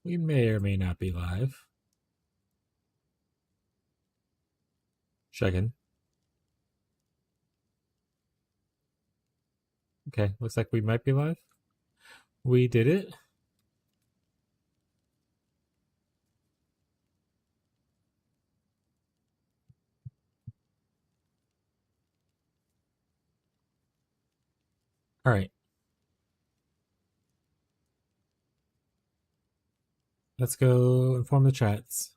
We may or may not be live. Checking. Okay, looks like we might be live. We did it. All right. Let's go inform the chats.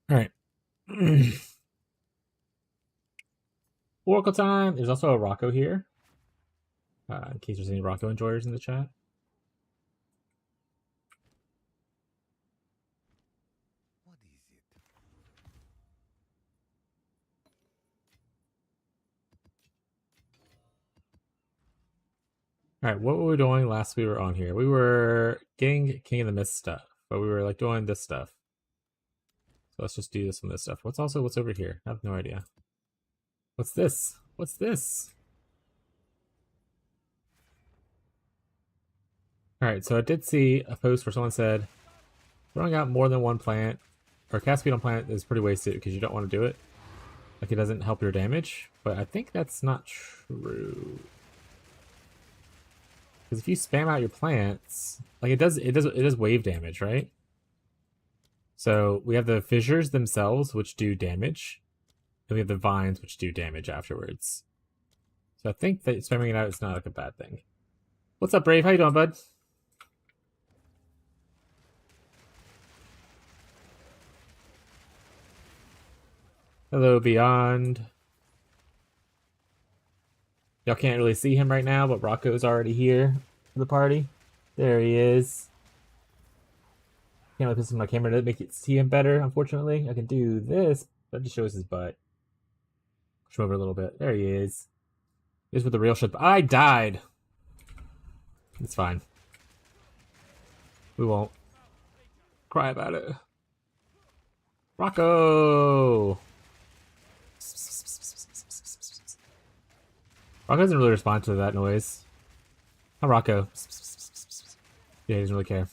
All right. Oracle time. There's also a Rocco here. In case there's any Rocco enjoyers in the chat. What is it? All right, what were we doing last we were on here? We were getting King of the Mist stuff, but we were like doing this stuff. So let's just do this and this stuff. What's over here? I have no idea. What's this? What's this? All right, so I did see a post where someone said throwing out more than one plant or cast speed on plant is pretty wasted because you don't want to do it. Like it doesn't help your damage, but I think that's not true. Because if you spam out your plants, like it does wave damage, right? So we have the fissures themselves, which do damage, and we have the vines, which do damage afterwards. So I think that spamming it out is not like a bad thing. What's up, Brave? How you doing, bud? Hello, Beyond. Y'all can't really see him right now, but Rocco's already here for the party. There he is. Can't really put my camera to make it see him better, unfortunately. I can do this, but it just shows his butt. Push him over a little bit. There he is. Here's what the real shit. I died. It's fine. We won't cry about it. Rocco! Rocco doesn't really respond to that noise. Hi, Rocco. Yeah, he doesn't really care.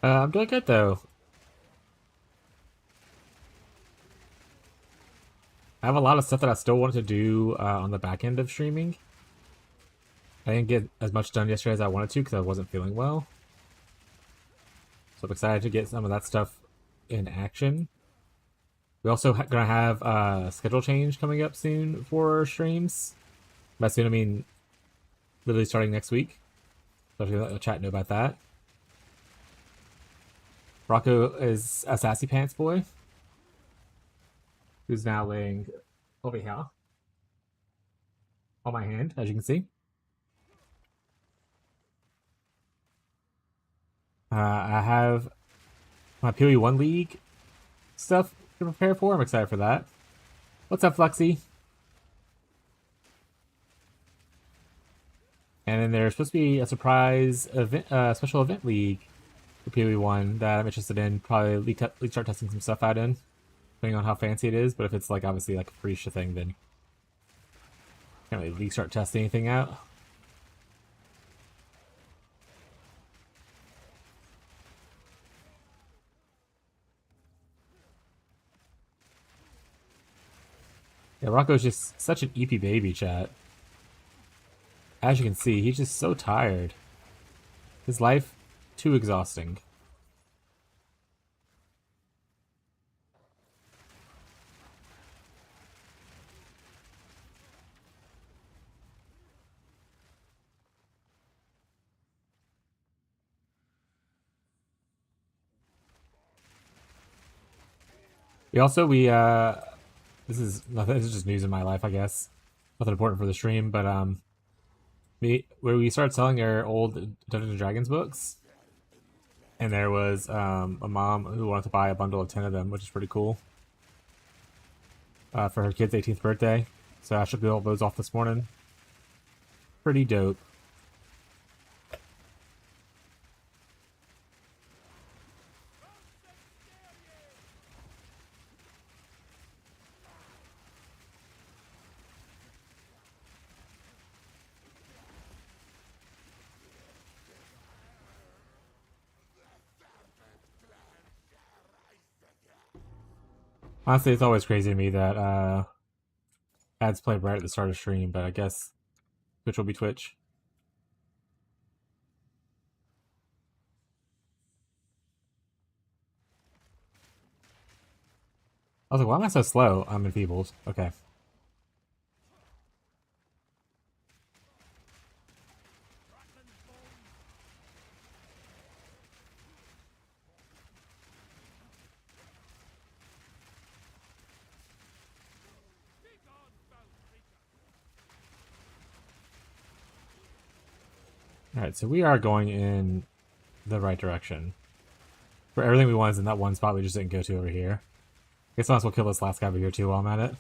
I'm doing good, though. I have a lot of stuff that I still want to do on the back end of streaming. I didn't get as much done yesterday as I wanted to because I wasn't feeling well. So I'm excited to get some of that stuff in action. We also gonna have a schedule change coming up soon for streams. By soon, I mean literally starting next week. So I'll let the chat know about that. Rocco is a sassy pants boy, who's now laying over here on my hand, as you can see. I have my PoE1 League stuff to prepare for. I'm excited for that. What's up, Flexi? And then there's supposed to be a surprise event, special event league for PoE1 that I'm interested in. Probably start testing some stuff out in, depending on how fancy it is. But if it's like obviously like a free thing, then can't really start testing anything out. Yeah, Rocco's just such an EP baby, chat. As you can see, he's just so tired. His life, too exhausting. This is nothing. This is just news in my life, I guess. Nothing important for the stream, but where we started selling our old Dungeons and Dragons books, and there was a mom who wanted to buy a bundle of 10 of them, which is pretty cool, for her kid's 18th birthday. So I should all those off this morning. Pretty dope. Honestly, it's always crazy to me that ads play right at the start of stream, but I guess Twitch will be Twitch. I was like, why am I so slow? I'm enfeebled. Okay. Alright, so we are going in the right direction. For everything we want is in that one spot we just didn't go to over here. Guess I might as well kill this last guy over here too while I'm at it.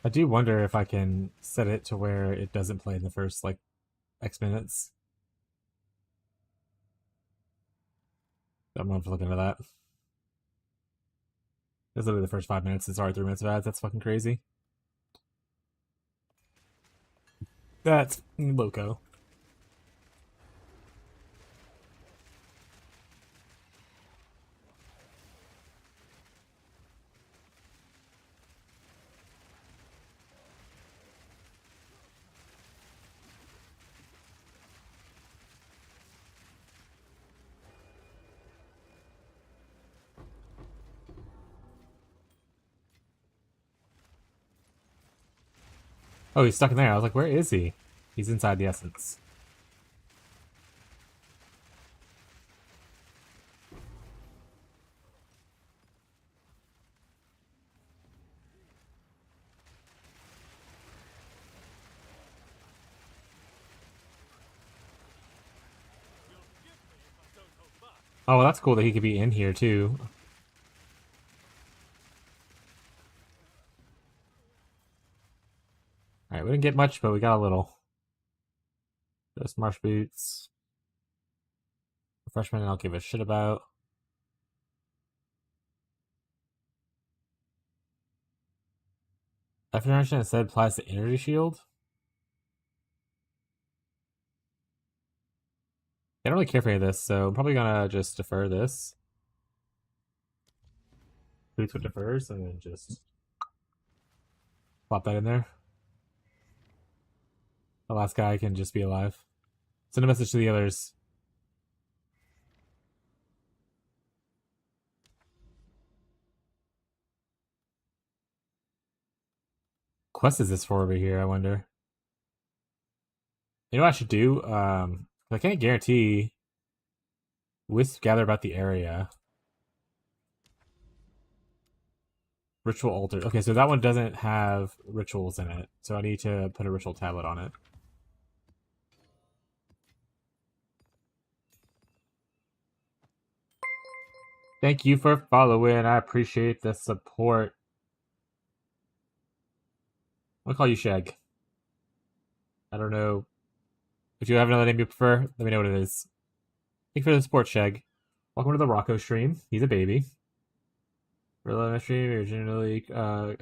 I do wonder if I can set it to where it doesn't play in the first, like, X minutes. I'm gonna have to look into that. That's literally the first 5 minutes. It's already 3 minutes of ads. That's fucking crazy. That's loco. Oh, he's stuck in there. I was like, where is he? He's inside the essence. Oh, well, that's cool that he could be in here too. Alright, we didn't get much, but we got a little. Those marsh boots. Refreshment I don't give a shit about. After generation it said applies to energy shield. I don't really care for any of this, so I'm probably gonna just defer this. Boots with defers, and then just plop that in there. The last guy can just be alive. Send a message to the others. Quest is this for over here, I wonder. You know what I should do? I can't guarantee wisp gather about the area. Ritual altar. Okay, so that one doesn't have rituals in it, so I need to put a ritual tablet on it. Thank you for following. I appreciate the support. I'll call you Shag. I don't know. If you have another name you prefer, let me know what it is. Thank you for the support, Shag. Welcome to the Rocco stream. He's a baby. Real stream, originally, oh,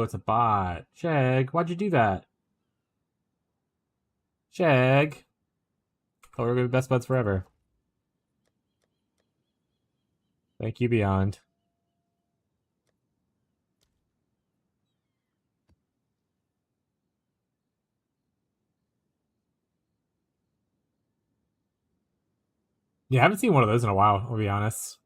it's a bot. Shag, why'd you do that? Shag. Thought we were gonna be best buds forever. Thank you, Beyond. Yeah, I haven't seen one of those in a while, I'll be honest.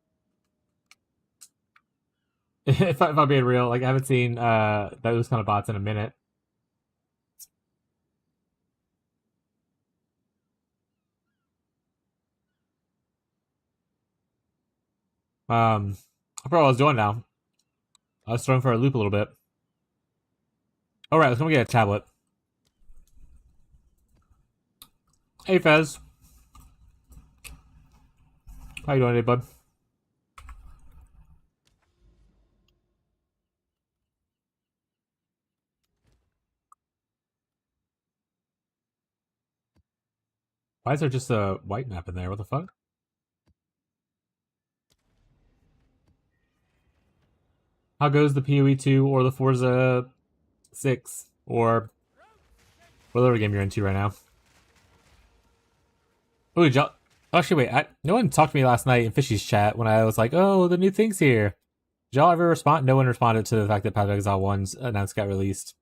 if I'm being real, like I haven't seen those kind of bots in a minute. I forgot what I was doing now. I was throwing for a loop a little bit. Alright, let's go get a tablet. Hey, Fez. How you doing today, bud? Why is there just a white map in there? What the fuck? How goes the PoE 2 or the Forza 6? Or whatever game you're into right now? Oh, y'all... Actually, wait. No one talked to me last night in Fishy's chat when I was like, oh, the new thing's here. Did y'all ever respond? No one responded to the fact that Path of Exile 1's announced got released.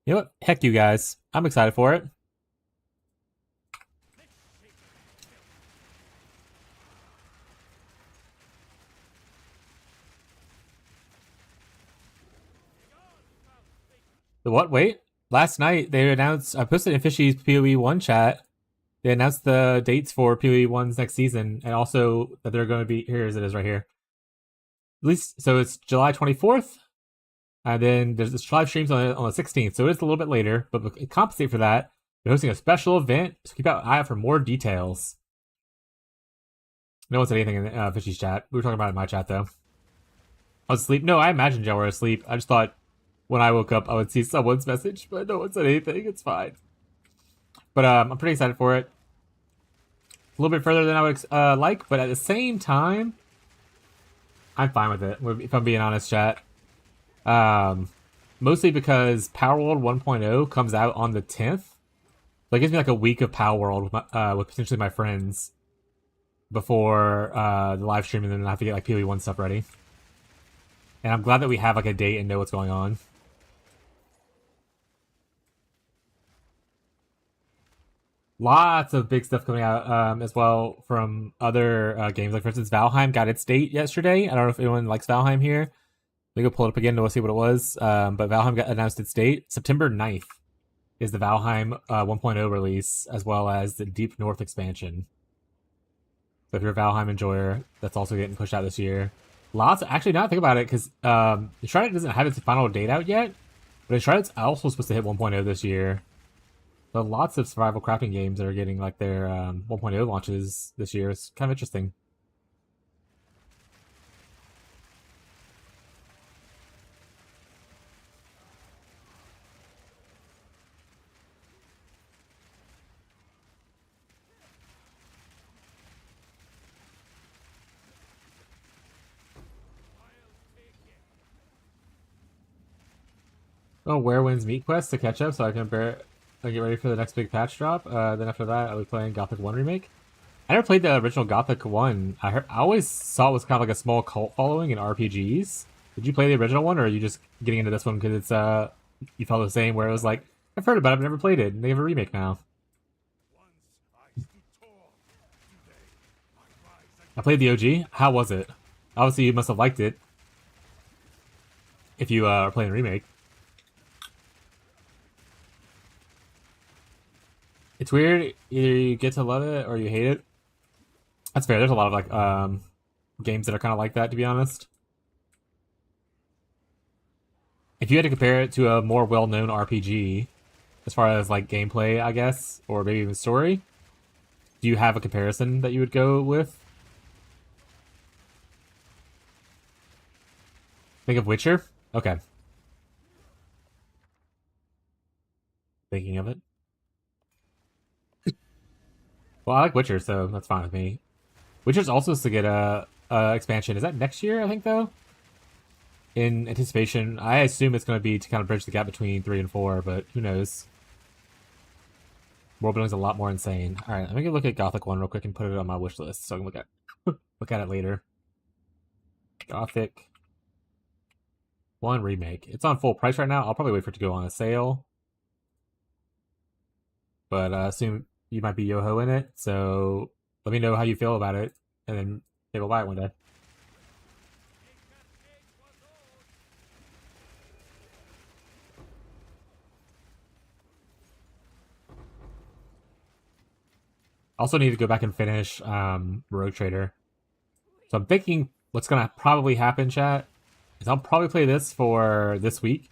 You know what? Heck you guys. I'm excited for it. The what? Wait. Last night they announced, I posted in Fishy's PoE 1 chat, they announced the dates for PoE 1's next season, and also that they're going to be, here as it is right here. At least, so it's July 24th, and then there's this live streams on the 16th, so it's a little bit later, but to compensate for that, they're hosting a special event, so keep an eye out for more details. No one said anything in Fishy's chat. We were talking about it in my chat, though. I was asleep. No, I imagined y'all were asleep. I just thought when I woke up, I would see someone's message, but no one said anything. It's fine. But I'm pretty excited for it. A little bit further than I would like, but at the same time, I'm fine with it, if I'm being honest, chat. Mostly because Power World 1.0 comes out on the 10th. So it gives me like a week of Power World with potentially my friends before the live stream, and then I have to get like PoE 1 stuff ready. And I'm glad that we have like a date and know what's going on. Lots of big stuff coming out as well from other games. Like, for instance, Valheim got its date yesterday. I don't know if anyone likes Valheim here. Let me go pull it up again to see what it was. But Valheim announced its date. September 9th is the Valheim 1.0 release, as well as the Deep North expansion. So if you're a Valheim enjoyer, that's also getting pushed out this year. Actually, now I think about it, because Shrouded doesn't have its final date out yet, but Shrouded's also supposed to hit 1.0 this year. So lots of survival crafting games that are getting like their 1.0 launches this year. It's kind of interesting. Oh, Werewind's Meat Quest to catch up so I can get ready for the next big patch drop. Then after that, I'll be playing Gothic 1 Remake. I never played the original Gothic 1. I always saw it was kind of like a small cult following in RPGs. Did you play the original one, or are you just getting into this one because it's you felt the same, where it was like, I've heard about it, I've never played it, and they have a remake now. I played the OG. How was it? Obviously, you must have liked it if you are playing a remake. It's weird. Either you get to love it or you hate it. That's fair. There's a lot of like games that are kind of like that, to be honest. If you had to compare it to a more well-known RPG, as far as like gameplay, I guess, or maybe even story, do you have a comparison that you would go with? Think of Witcher? Okay. Thinking of it. Well, I like Witcher, so that's fine with me. Witcher's also supposed to get a expansion. Is that next year, I think, though? In anticipation, I assume it's going to be to kind of bridge the gap between 3 and 4, but who knows? World building's a lot more insane. All right, let me go look at Gothic 1 real quick and put it on my wish list so I can look at it later. Gothic 1 Remake. It's on full price right now. I'll probably wait for it to go on a sale. But I assume you might be Yoho in it, so let me know how you feel about it, and then maybe we'll buy it one day. Also need to go back and finish Rogue Trader. So I'm thinking what's gonna probably happen, chat, is I'll probably play this for this week.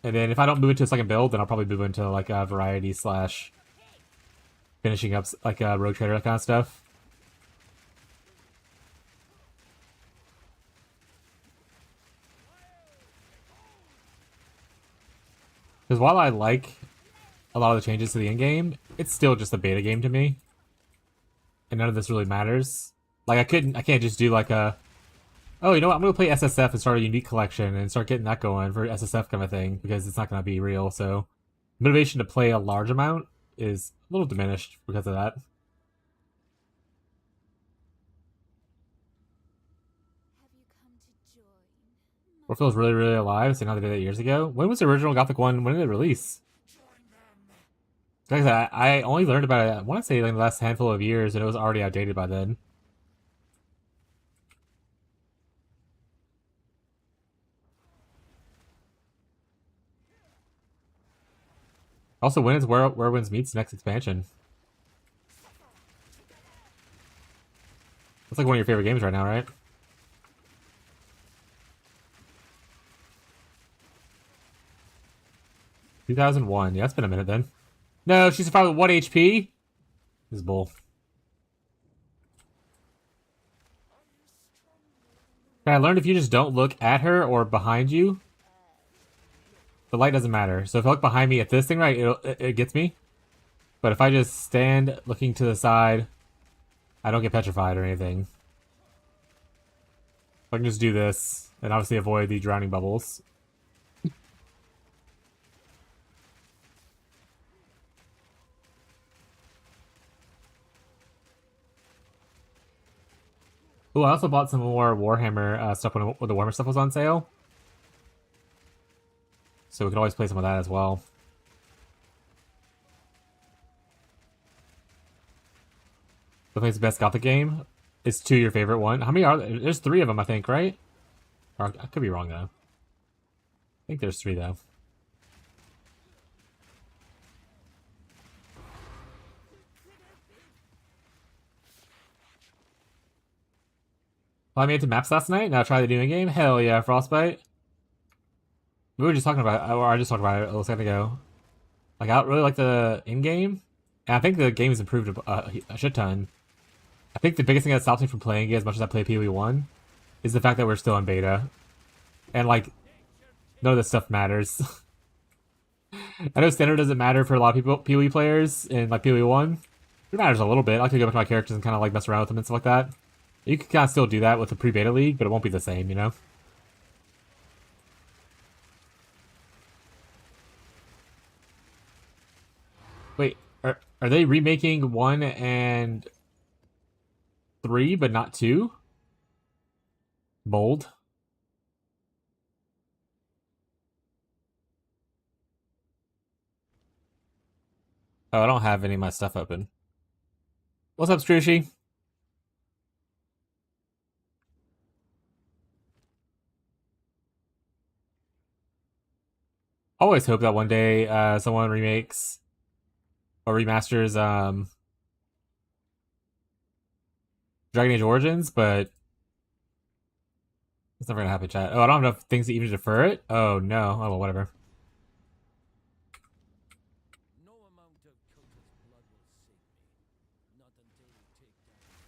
And then if I don't move into a second build, then I'll probably move into like a variety slash finishing up like a rogue trader, that kind of stuff. Because while I like a lot of the changes to the in-game, it's still just a beta game to me. And none of this really matters. Like I can't just do like a, oh, you know what, I'm gonna play SSF and start a unique collection and start getting that going for SSF kind of thing, because it's not gonna be real, so motivation to play a large amount is a little diminished because of that. Or feels really, really alive, so now they did that years ago. When was the original Gothic 1? When did it release? Like I said, I only learned about it, I want to say, like, in the last handful of years, and it was already outdated by then. Also, when is Werewinds Meets next expansion? That's like one of your favorite games right now, right? $2001. Yeah, it's been a minute then. No, she survived with 1 HP? This is bull. I learned if you just don't look at her or behind you, the light doesn't matter. So if I look behind me at this thing, right, it gets me. But if I just stand looking to the side, I don't get petrified or anything. I can just do this, and obviously avoid the drowning bubbles. Oh, I also bought some more Warhammer stuff when the Warhammer stuff was on sale. So we could always play some of that as well. What plays the best Gothic game? Is 2 your favorite one? How many are there? There's 3 of them, I think, right? Or I could be wrong, though. I think there's 3, though. Well, I made it to maps last night. Now try the new game. Hell yeah, Frostbite. We were just talking about it, or I just talked about it a little second ago. Like, I really like the in-game. And I think the game has improved a shit ton. I think the biggest thing that stops me from playing it as much as I play PoE 1 is the fact that we're still in beta. And, like, none of this stuff matters. I know standard doesn't matter for a lot of people, PoE players in, like, PoE 1. It matters a little bit. I like to go back to my characters and kind of, like, mess around with them and stuff like that. You can kind of still do that with the pre-beta league, but it won't be the same, you know? Wait, are they remaking 1 and 3, but not 2? Bold. Oh, I don't have any of my stuff open. What's up, Strushy? Always hope that one day someone remakes or remasters Dragon Age Origins, but it's never gonna happen, chat. Oh, I don't have enough things to even defer it? Oh, no. Oh, well, whatever. No amount of Kota's blood will save me. Not until we take down.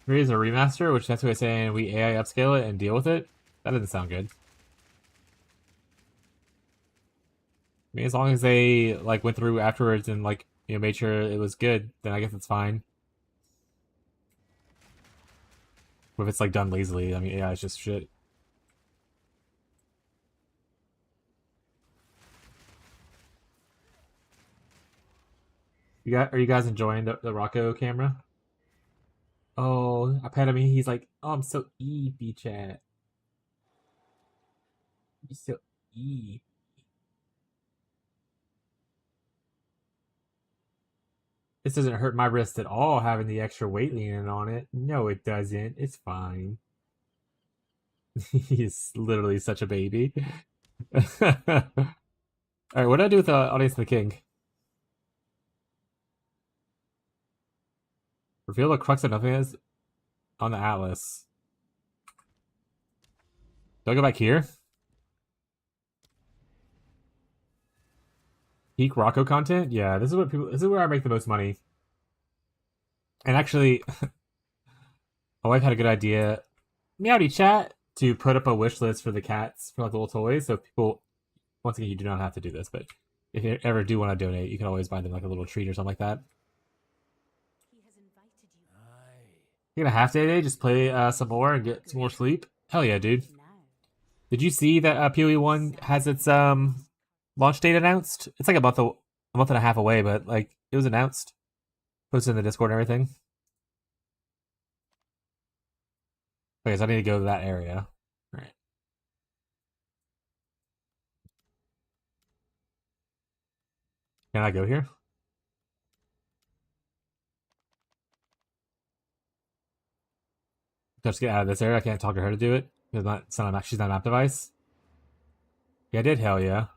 Maybe it's a remaster, which that's what I'm saying we AI upscale it and deal with it. That doesn't sound good. I mean, as long as they like went through afterwards and like made sure it was good, then I guess it's fine. But if it's like done lazily, I mean, yeah, it's just shit. Are you guys enjoying the Rocco camera? Oh, I pet him. He's like, oh, I'm so eepy, chat. You're so eepy. This doesn't hurt my wrist at all, having the extra weight leaning on it. No, it doesn't. It's fine. He's literally such a baby. Alright, what did I do with the Audience of the King? Reveal the crux of nothingness. on the Atlas. Do I go back here? Peak Rocco content? Yeah, this is what people. This is where I make the most money. And actually, my wife had a good idea. Meowdy chat to put up a wish list for the cats for like little toys. So people, once again, you do not have to do this, but if you ever do want to donate, you can always buy them like a little treat or something like that. Aye. You gonna half day today? Just play some more and get some more sleep? Hell yeah, dude. Did you see that PoE1 has its launch date announced? It's like a month and a half away, but like it was announced, posted in the Discord and everything. Okay, so I need to go to that area. All right. Can I go here? Just get out of this area. I can't talk to her to do it. She's not a map device. Yeah, I did. Hell yeah.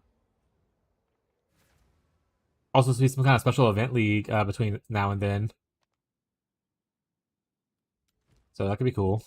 Also, supposed to be some kind of special event league between now and then. So that could be cool.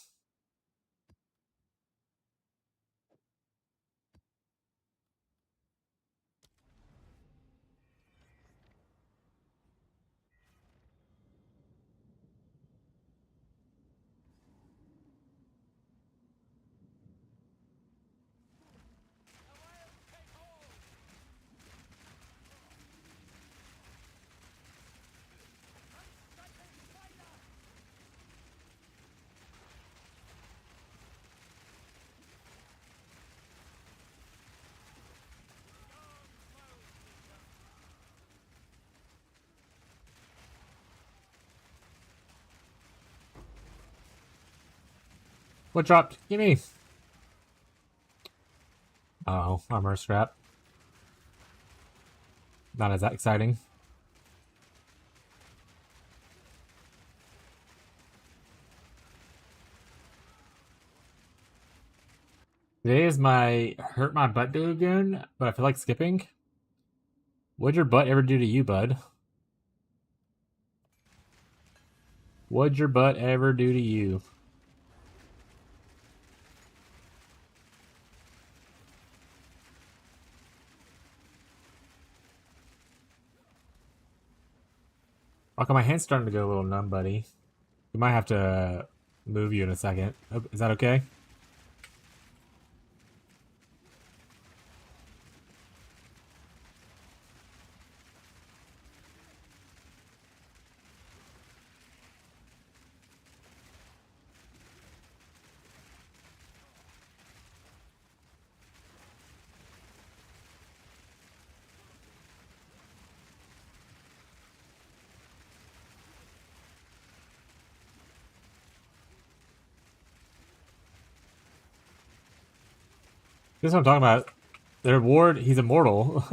What dropped? Gimme. Oh, armor scrap. Not as that exciting. Today is my hurt my butt day again, but I feel like skipping. What'd your butt ever do to you, bud? What'd your butt ever do to you? Okay, my hand's starting to go a little numb, buddy. We might have to move you in a second. Oh, is that okay? This is what I'm talking about. Their ward, he's immortal.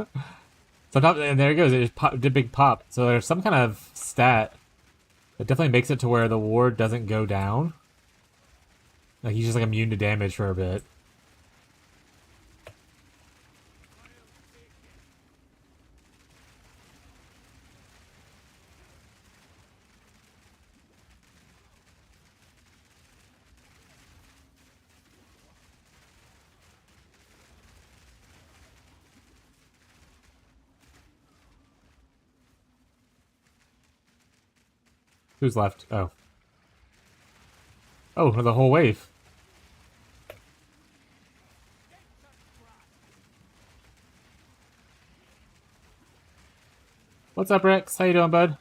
Sometimes, and there it goes. It just did a big pop. So there's some kind of stat that definitely makes it to where the ward doesn't go down. Like he's just like immune to damage for a bit. Who's left? Oh. Oh, the whole wave. What's up, Rex? How you doing, bud?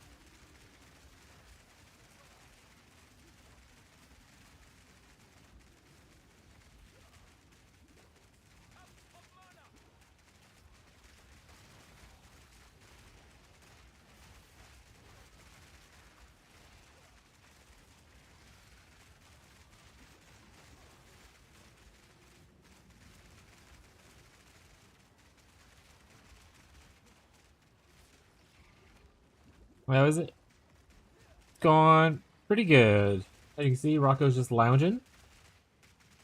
How is it? Going pretty good. As you can see, Rocco's just lounging.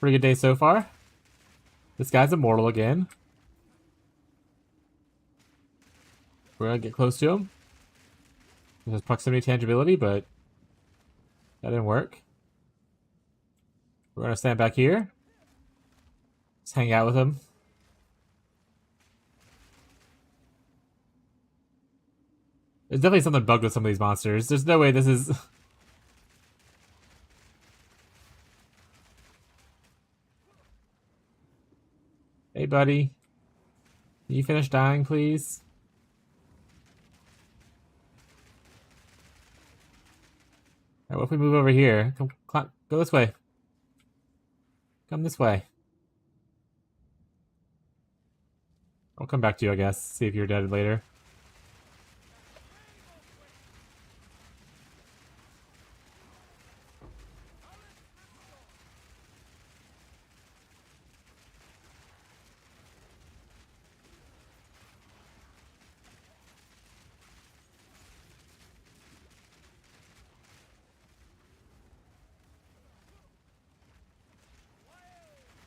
Pretty good day so far. This guy's immortal again. We're gonna get close to him. There's proximity tangibility, but that didn't work. We're gonna stand back here. Just hang out with him. There's definitely something bugged with some of these monsters. There's no way this is... Hey, buddy. Can you finish dying, please? Alright, what if we move over here? Come, go this way. Come this way. I'll come back to you, I guess. See if you're dead later.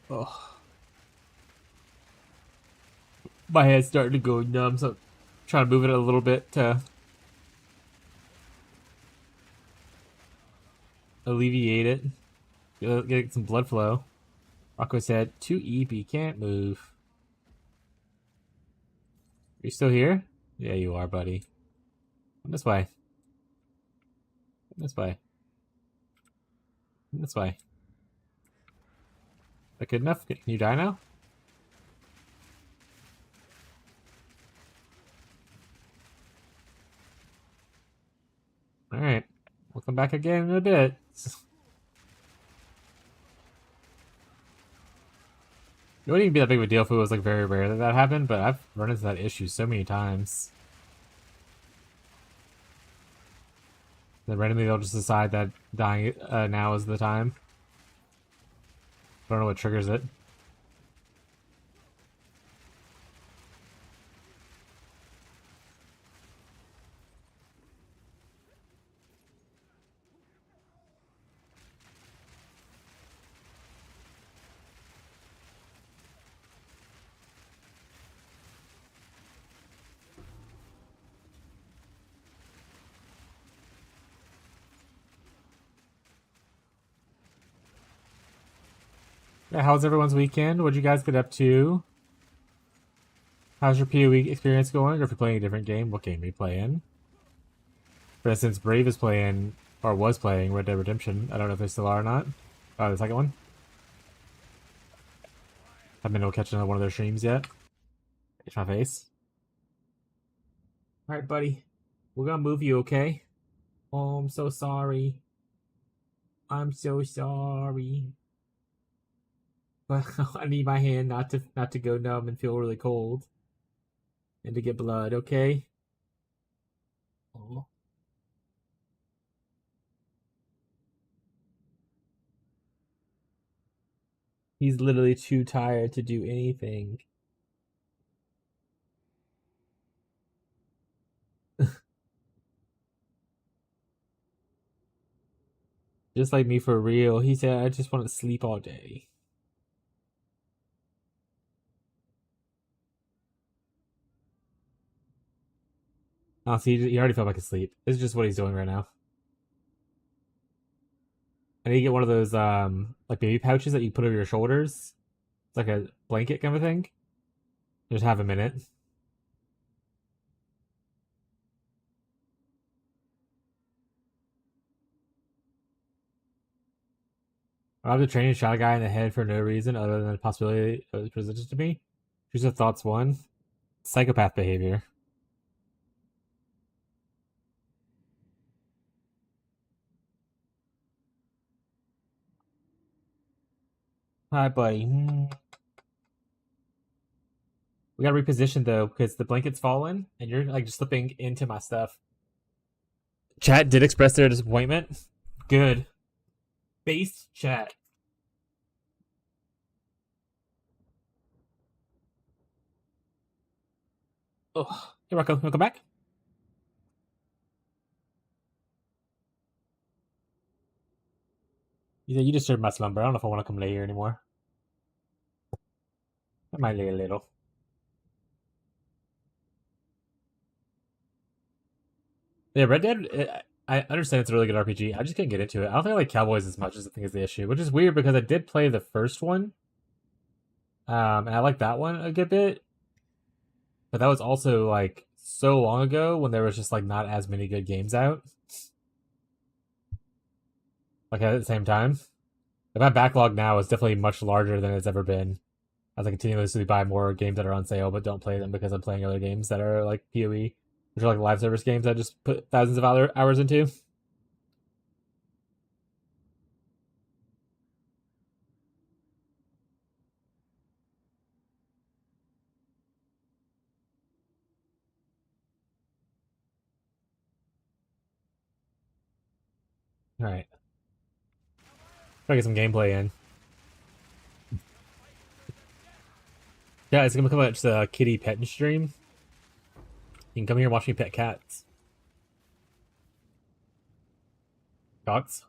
Oh. My head's starting to go numb, so I'm trying to move it a little bit to alleviate it. Get some blood flow. Rocco said, 2 EP, can't move. Are you still here? Yeah, you are, buddy. Come this way. Come this way. Come this way. Is that good enough? Can you die now? Alright. We'll come back again in a bit. It wouldn't even be that big of a deal if it was like very rare that that happened, but I've run into that issue so many times. Then randomly they'll just decide that dying now is the time. I don't know what triggers it. Yeah, how's everyone's weekend? What'd you guys get up to? How's your PoE experience going? Or if you're playing a different game, what game are you playing? For instance, Brave is playing, or was playing, Red Dead Redemption. I don't know if they still are or not. Oh, the second one? Haven't been able to catch another one of their streams yet. Itch my face. Alright, buddy. We're gonna move you, okay? Oh, I'm so sorry. I'm so sorry. But I need my hand not to go numb and feel really cold. And to get blood, okay? Oh. He's literally too tired to do anything. Just like me for real. He said, I just want to sleep all day. Honestly, he already felt like asleep. This is just what he's doing right now. I need to get one of those like baby pouches that you put over your shoulders. It's like a blanket kind of thing. Just have a minute. I have to train and shot a guy in the head for no reason other than the possibility it was presented to me. Here's the thoughts one. Psychopath behavior. Hi, buddy. We gotta reposition though, because the blanket's fallen and you're like just slipping into my stuff. Chat did express their disappointment. Good. Base chat. Oh, hey Rocco, welcome back. You said you disturbed my slumber. I don't know if I want to come lay here anymore. I might lay a little. Yeah, Red Dead. I understand it's a really good RPG. I just couldn't get into it. I don't think I like Cowboys as much as I think is the issue, which is weird because I did play the first one, and I like that one a good bit. But that was also like so long ago when there was just like not as many good games out, like at the same time. And my backlog now is definitely much larger than it's ever been. As I continuously buy more games that are on sale but don't play them because I'm playing other games that are like PoE, which are like live service games I just put thousands of other hours into. All right, try to get some gameplay in. Yeah, it's gonna become just a kitty petting stream. You can come here and watch me pet cats. Dogs.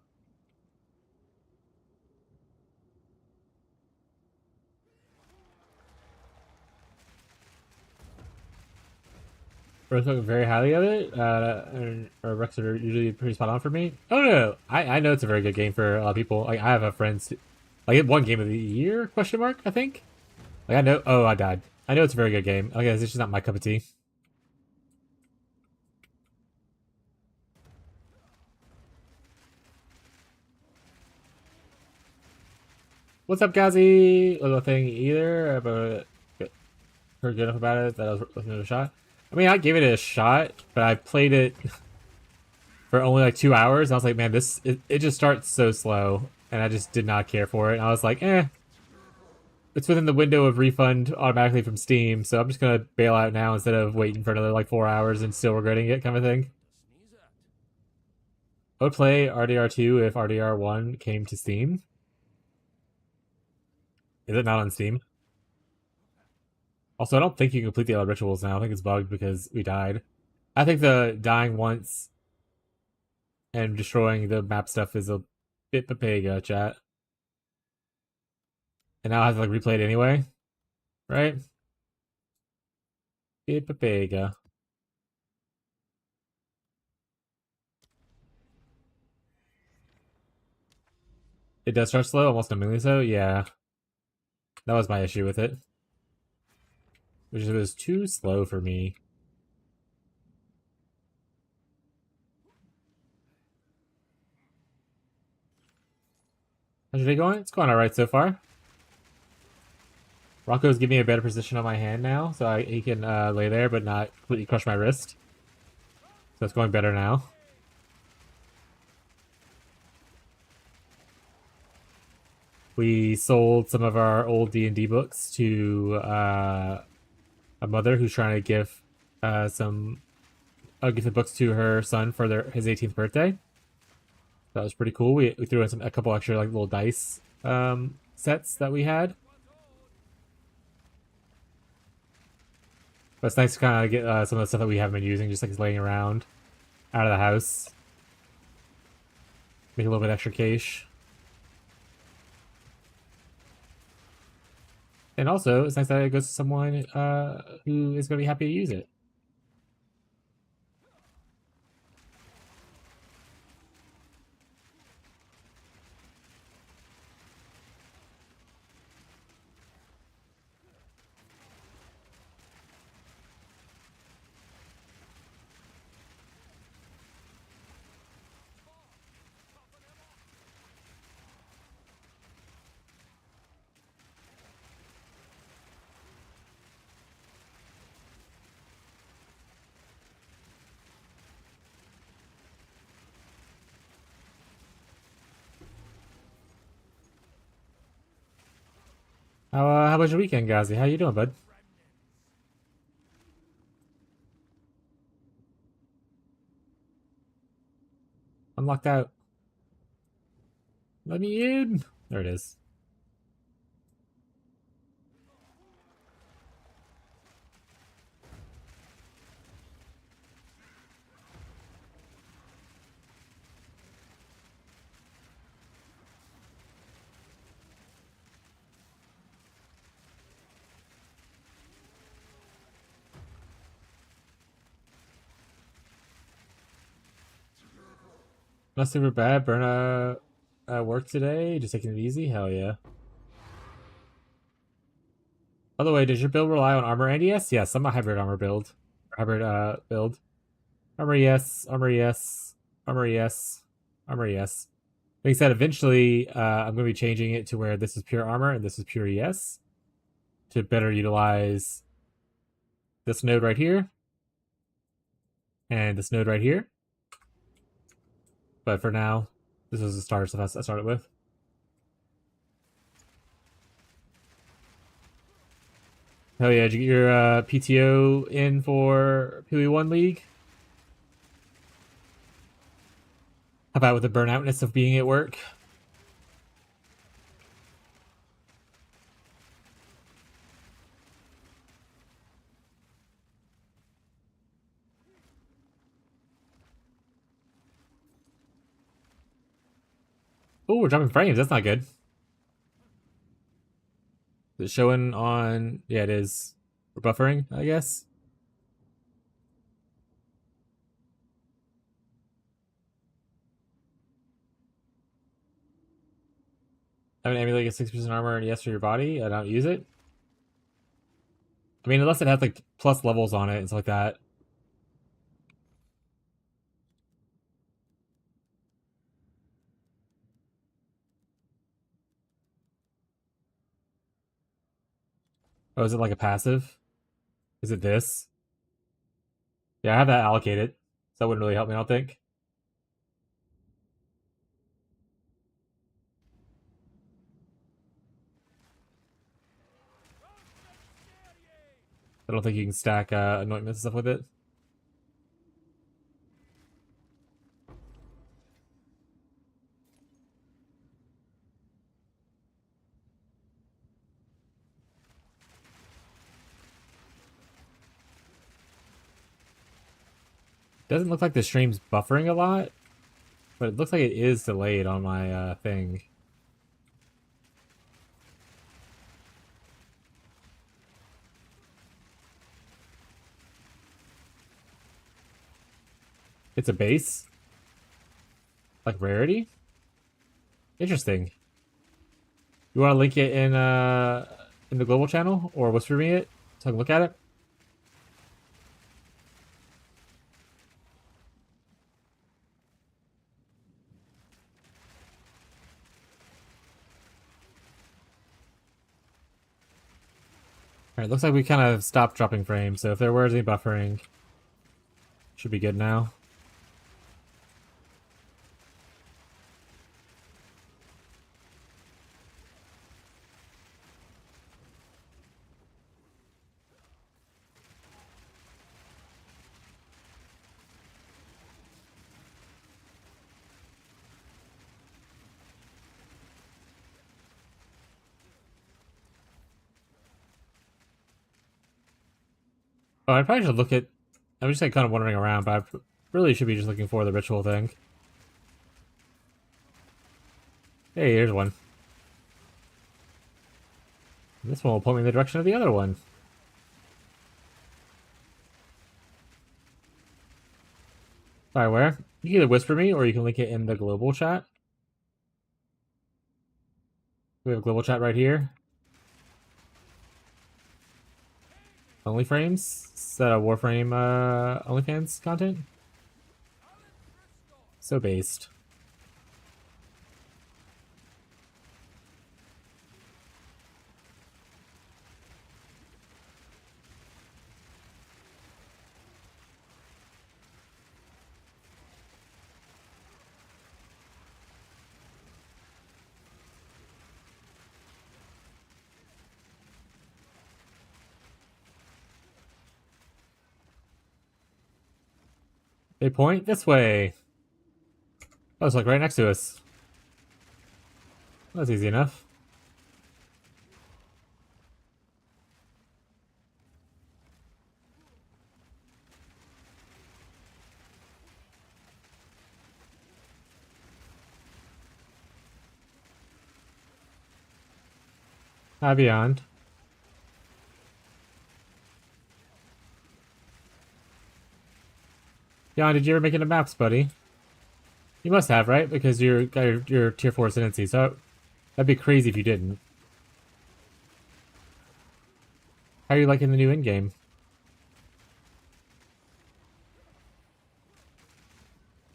Rose spoke very highly of it, or Rex are usually pretty spot on for me. Oh no, I know it's a very good game for a lot of people. Like I have a friends, like it won game of the year question mark I think. Like I know. Oh, I died. I know it's a very good game. Okay, it's just not my cup of tea. What's up, Gazi? Little thing either, but heard good enough about it that I was looking at a shot. I mean, I gave it a shot, but I played it for only like 2 hours. And I was like, man, it just starts so slow, and I just did not care for it. And I was like, it's within the window of refund automatically from Steam, so I'm just gonna bail out now instead of waiting for another like 4 hours and still regretting it, kind of thing. Sneeze at. I would play RDR2 if RDR1 came to Steam. Is it not on Steam? Also, I don't think you can complete the other rituals now. I think it's bugged because we died. I think the dying once and destroying the map stuff is a bit papega, chat. And now I have to like replay it anyway, right? Bit papega. It does start slow, almost immediately so. Yeah, that was my issue with it, which was too slow for me. How's your day going? It's going alright so far. Rocco's giving me a better position on my hand now, so he can lay there but not completely crush my wrist. So it's going better now. We sold some of our old D&D books to a mother who's trying to give give the books to her son for his 18th birthday. That was pretty cool. We threw in a couple extra like little dice sets that we had. But it's nice to kind of get some of the stuff that we haven't been using, just like laying around out of the house. Make a little bit extra cash. And also, it's nice that it goes to someone who is going to be happy to use it. How was your weekend, Gazi? How you doing, bud? I'm locked out. Let me in. There it is. Not super bad. Burn at work today. Just taking it easy. Hell yeah. By the way, does your build rely on armor and ES? Yes, I'm a hybrid armor build. Hybrid build. Armor yes, armor yes, armor yes, armor yes. Like I said, eventually I'm going to be changing it to where this is pure armor and this is pure ES to better utilize this node right here and this node right here. But for now, this is the starter stuff I started with. Hell yeah, did you get your PTO in for PoE1 League? How about with the burnoutness of being at work? Oh, we're jumping frames. That's not good. Is it showing on... Yeah, it is. We're buffering, I guess. I mean, emulate a 6% armor and yes for your body. I don't use it. I mean, unless it has like plus levels on it and stuff like that. Oh, is it like a passive? Is it this? Yeah, I have that allocated. So that wouldn't really help me, I don't think. I don't think you can stack anointments and stuff with it. Doesn't look like the stream's buffering a lot, but it looks like it is delayed on my thing. It's a base? Like rarity? Interesting. You want to link it in the global channel or whisper me it so I can look at it? Alright, looks like we kind of stopped dropping frames, so if there was any buffering, should be good now. Oh, I probably should look at... I'm just like kind of wandering around, but I really should be just looking for the ritual thing. Hey, here's one. This one will point me in the direction of the other one. Alright, where? You can either whisper me or you can link it in the global chat. We have a global chat right here. Only frames? Is that a Warframe OnlyFans content? So based. They point this way. Oh, it's like right next to us. That's easy enough. Beyond. Jan, did you ever make it to maps, buddy? You must have, right? Because you're got your tier 4 ascendancy, so that'd be crazy if you didn't. How are you liking the new in-game?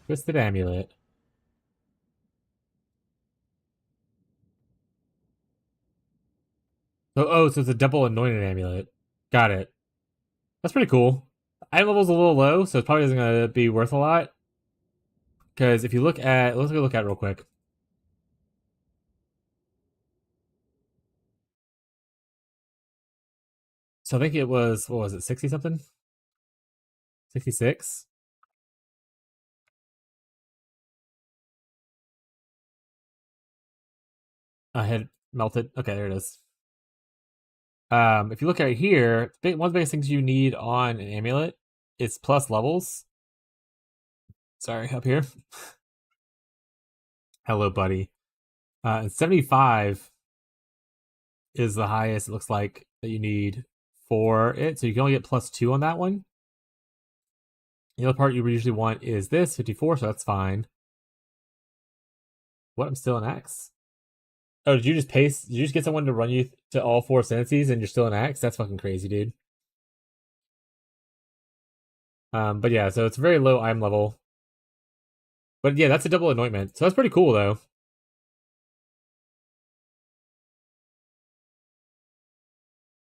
Twisted Amulet. So it's a double anointed amulet. Got it. That's pretty cool. Item level's a little low, so it probably isn't gonna be worth a lot. Because if you look at, let's look at it real quick. So I think it was, what was it, 60 something? 66? I had melted. Okay, there it is. If you look at it here, one of the biggest things you need on an amulet is plus levels. Sorry, up here. Hello, buddy. And 75 is the highest it looks like that you need for it. So you can only get +2 on that one. The other part you usually want is this, 54, so that's fine. What? I'm still in X. Oh, did you just paste? Did you just get someone to run you to all 4 ascendancies and you're still in X? That's fucking crazy, dude. But yeah, so it's very low item level. But yeah, that's a double anointment. So that's pretty cool, though.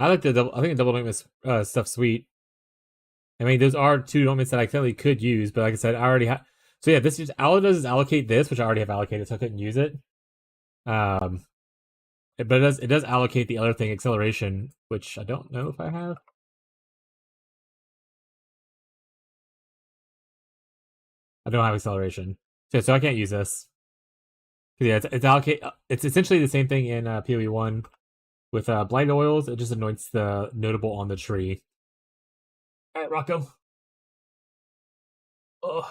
I like the double. I think the double anointment stuff's sweet. I mean, those are 2 anointments that I technically could use, but like I said, I already have. So yeah, this just all it does is allocate this, which I already have allocated, so I couldn't use it. But it does allocate the other thing, acceleration, which I don't know if I have. I don't have acceleration, so I can't use this. Yeah, it's allocate. It's essentially the same thing in PoE1 with blight oils. It just anoints the notable on the tree. All right, Rocco. Oh.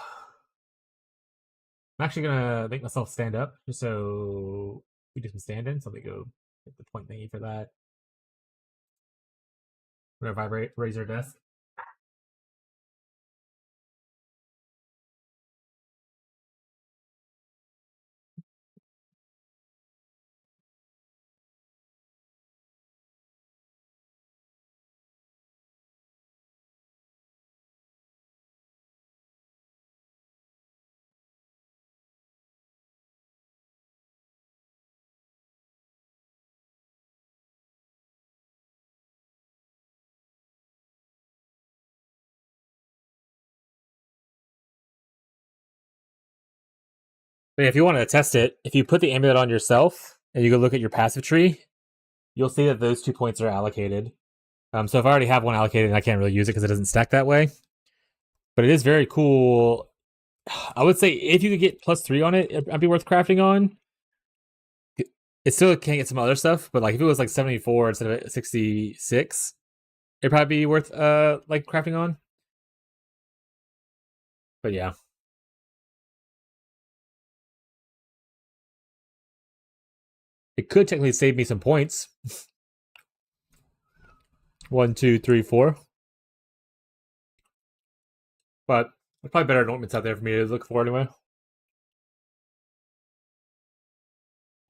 I'm actually gonna make myself stand up just so we do some stand-in. So let me go hit the point thingy for that. We're gonna raise our desk. But if you want to test it, if you put the amulet on yourself and you go look at your passive tree, you'll see that those 2 points are allocated. So if I already have one allocated, I can't really use it because it doesn't stack that way. But it is very cool. I would say if you could get +3 on it, it'd be worth crafting on. It still can't get some other stuff, but like if it was like 74 instead of 66, it'd probably be worth like crafting on. But yeah. It could technically save me some points. 1, 2, 3, 4. But there's probably better anointments out there for me to look for anyway.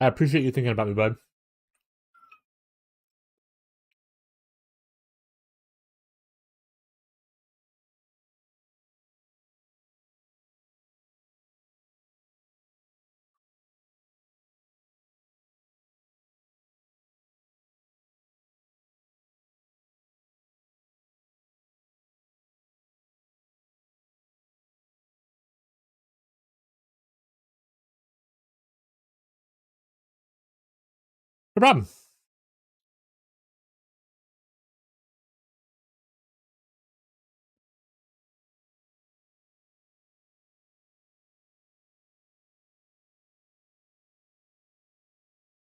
I appreciate you thinking about me, bud. No problem.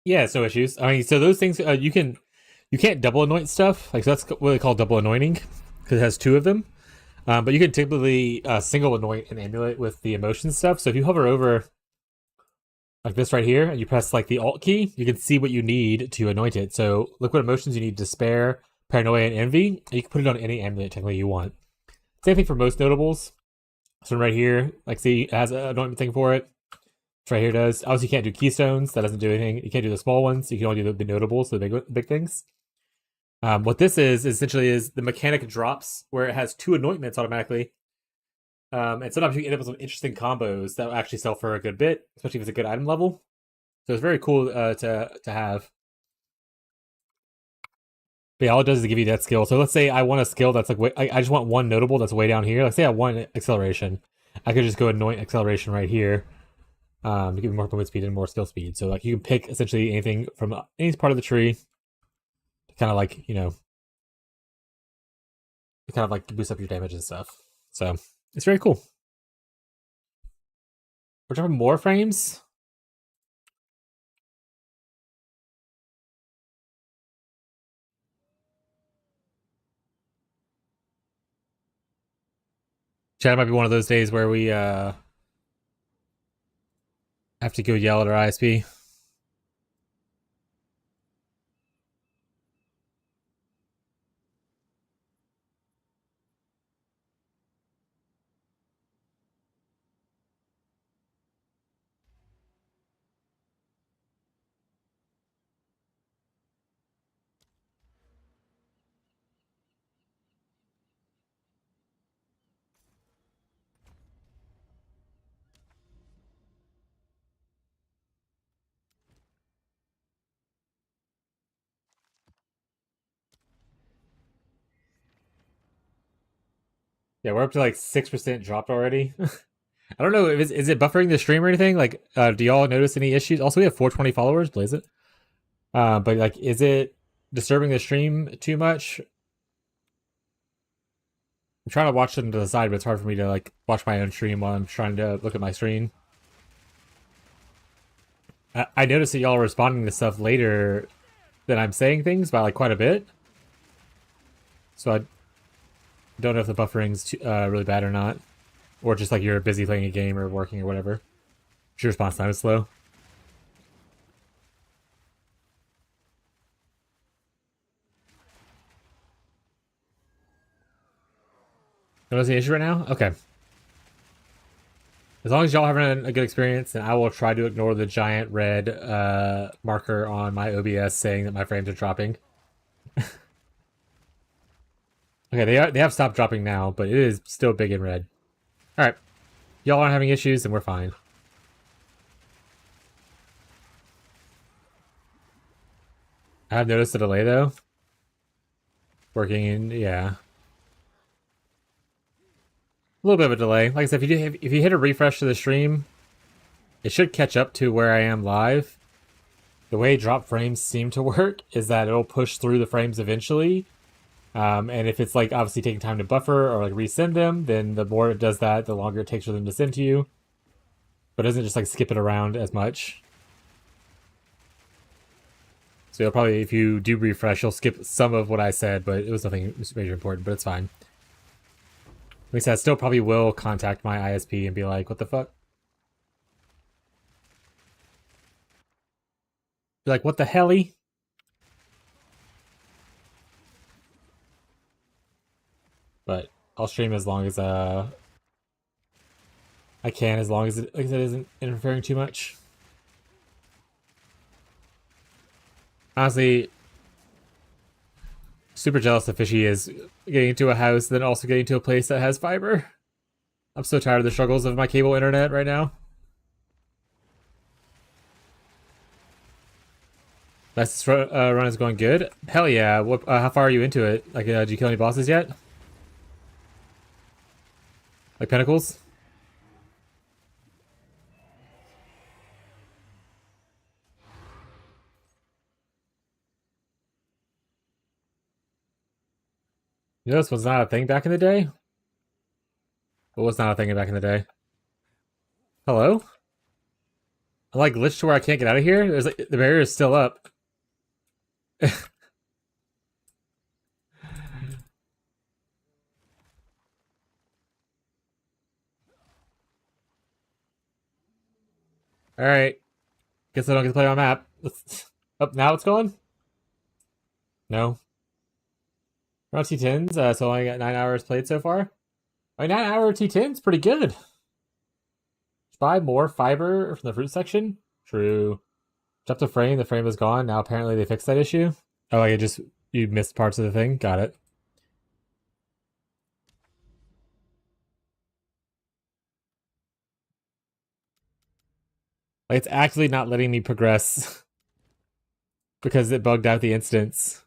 Yeah, so issues. I mean, so those things you can't double anoint stuff. Like so that's what they call double anointing because it has 2 of them. But you can typically single anoint an amulet with the emotion stuff. So if you hover over like this right here and you press like the Alt key, you can see what you need to anoint it. So look what emotions you need: despair, paranoia, and envy. And you can put it on any amulet technically you want. Same thing for most notables. So right here, like see, it has an anointment thing for it. Which right here does. Obviously, you can't do keystones. That doesn't do anything. You can't do the small ones. You can only do the notables, so the big things. What this is essentially is the mechanic drops where it has 2 anointments automatically. And sometimes you can end up with some interesting combos that will actually sell for a good bit, especially if it's a good item level. So it's very cool to have. But yeah, all it does is give you that skill. So let's say I want a skill that's like, I just want one notable that's way down here. Let's say I want acceleration. I could just go anoint acceleration right here to give me more movement speed and more skill speed. So like you can pick essentially anything from any part of the tree to kind of like, to kind of like boost up your damage and stuff. So it's very cool. We're dropping more frames. Chad might be one of those days where we have to go yell at our ISP. Yeah, we're up to like 6% dropped already. I don't know, is it buffering the stream or anything? Like, do y'all notice any issues? Also, we have 420 followers, blaze it. But like, is it disturbing the stream too much? I'm trying to watch them to the side, but it's hard for me to like watch my own stream while I'm trying to look at my screen. I noticed that y'all are responding to stuff later than I'm saying things by like quite a bit. So I don't know if the buffering's too, really bad or not, or just like you're busy playing a game or working or whatever. Your response time is slow. Notice the issue right now? Okay. As long as y'all having a good experience, then I will try to ignore the giant red marker on my OBS saying that my frames are dropping. Okay, they have stopped dropping now, but it is still big in red. All right, y'all aren't having issues, and we're fine. I have noticed a delay though. Working in, yeah, a little bit of a delay. Like I said, if you hit a refresh to the stream, it should catch up to where I am live. The way drop frames seem to work is that it'll push through the frames eventually. And if it's like obviously taking time to buffer or like resend them, then the more it does that, the longer it takes for them to send to you. But it doesn't just like skip it around as much. So you'll probably, if you do refresh, you'll skip some of what I said, but it was nothing major important, but it's fine. At least I still probably will contact my ISP and be like, what the fuck? Be like, what the helly? But I'll stream as long as I can, as long as it isn't interfering too much. Honestly, super jealous of Fishy is getting into a house, then also getting to a place that has fiber. I'm so tired of the struggles of my cable internet right now. Last run is going good. Hell yeah! What? How far are you into it? Like, did you kill any bosses yet? Like pinnacles? You know, this was not a thing back in the day. What was not a thing back in the day? Hello? I like glitched to where I can't get out of here. There's like the barrier is still up. All right. Guess I don't get to play my map. Up now it's going? No. We're on T10s, so I only got 9 hours played so far. My 9-hour T10's pretty good. buy more fiber from the fruit section? True. Dropped the frame is gone. Now apparently they fixed that issue. Oh, like it just, you missed parts of the thing? Got it. Like it's actually not letting me progress because it bugged out the instance.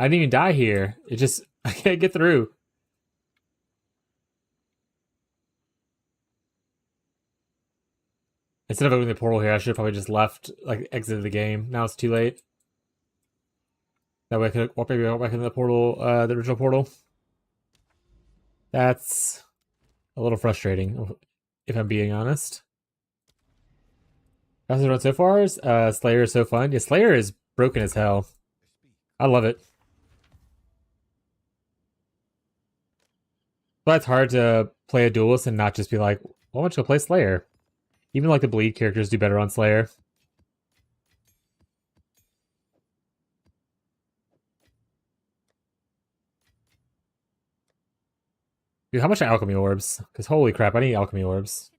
I didn't even die here. It just, I can't get through. Instead of opening the portal here, I should have probably just left, like, exited the game. Now it's too late. That way I could maybe walk back into the portal, the original portal. That's a little frustrating, if I'm being honest. How's it run so far? Slayer is so fun. Yeah, Slayer is broken as hell. I love it. But it's hard to play a duelist and not just be like, well, why don't you go play Slayer? Even like the bleed characters do better on Slayer. Dude, how much are alchemy orbs? Because holy crap, I need alchemy orbs.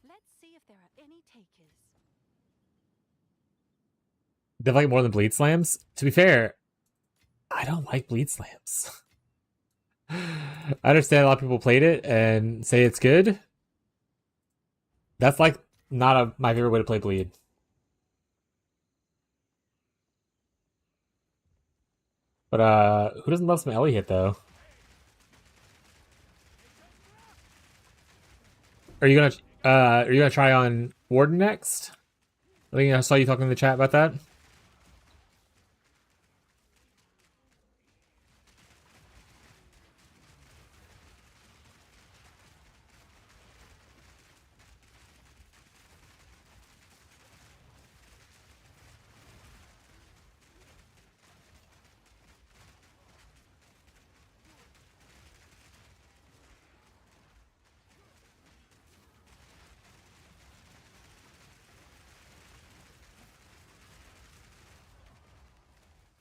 Let's see if there are any takers. Definitely more than bleed slams. To be fair, I don't like bleed slams. I understand a lot of people played it and say it's good. That's like not my favorite way to play bleed. But who doesn't love some Ellie hit though? Are you gonna try on Warden next? I think I saw you talking in the chat about that.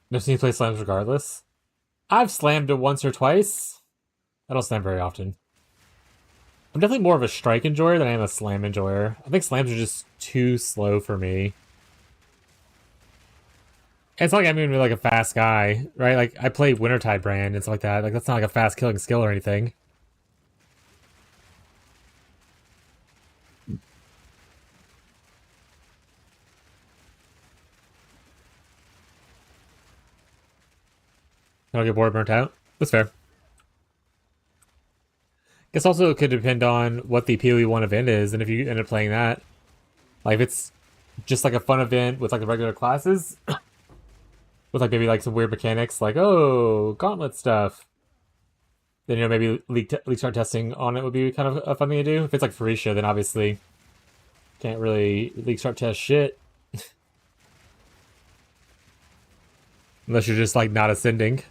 Just need to play slams regardless. I've slammed it once or twice. I don't slam very often. I'm definitely more of a strike enjoyer than I am a slam enjoyer. I think slams are just too slow for me. And it's not like I'm even like a fast guy, right? Like I play Wintertide brand and stuff like that. Like that's not like a fast killing skill or anything. I don't get bored burnt out. That's fair. Guess also it could depend on what the PoE1 event is, and if you end up playing that. Like if it's just like a fun event with like the regular classes, with like maybe like some weird mechanics, like oh gauntlet stuff, then maybe league start testing on it would be kind of a fun thing to do. If it's like Phoenicia, then obviously can't really league start test shit unless you're just like not ascending.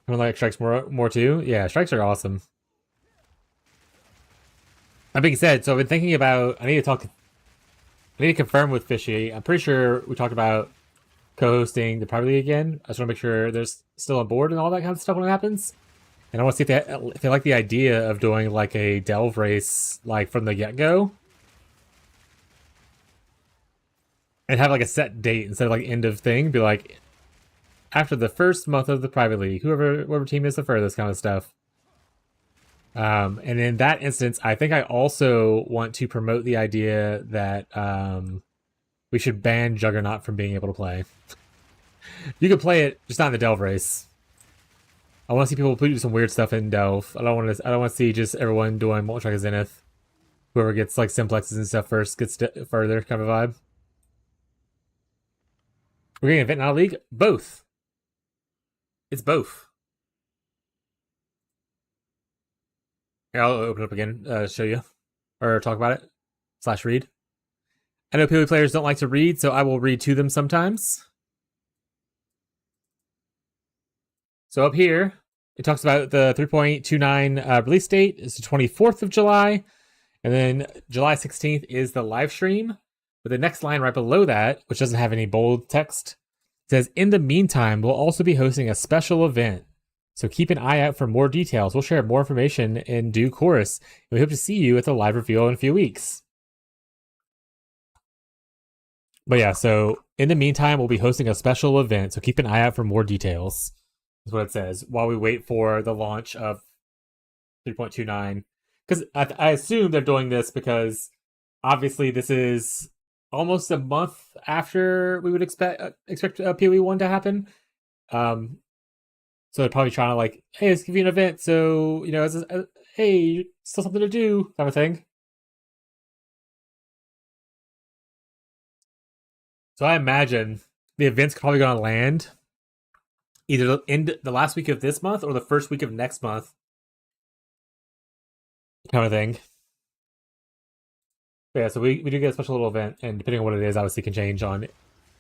I like strikes more too. Yeah, strikes are awesome. That being said, so I've been thinking about. I need to confirm with Fishy. I'm pretty sure we talked about co-hosting the Private League again. I just want to make sure they're still on board and all that kind of stuff when it happens. And I want to see if they like the idea of doing like a delve race like from the get-go. And have like a set date instead of like end of thing. Be like after the first month of the Private League, whoever team is the furthest kind of stuff. And in that instance, I think I also want to promote the idea that we should ban Juggernaut from being able to play. You can play it, just not in the Delve race. I want to see people do some weird stuff in Delve. I don't want to see just everyone doing Multi-Track Zenith. Whoever gets like simplexes and stuff first gets further, kind of vibe. We're getting event, not a league? Both. It's both. Here, I'll open it up again, show you. Or talk about it. / read. I know PoE players don't like to read, so I will read to them sometimes. So up here, it talks about the 3.29 release date is the 24th of July, and then July 16th is the live stream. But the next line right below that, which doesn't have any bold text, says, in the meantime, we'll also be hosting a special event. So keep an eye out for more details. We'll share more information in due course. And we hope to see you at the live reveal in a few weeks. But yeah, so in the meantime, we'll be hosting a special event. So keep an eye out for more details. Is what it says while we wait for the launch of 3.29. Because I assume they're doing this because obviously this is almost a month after we would expect PoE 1 to happen. So they're probably trying to like, hey, let's give you an event, so you know, hey, still something to do, kind of thing. So I imagine the event's probably going to land either in the last week of this month or the first week of next month, kind of thing. But yeah, so we do get a special little event, and depending on what it is, obviously can change on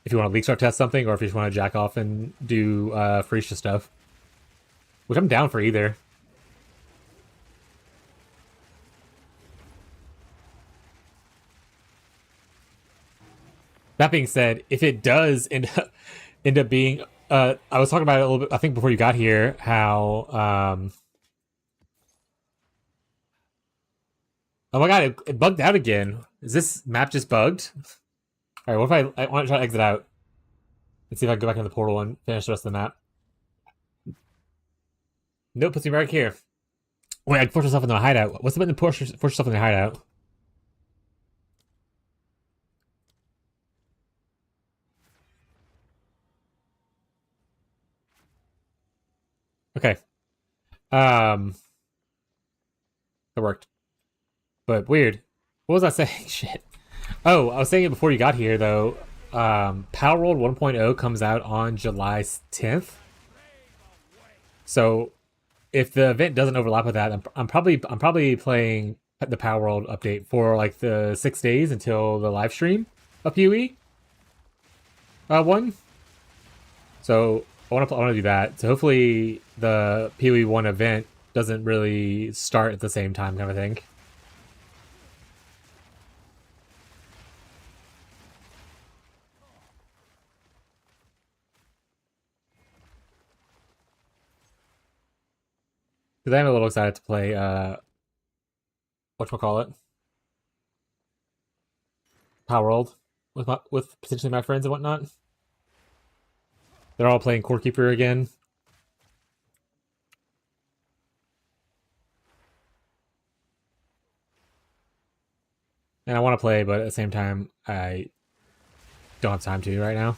if you want to leak start test something or if you just want to jack off and do Freesia stuff. Which I'm down for either. That being said, if it does end up being, I was talking about it a little bit, I think before you got here, how, oh my god, it bugged out again. Is this map just bugged? Alright, what if I want to try to exit out? Let's see if I can go back into the portal and finish the rest of the map. Nope, puts me right here. Wait, I forced myself into my hideout. What's the button to force yourself in the hideout? Okay. That worked. But weird. What was I saying? Shit. Oh, I was saying it before you got here, though. Power World 1.0 comes out on July 10th. So if the event doesn't overlap with that, I'm probably playing the Power World update for like the 6 days until the live stream of PoE 1. So I want to do that. So hopefully the PoE 1 event doesn't really start at the same time, kind of thing. Because I'm a little excited to play, whatchamacallit? Power World with potentially my friends and whatnot. They're all playing Core Keeper again. And I want to play, but at the same time, I don't have time to right now.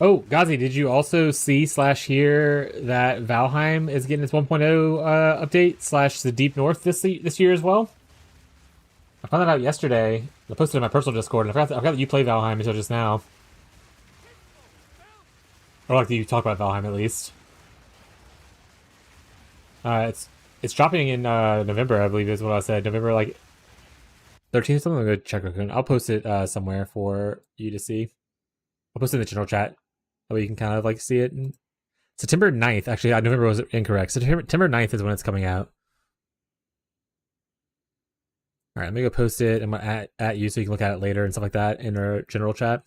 Oh, Gazi, did you also see / hear that Valheim is getting its 1.0 update / the Deep North this year as well? I found that out yesterday. I posted it in my personal Discord, and I forgot that you play Valheim until just now. Or like you talk about Valheim at least. It's dropping in November, I believe is what I said. November like 13th or something. I'm gonna check. I'll post it somewhere for you to see. I'll post it in the general chat. That way you can kind of like see it. September 9th. Actually, November was incorrect. September 9th is when it's coming out. All right, let me go post it and at you so you can look at it later and stuff like that in our general chat.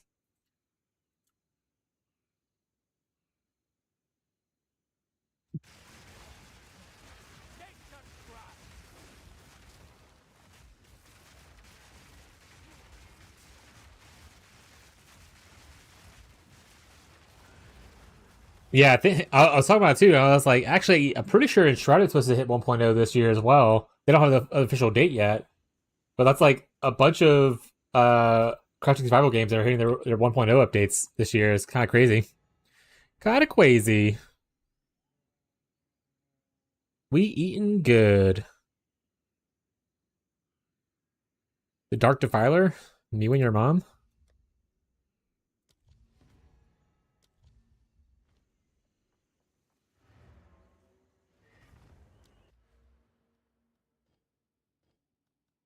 Yeah, I was talking about it too. And I was like, actually, I'm pretty sure Enshrouded's supposed to hit 1.0 this year as well. They don't have the official date yet, but that's like a bunch of crouching survival games that are hitting their 1.0 updates this year. It's kind of crazy. Kind of crazy. We eating good. The Dark Defiler? You and your mom?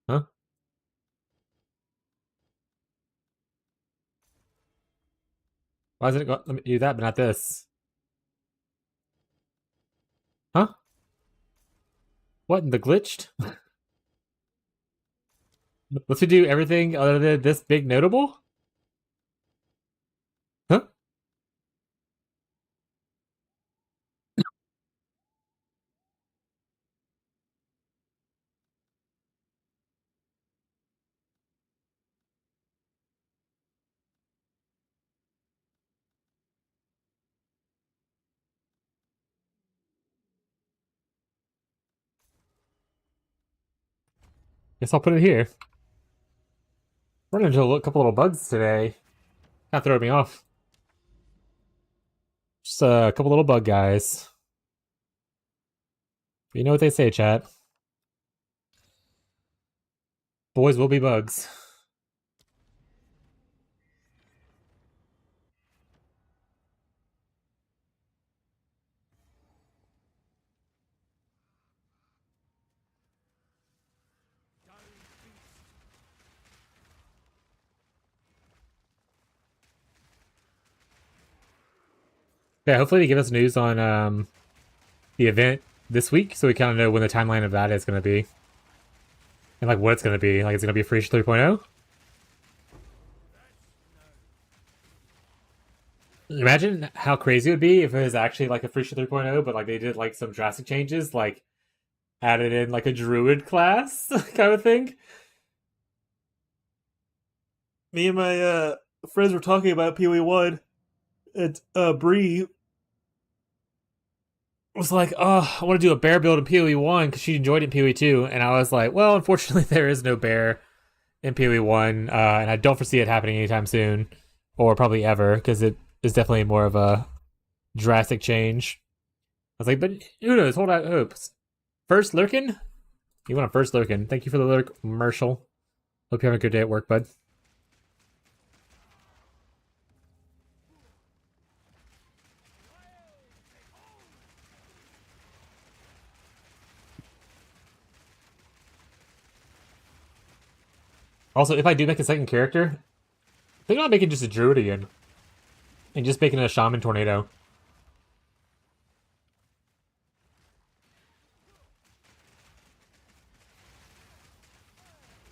Huh? Why does it go? Let me do that, but not this. Huh? What? The glitched? Let's we do everything other than this big notable? Huh? Guess I'll put it here. Run into a couple little bugs today. Kind of throwing me off. Just a couple little bug guys. You know what they say, chat. Boys will be bugs. Yeah, hopefully they give us news on the event this week, so we kind of know when the timeline of that is going to be. And like what it's going to be. Like it's going to be a Fresh 3.0? Imagine how crazy it would be if it was actually like a Fresh 3.0, but like they did like some drastic changes, like added in like a druid class kind of thing. Me and my friends were talking about PoE1, and Bree was like, "Oh, I want to do a bear build in PoE1 because she enjoyed it in PoE2," and I was like, "Well, unfortunately, there is no bear in PoE1, and I don't foresee it happening anytime soon, or probably ever, because it is definitely more of a drastic change." I was like, "But who knows? Hold out hopes." First Lurkin, you want a first Lurkin? Thank you for the lurk, Marshall. Hope you're having a good day at work, bud. Also, if I do make a second character, think about making just a druid again. And just making a shaman tornado.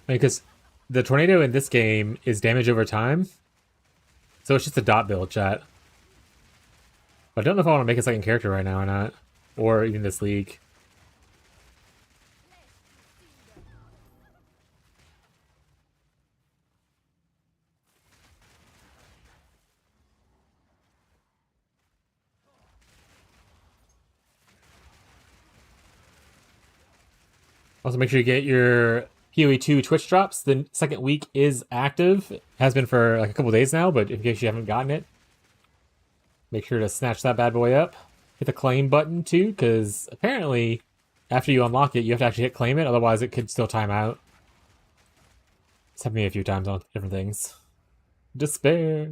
Because the tornado in this game is damage over time. So it's just a dot build, chat. But I don't know if I want to make a second character right now or not. Or even this league. Also, make sure you get your PoE2 Twitch drops. The second week is active. It has been for like a couple days now, but in case you haven't gotten it, make sure to snatch that bad boy up. Hit the claim button too, because apparently after you unlock it, you have to actually hit claim it, otherwise it could still time out. It's happened to me a few times on different things. Despair.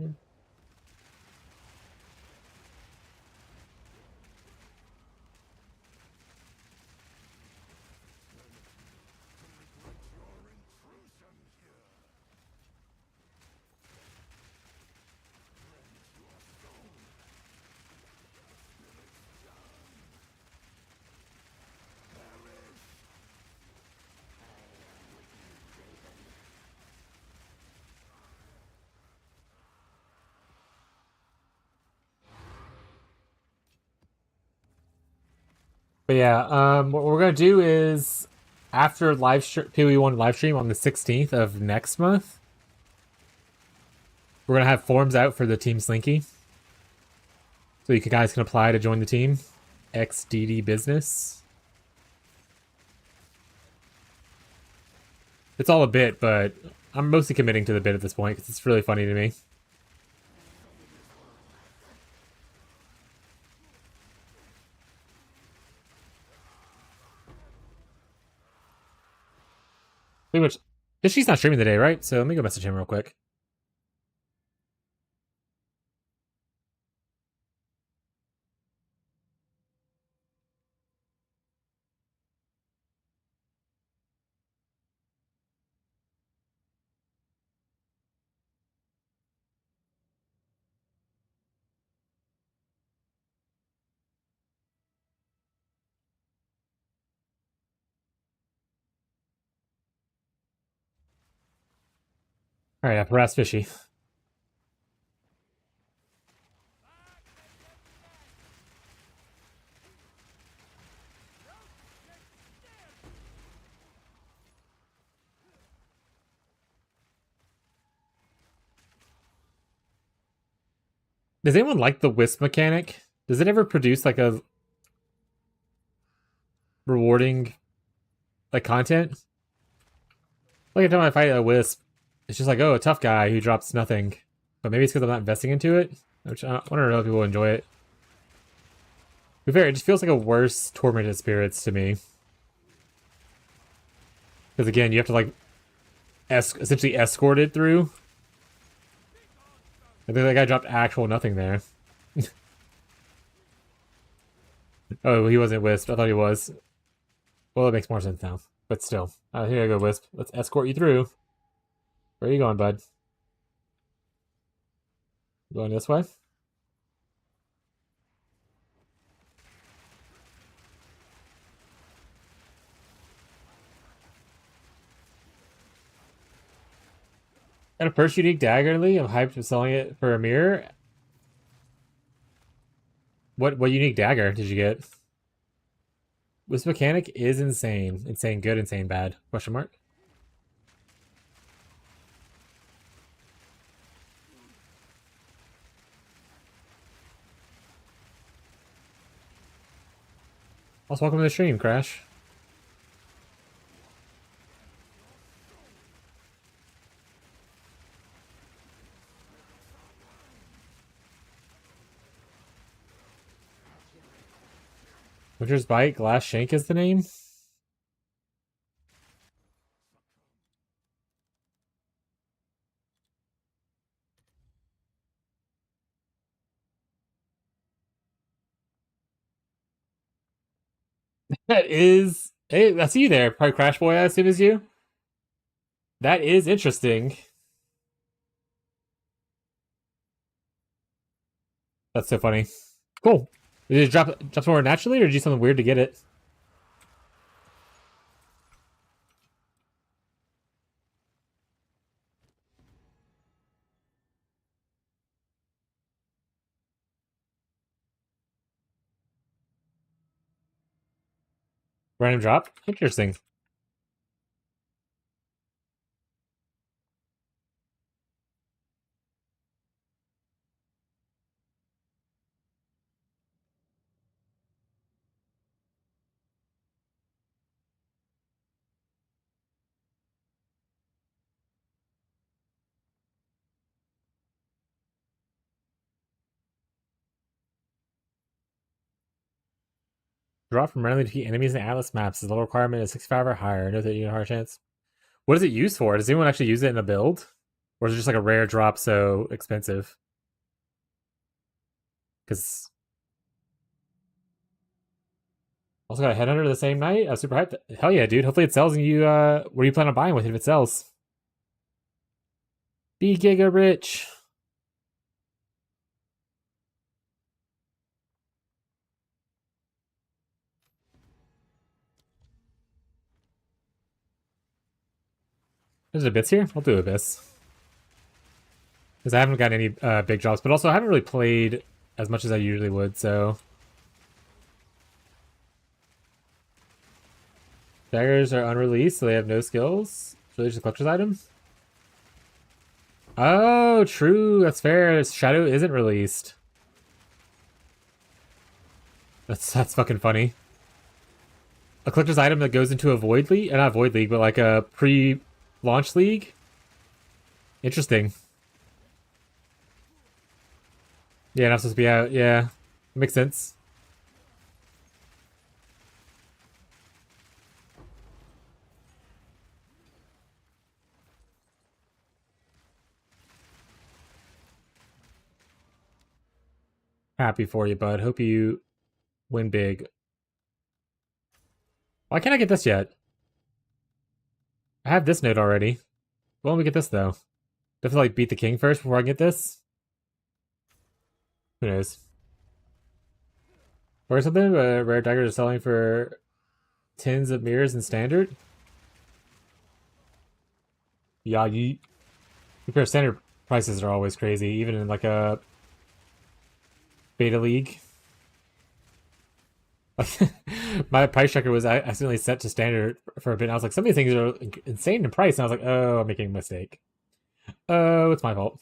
But yeah, what we're gonna do is after PoE1 live stream on the 16th of next month, we're gonna have forms out for the Team Slinky, so you guys can apply to join the team. XDD business. It's all a bit, but I'm mostly committing to the bit at this point because it's really funny to me. Pretty much. She's not streaming today, right? So let me go message him real quick. All right, harass Fishy. Does anyone like the wisp mechanic? Does it ever produce like a rewarding like content? Like every time I fight a wisp, it's just like, oh, a tough guy who drops nothing. But maybe it's because I'm not investing into it. Which I don't know if people enjoy it. To be fair, it just feels like a worse tormented spirits to me. Because again, you have to like essentially escort it through. I think that guy dropped actual nothing there. Oh, he wasn't Wisp. I thought he was. Well, it makes more sense now. But still. Here you go, Wisp. Let's escort you through. Where are you going, bud? Going this way? And a first unique dagger, Lee? I'm hyped for selling it for a mirror. What unique dagger did you get? Wisp mechanic is insane. Insane good, insane bad. Question mark? Also, welcome to the stream, Crash. Winter's Bite, Glass Shank is the name? That is... Hey, I see you there. Probably Crash Boy, I assume is you? That is interesting. That's so funny. Cool. Did it drop somewhere naturally, or did you do something weird to get it? Random drop? Interesting. Drop from randomly defeat enemies in Atlas maps. The level requirement is 65 or higher. Note that you have a hard chance. What is it used for? Does anyone actually use it in a build? Or is it just like a rare drop so expensive? Because... Also got a Headhunter the same night? I was super hyped. Hell yeah, dude. Hopefully it sells and you, what do you plan on buying with it if it sells? Be giga rich. There's Abyss here? I'll do Abyss. Because I haven't got any big drops, but also I haven't really played as much as I usually would, so... Daggers are unreleased, so they have no skills. It's really just a collector's item. Oh, true. That's fair. Shadow isn't released. That's fucking funny. A collector's item that goes into a void league, not void league, but like a pre-launch league. Interesting. Yeah, not supposed to be out. Yeah, makes sense. Happy for you, bud. Hope you win big. Why can't I get this yet? I have this note already. Why don't we get this, though? Do I have to, like, beat the king first before I get this? Who knows? Or something? Rare daggers are selling for tins of mirrors in standard? Yeah, you compare standard prices are always crazy, even in, like, a beta league. My price checker was accidentally set to standard for a bit. And I was like, some of these things are insane in price. And I was like, oh, I'm making a mistake. Oh, it's my fault.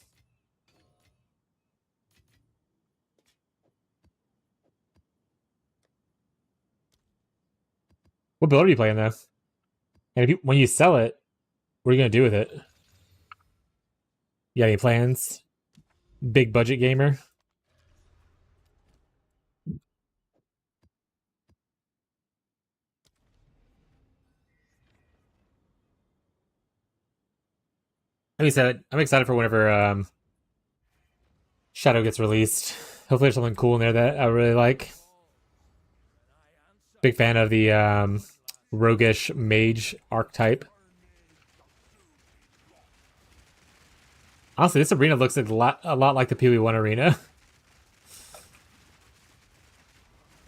What build are you playing though? And if you, when you sell it, what are you gonna do with it? You got any plans? Big budget gamer. I'm excited for whenever Shadow gets released. Hopefully, there's something cool in there that I really like. Big fan of the roguish mage archetype. Honestly, this arena looks a lot like the PoE1 arena.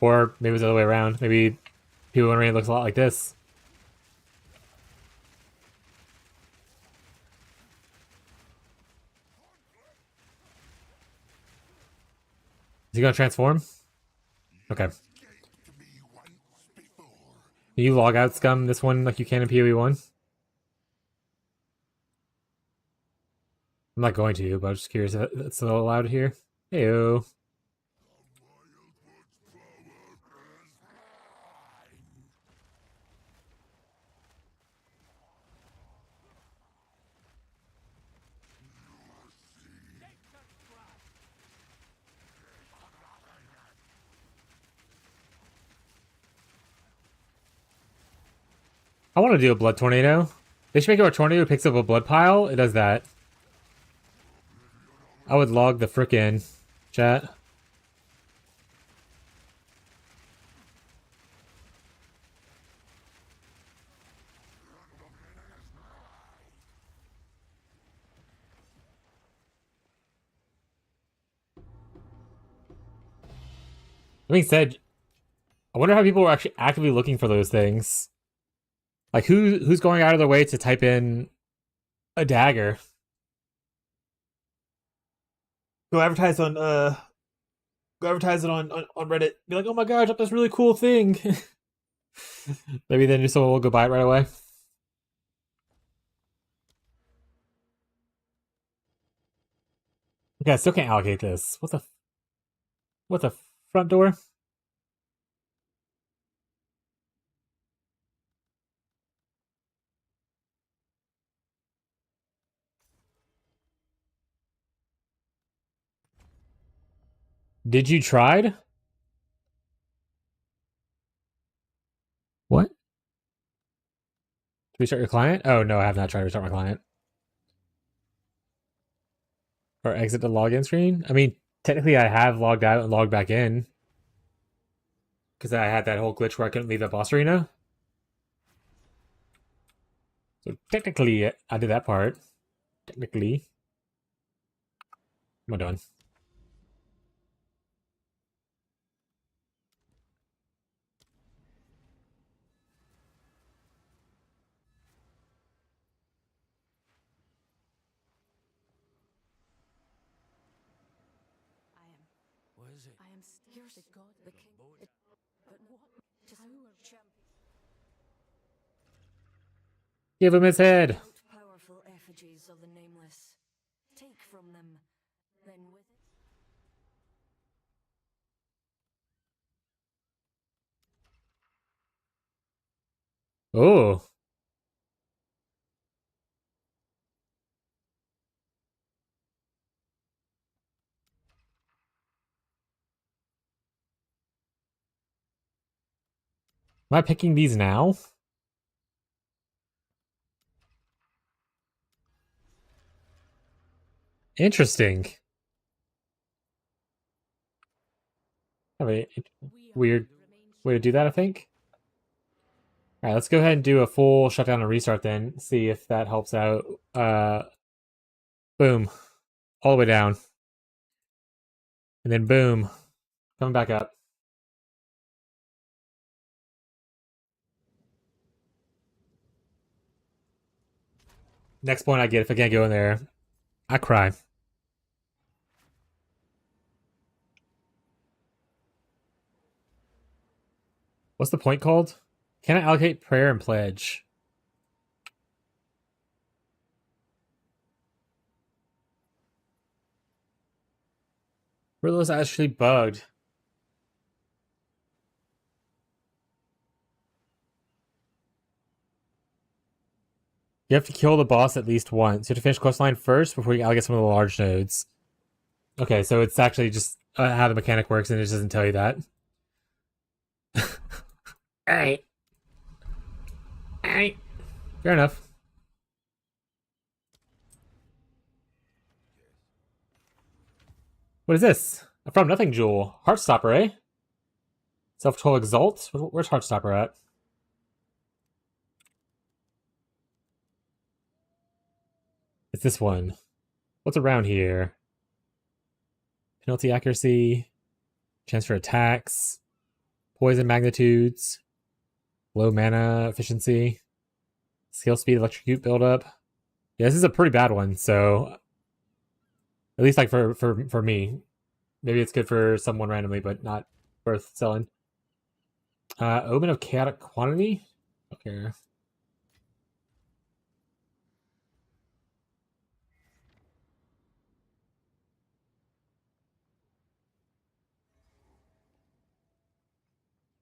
Or maybe it's the other way around. Maybe PoE1 arena looks a lot like this. Is he gonna transform? Okay. Can you log out scum this one like you can in PoE1? I'm not going to, but I'm just curious if that's still allowed here. Heyo. I want to do a blood tornado. They should make it a tornado picks up a blood pile. It does that. I would log the frickin' chat. That being said, I wonder how people are actually actively looking for those things. Like who's going out of their way to type in a dagger? Go advertise on go advertise it on Reddit. Be like, oh my god, I got this really cool thing. Maybe then just someone will go buy it right away. Okay, I still can't allocate this. What the front door? Did you tried? What? Restart your client? Oh no, I have not tried to restart my client. Or exit the login screen? I mean, technically I have logged out and logged back in. Because I had that whole glitch where I couldn't leave the boss arena. So technically I did that part. Technically. What am I doing? What is it? I am still the god, the king. But what? Just our champion. Give him his head. Powerful effigies of the nameless. Take from them, then with it. Oh. Am I picking these now? Interesting. Have a We are weird to remain way to do that, I think. Alright, let's go ahead and do a full shutdown and restart then. See if that helps out. Boom. All the way down. And then boom. Coming back up. Next point I get if I can't go in there, I cry. What's the point called? Can I allocate prayer and pledge? Riddler's actually bugged. You have to kill the boss at least once. You have to finish quest line first before you allocate some of the large nodes. Okay, so it's actually just how the mechanic works, and it just doesn't tell you that. Alright. Alright. Fair enough. What is this? A From Nothing Jewel. Heartstopper, eh? Self-control Exalt? Where's Heartstopper at? It's this one. What's around here? Penalty accuracy. Chance for attacks. Poison magnitudes. Low mana efficiency. Skill speed, electrocute buildup. Yeah, this is a pretty bad one, so at least like for me. Maybe it's good for someone randomly, but not worth selling. Omen of Chaotic Quantity? Okay.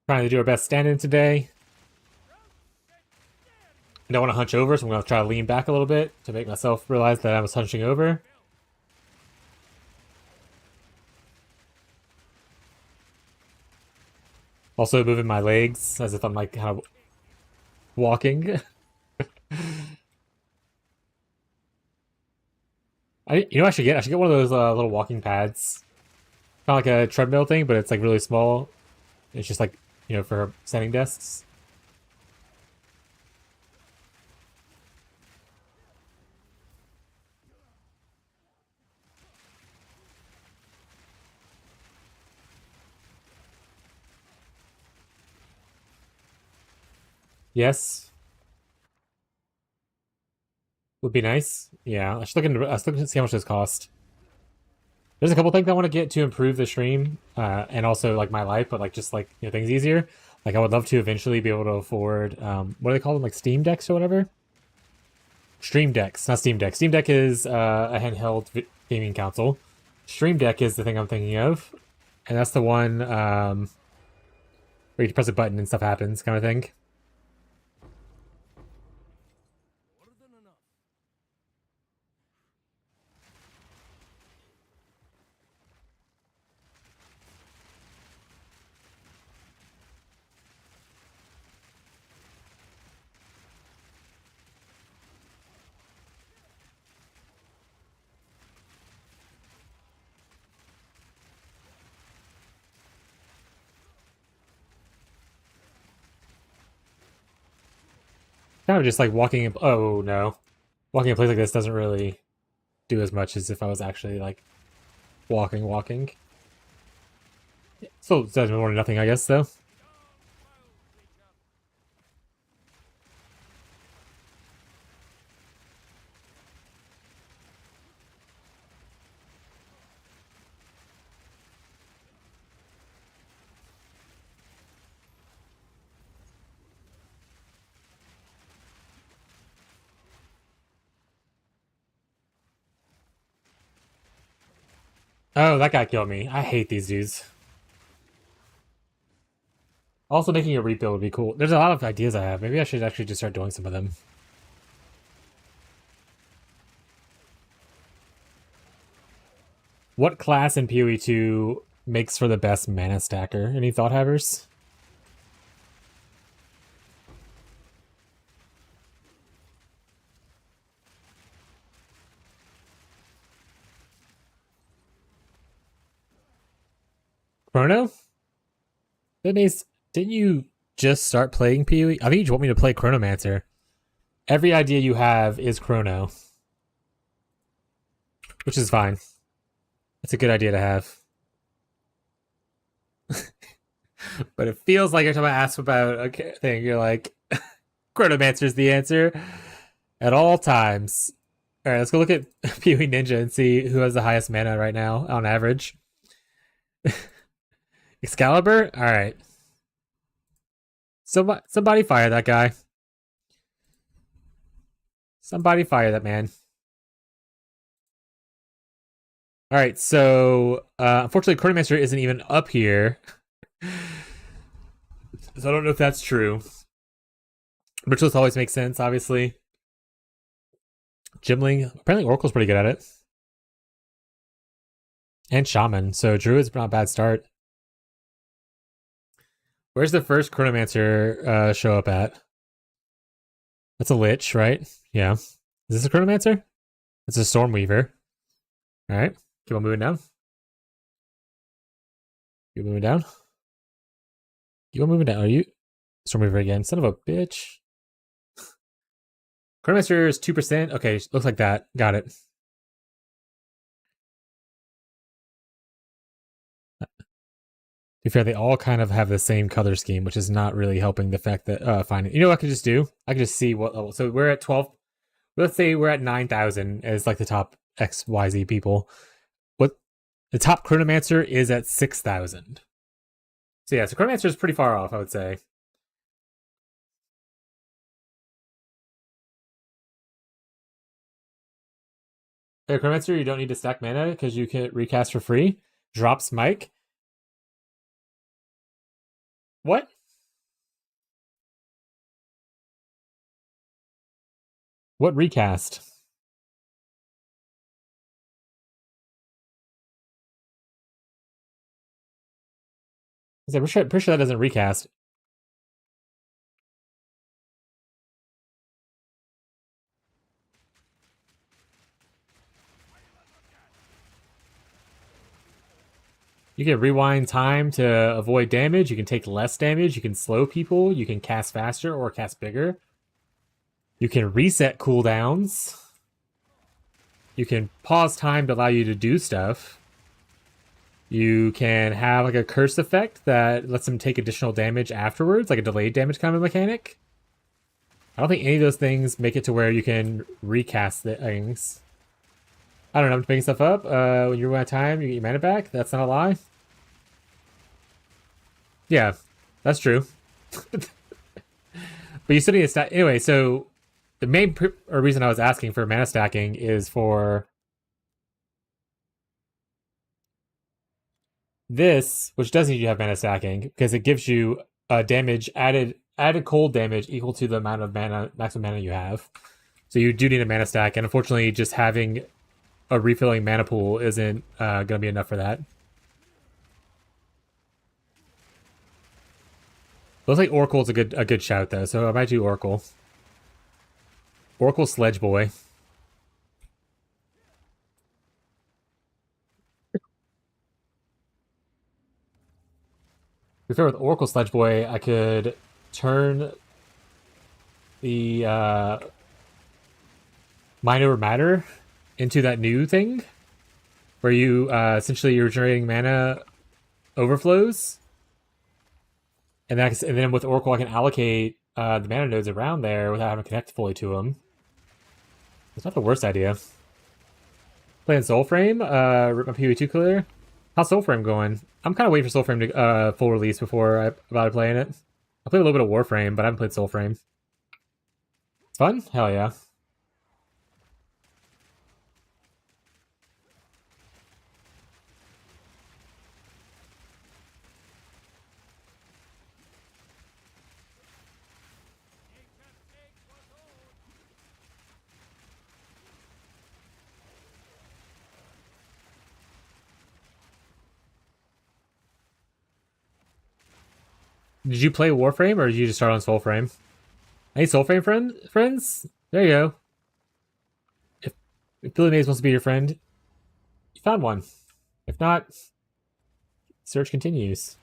Trying to do our best stand-in today. I don't want to hunch over, so I'm going to try to lean back a little bit to make myself realize that I was hunching over. Also moving my legs as if I'm like kind of walking. I should get one of those little walking pads. Kind of like a treadmill thing, but it's like really small. It's just like, for standing desks. Yes. Would be nice. Yeah, I should look to see how much this cost. There's a couple things I want to get to improve the stream, and also like my life, but like just like things easier. Like I would love to eventually be able to afford what do they call them, like Steam Decks or whatever? Stream Decks, not Steam Deck. Steam Deck is a handheld gaming console. Stream Deck is the thing I'm thinking of, and that's the one where you can press a button and stuff happens, kind of thing. more than enough. Kind of just like walking in, oh no. Walking in a place like this doesn't really do as much as if I was actually like walking. Still does more than nothing, I guess, though. Oh, that guy killed me. I hate these dudes. Also, making a rebuild would be cool. There's a lot of ideas I have. Maybe I should actually just start doing some of them. What class in PoE 2 makes for the best mana stacker? Any thought havers? Chrono? Maze, didn't you just start playing PoE? I think you just want me to play Chronomancer. Every idea you have is Chrono, which is fine. It's a good idea to have. But it feels like every time I ask about a thing, you're like, Chronomancer's the answer at all times. All right, let's go look at PoE Ninja and see who has the highest mana right now on average. Excalibur? All right. Somebody fire that guy. Somebody fire that man. All right, so unfortunately, Chronomancer isn't even up here. So I don't know if that's true. Ritualist always makes sense, obviously. Gimling, apparently Oracle's pretty good at it. And Shaman, so Druid's not a bad start. Where's the first Chronomancer show up at? That's a Lich, right? Yeah. Is this a Chronomancer? It's a Stormweaver. Alright, keep on moving down. Keep moving down. Keep on moving down. Are you? Stormweaver again. Son of a bitch. Chronomancer is 2%. Okay, looks like that. Got it. To be fair, they all kind of have the same color scheme, which is not really helping the fact that finding. You know what I could just do? I could just see what level. So we're at 12. Let's say we're at 9,000 as like the top XYZ people. What the top Chronomancer is at 6,000. So yeah, so Chronomancer is pretty far off, I would say. Hey, Chronomancer, you don't need to stack mana because you can recast for free. Drops Mike. What? What recast? I'm pretty sure that doesn't recast. You can rewind time to avoid damage. You can take less damage. You can slow people. You can cast faster or cast bigger. You can reset cooldowns. You can pause time to allow you to do stuff. You can have like a curse effect that lets them take additional damage afterwards, like a delayed damage kind of mechanic. I don't think any of those things make it to where you can recast the things. I don't know, I'm making stuff up. When you run out of time, you get your mana back. That's not a lie. Yeah, that's true. But you still need to stack. Anyway, so the main reason I was asking for mana stacking is for this, which does need you to have mana stacking, because it gives you damage added cold damage equal to the amount of mana, maximum mana you have. So you do need a mana stack, and unfortunately, just having a refilling mana pool isn't going to be enough for that. Looks like Oracle's a good shout though, so I might do Oracle. Oracle Sledge Boy. To be fair, with Oracle Sledge Boy, I could turn the Mind Over Matter into that new thing, where you essentially you're generating mana overflows. And then with Oracle, I can allocate the mana nodes around there without having to connect fully to them. It's not the worst idea. Playing Soulframe, rip my PoE2 clear. How's Soulframe going? I'm kind of waiting for Soulframe to full release before I about playing it. I played a little bit of Warframe, but I haven't played Soulframe. It's fun? Hell yeah. Did you play Warframe or did you just start on Soulframe? Any Soulframe friends? There you go. If Billy Mays wants to be your friend, you found one. If not, search continues.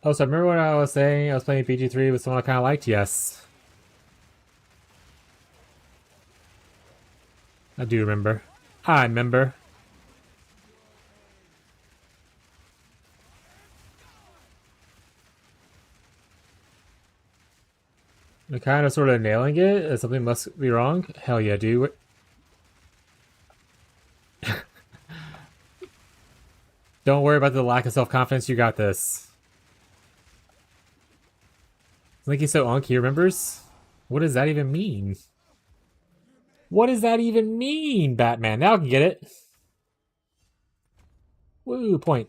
Oh, so remember what I was saying? I was playing BG3 with someone I kind of liked? Yes. I do remember. I remember. We're kind of sort of nailing it. Something must be wrong. Hell yeah, dude. Don't worry about the lack of self-confidence. You got this. I think he's so on he remembers. What does that even mean? What does that even mean, Batman? Now I can get it. Woo, point.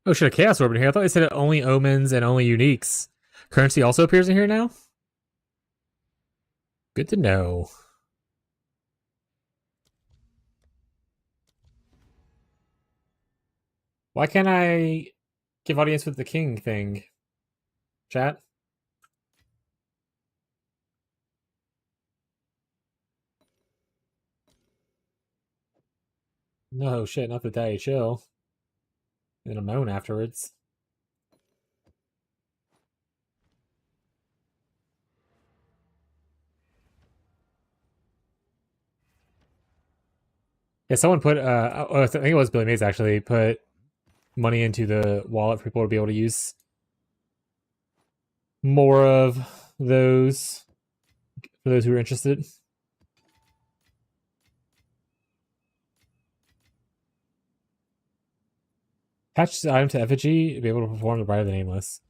Oh shit, a Chaos Orb in here. I thought they said only omens and only uniques. Currency also appears in here now? Good to know. Why can't I give audience with the king thing? Chat? No shit, not the day. Chill. And a moan afterwards. Yeah, someone put, I think it was Billy Mays actually, put money into the wallet for people to be able to use more of those for those who are interested. Attach the item to effigy to be able to perform the Bride of the Nameless.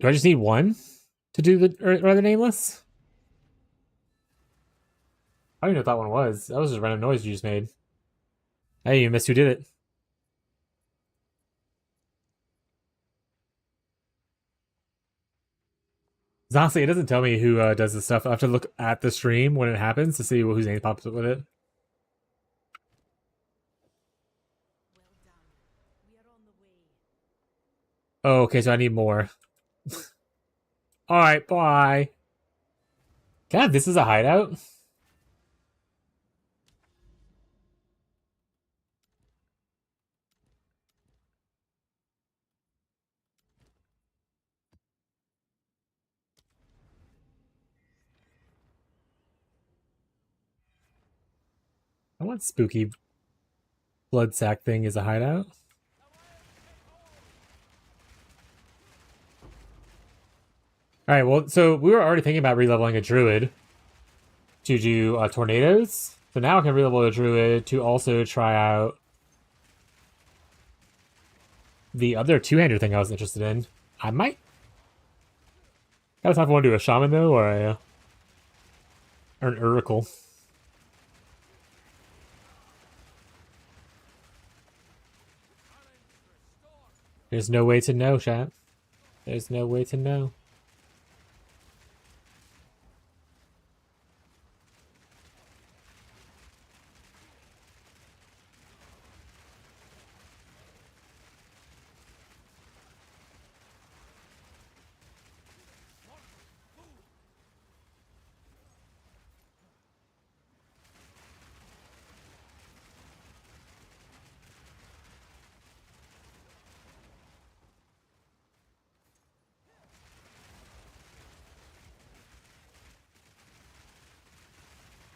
Do I just need one to do the Bride of the Nameless? I don't even know what that one was. That was just a random noise you just made. Hey, you missed who did it. Honestly, it doesn't tell me who does this stuff. I have to look at the stream when it happens to see whose name pops up with it. Oh, okay, so I need more. Alright, bye. God, this is a hideout? I want spooky blood sack thing as a hideout. Alright, well, so we were already thinking about releveling a druid to do tornadoes. So now I can relevel a druid to also try out the other two-hander thing I was interested in. I might... Gotta decide if I want to do a shaman, though, or an oracle. There's no way to know, chat. There's no way to know.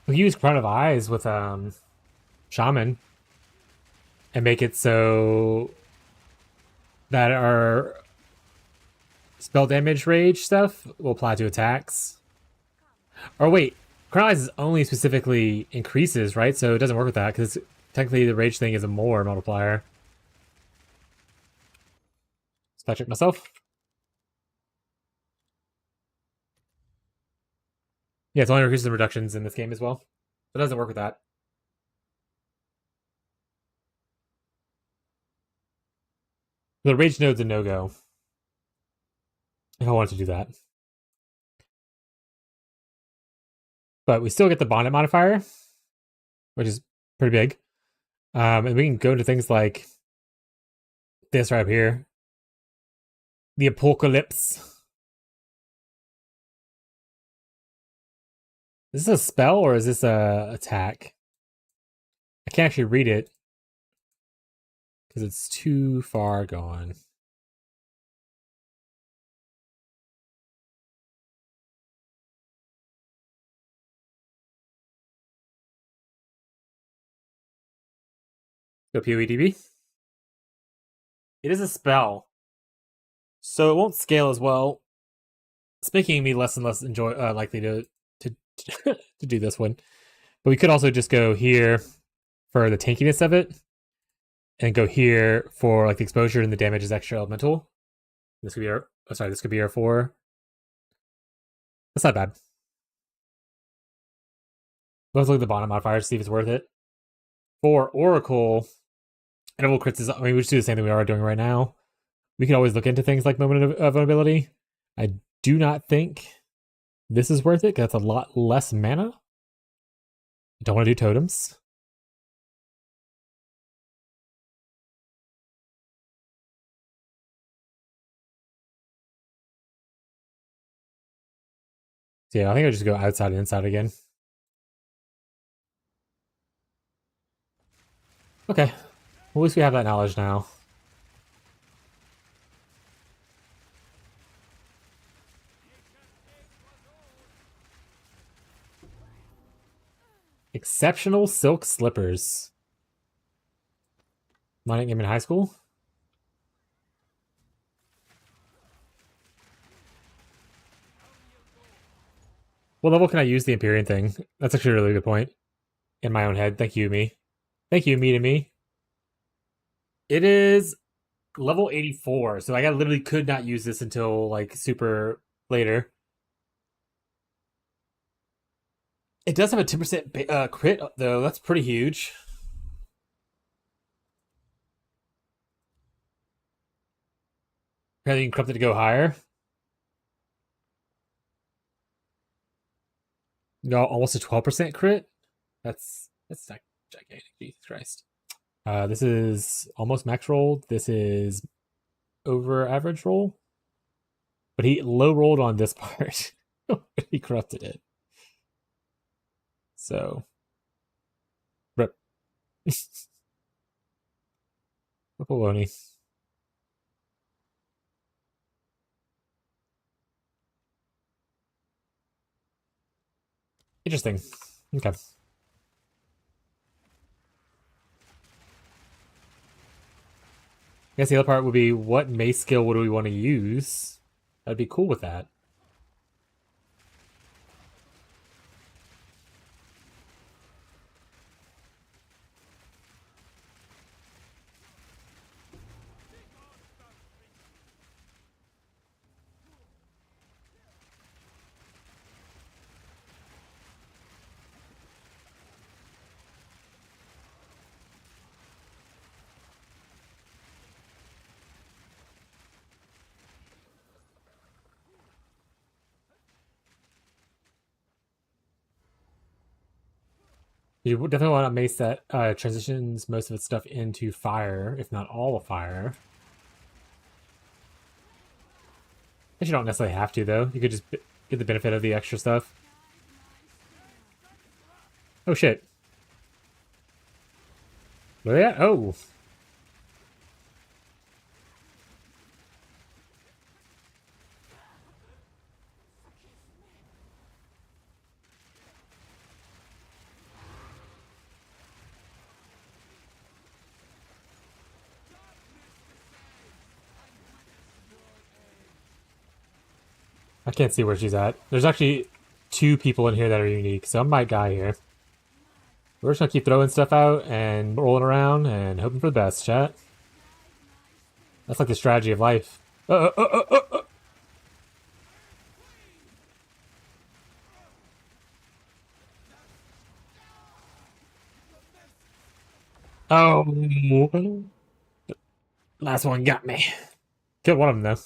We use Crown of Eyes with Shaman and make it so that our spell damage rage stuff will apply to attacks. Or wait, Crown of Eyes is only specifically increases, right? So it doesn't work with that because technically the rage thing is a more multiplier. Spell check myself. Yeah, it's only increases and reductions in this game as well. It doesn't work with that. The rage node's a no-go. If I wanted to do that. But we still get the bonnet modifier, which is pretty big. And we can go into things like this right up here. The Apocalypse. Is this a spell or is this a attack? I can't actually read it because it's too far gone. Go POEDB. It is a spell, so it won't scale as well. It's making me less and less likely to to do this one. But we could also just go here for the tankiness of it, and go here for like the exposure and the damage is extra elemental. This could be our this could be our 4. That's not bad. Let's look at the bottom modifier to see if it's worth it. For Oracle, interval crits is, I mean, we just do the same thing we are doing right now. We can always look into things like moment of vulnerability. I do not think this is worth it because that's a lot less mana. I don't want to do totems. So yeah, I think I'll just go outside and inside again. Okay. Well, at least we have that knowledge now. Exceptional silk slippers. Mining game in high school? What level can I use the Empyrean thing? That's actually a really good point. In my own head. Thank you, me. Thank you, me to me. It is level 84, so I literally could not use this until like super later. It does have a 10% crit though. That's pretty huge. Apparently you can corrupt it to go higher. No, almost a 12% crit. That's not gigantic. Jesus Christ. This is almost max roll. This is over average roll. But he low rolled on this part. He corrupted it. So rip. Baloney. Interesting. Okay. I guess the other part would be what mace skill would we want to use? I'd be cool with that. You definitely want a mace that transitions most of its stuff into fire, if not all of fire. I guess you don't necessarily have to, though. You could just get the benefit of the extra stuff. Oh, shit. Where are they at? Oh. I can't see where she's at. There's actually 2 people in here that are unique, so I might die here. We're just gonna keep throwing stuff out and rolling around and hoping for the best, chat. That's like the strategy of life. Oh, last one got me. Killed one of them though.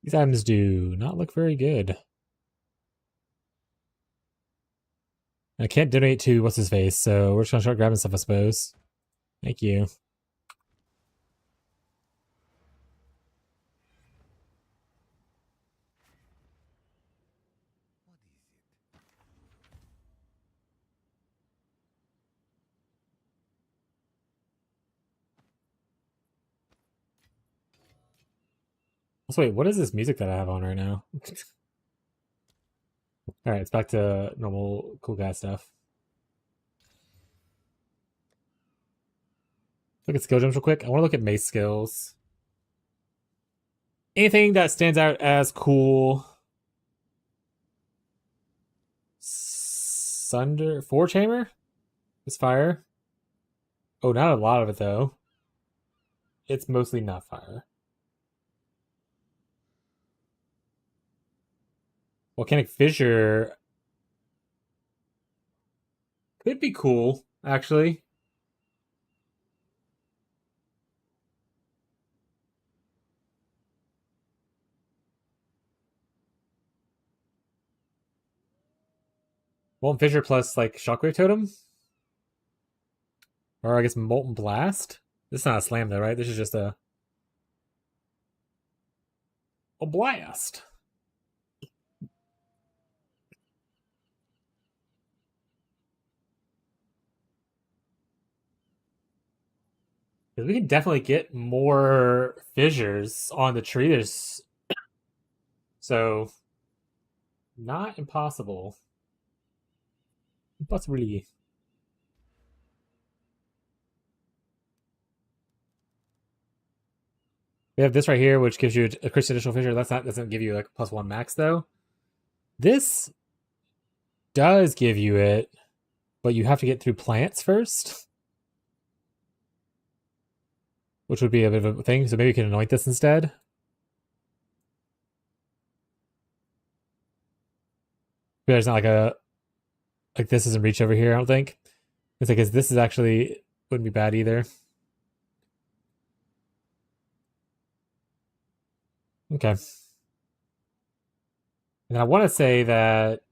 These items do not look very good. I can't donate to what's his face, so we're just gonna start grabbing stuff, I suppose. Thank you. So wait, what is this music that I have on right now? Alright, it's back to normal cool guy stuff. Look at skill gems real quick. I want to look at mace skills. Anything that stands out as cool. Sunder Forge Hammer is fire. Oh, not a lot of it though. It's mostly not fire. Volcanic Fissure could be cool, actually. Molten Fissure plus like Shockwave Totem? Or I guess Molten Blast? This is not a slam though, right? This is just a blast. Because we can definitely get more fissures on the tree. There's so not impossible. But really. We have this right here, which gives you a Christian additional fissure. That's not doesn't give you like +1 max though. This does give you it, but you have to get through plants first, which would be a bit of a thing. So maybe you can anoint this instead. But there's not like this isn't reach over here. I don't think it's like this is actually wouldn't be bad either. Okay. And I want to say that.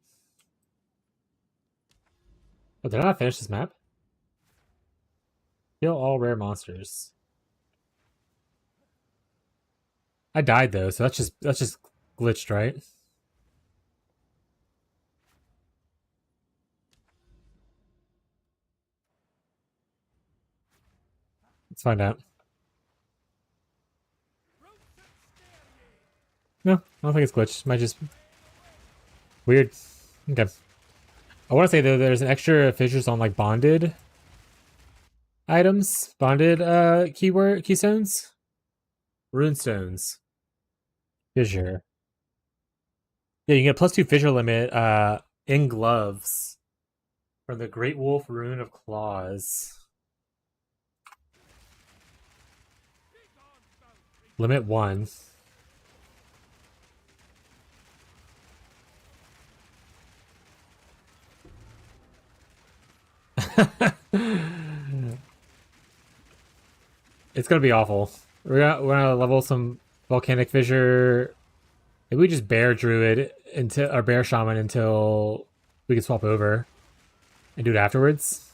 Oh, did I not finish this map? Kill all rare monsters. I died though, so that's just glitched, right? Let's find out. No, I don't think it's glitched. It might just weird. Okay. I want to say though, there's an extra fissures on like bonded items, bonded keystones, runestones, fissure. Yeah, you can get a +2 fissure limit in gloves from the Great Wolf Rune of Claws. Limit 1. It's gonna be awful. We're gonna level some volcanic fissure. Maybe we just bear druid until or bear shaman until we can swap over and do it afterwards.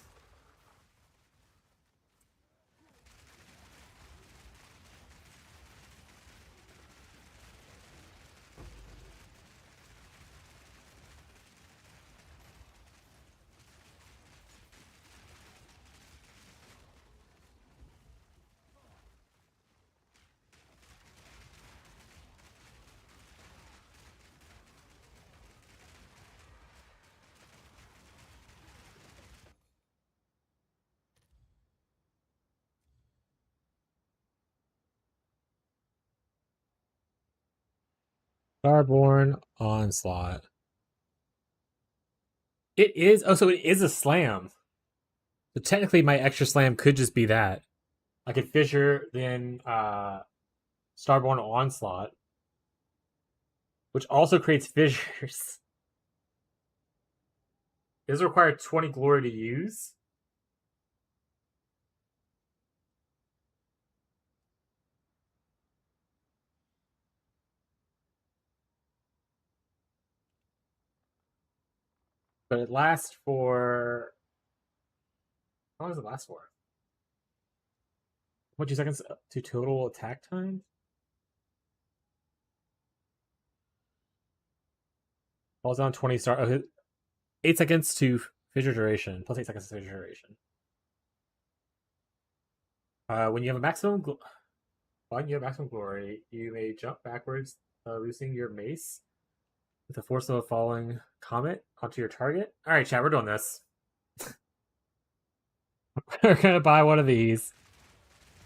Starborn Onslaught. It is. Oh, so it is a slam. So technically, my extra slam could just be that. I could fissure, then Starborn Onslaught, which also creates fissures. Does require 20 glory to use. But it lasts for... How long does it last for? 2 seconds to total attack time? Falls down 20 star. Oh, 8 seconds to fissure duration. Plus 8 seconds to fissure duration. When you have a maximum... When you have maximum glory, you may jump backwards, losing your mace with the force of a falling comet onto your target. Alright, chat, we're doing this. We're gonna buy one of these.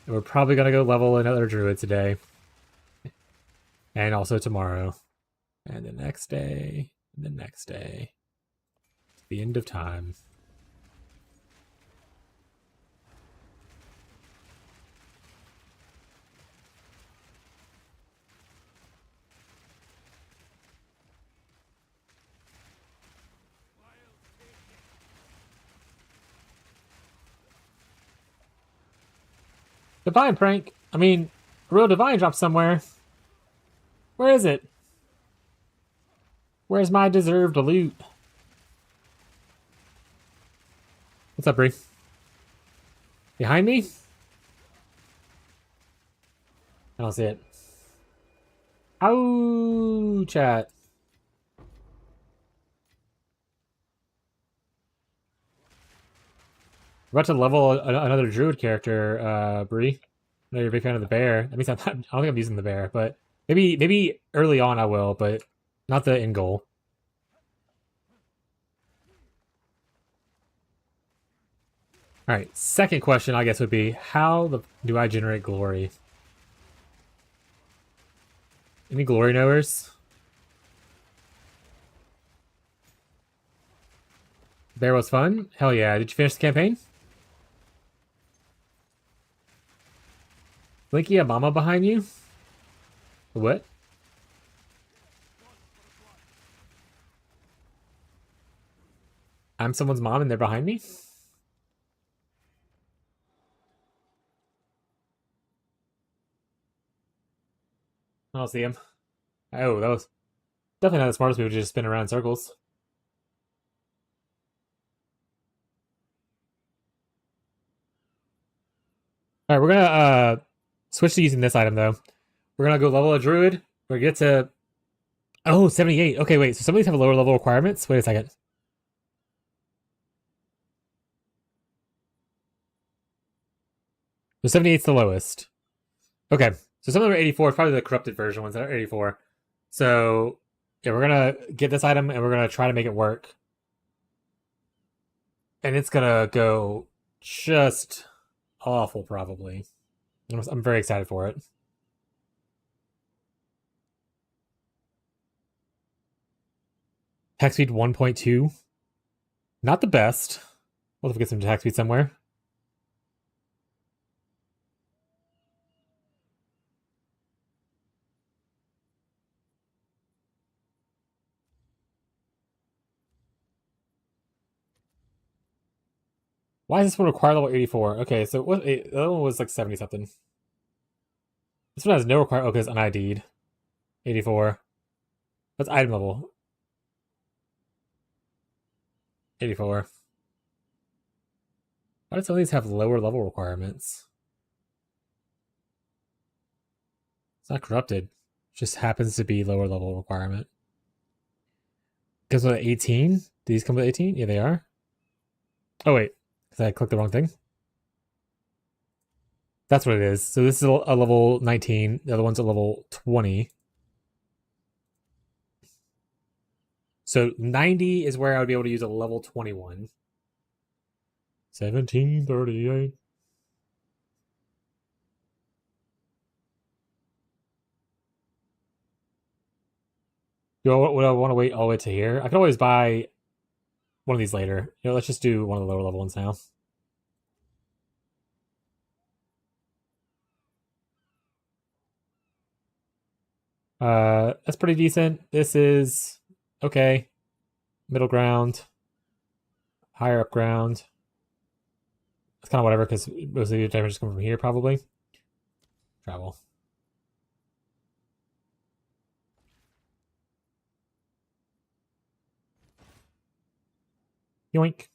And we're probably gonna go level another druid today. And also tomorrow. And the next day. And the next day. The end of time. Divine prank. I mean, a real divine dropped somewhere. Where is it? Where's my deserved loot? What's up, Bree? Behind me? I don't see it. Ow, chat. We're about to level another druid character, Bree. I know you're a big fan of the bear. That means I don't think I'm using the bear, but maybe early on I will, but not the end goal. All right, second question I guess would be, how do I generate glory? Any glory knowers? Bear was fun? Hell yeah. Did you finish the campaign? Blinky, a mama behind you? What? I'm someone's mom and they're behind me? I don't see him. Oh, that was definitely not the smartest move to just spin around in circles. Alright, we're gonna switch to using this item though. We're gonna go level a druid. We're gonna get to... Oh, 78. Okay, wait, so some of these have lower level requirements? Wait a second. So 78 is the lowest. Okay, so some of them are 84. It's probably the corrupted version ones that are 84. So, yeah, we're gonna get this item and we're gonna try to make it work. And it's gonna go just awful, probably. I'm very excited for it. Attack speed 1.2. Not the best. We'll have to get some attack speed somewhere. Why does this one require level 84? Okay, so what? The other one was like 70 something. This one has no require. Okay, it's un-ID'd. 84. That's item level. 84. Why do some of these have lower level requirements? It's not corrupted. It just happens to be lower level requirement. Comes with 18? These come with 18? Yeah, they are. Oh, wait. Because I clicked the wrong thing. That's what it is. So this is a level 19. The other one's a level 20. So 90 is where I would be able to use a level 21. 1738. Would I want to wait all the way to here? I could always buy one of these later. You know, let's just do one of the lower level ones now. That's pretty decent. This is okay. Middle ground. Higher up ground. It's kind of whatever, because most of the damage is coming from here, probably. Travel. Yoink.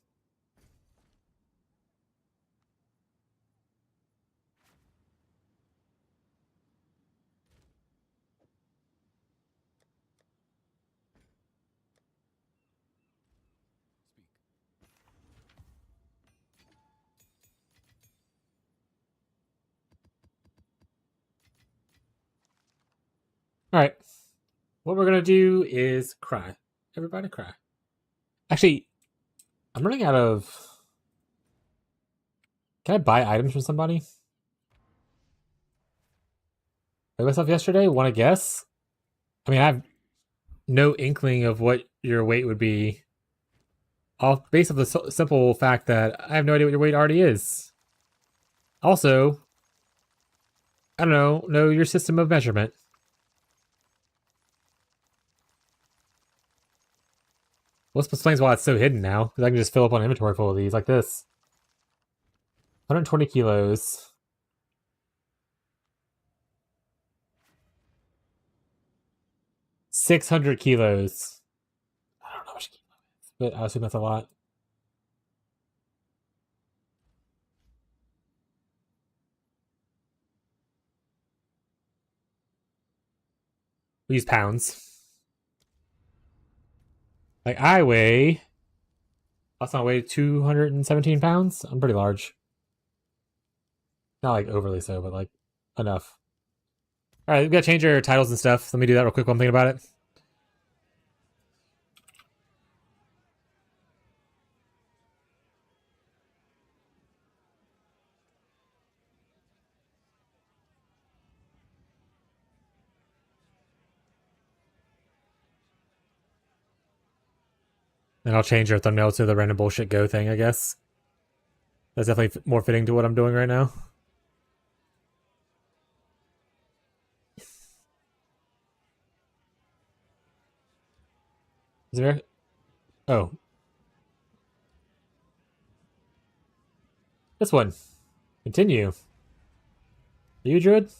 Alright. What we're gonna do is cry. Everybody cry. Actually, I'm running out of... Can I buy items from somebody? I myself yesterday? Want to guess? I mean, I have no inkling of what your weight would be. Off based of the simple fact that I have no idea what your weight already is. Also, I don't know your system of measurement. Well, this explains why it's so hidden now, because I can just fill up an inventory full of these, like this. 120 kilos. $600 kilos. I don't know how much kilos, but I assume that's a lot. We use pounds. Like, I weigh... Last time I weighed 217 pounds. I'm pretty large. Not, like, overly so, but, like, enough. Alright, we gotta change our titles and stuff. Let me do that real quick while I'm thinking about it. And I'll change our thumbnail to the random bullshit go thing, I guess. That's definitely more fitting to what I'm doing right now. Is there... Oh. This one. Continue. Are you a druid?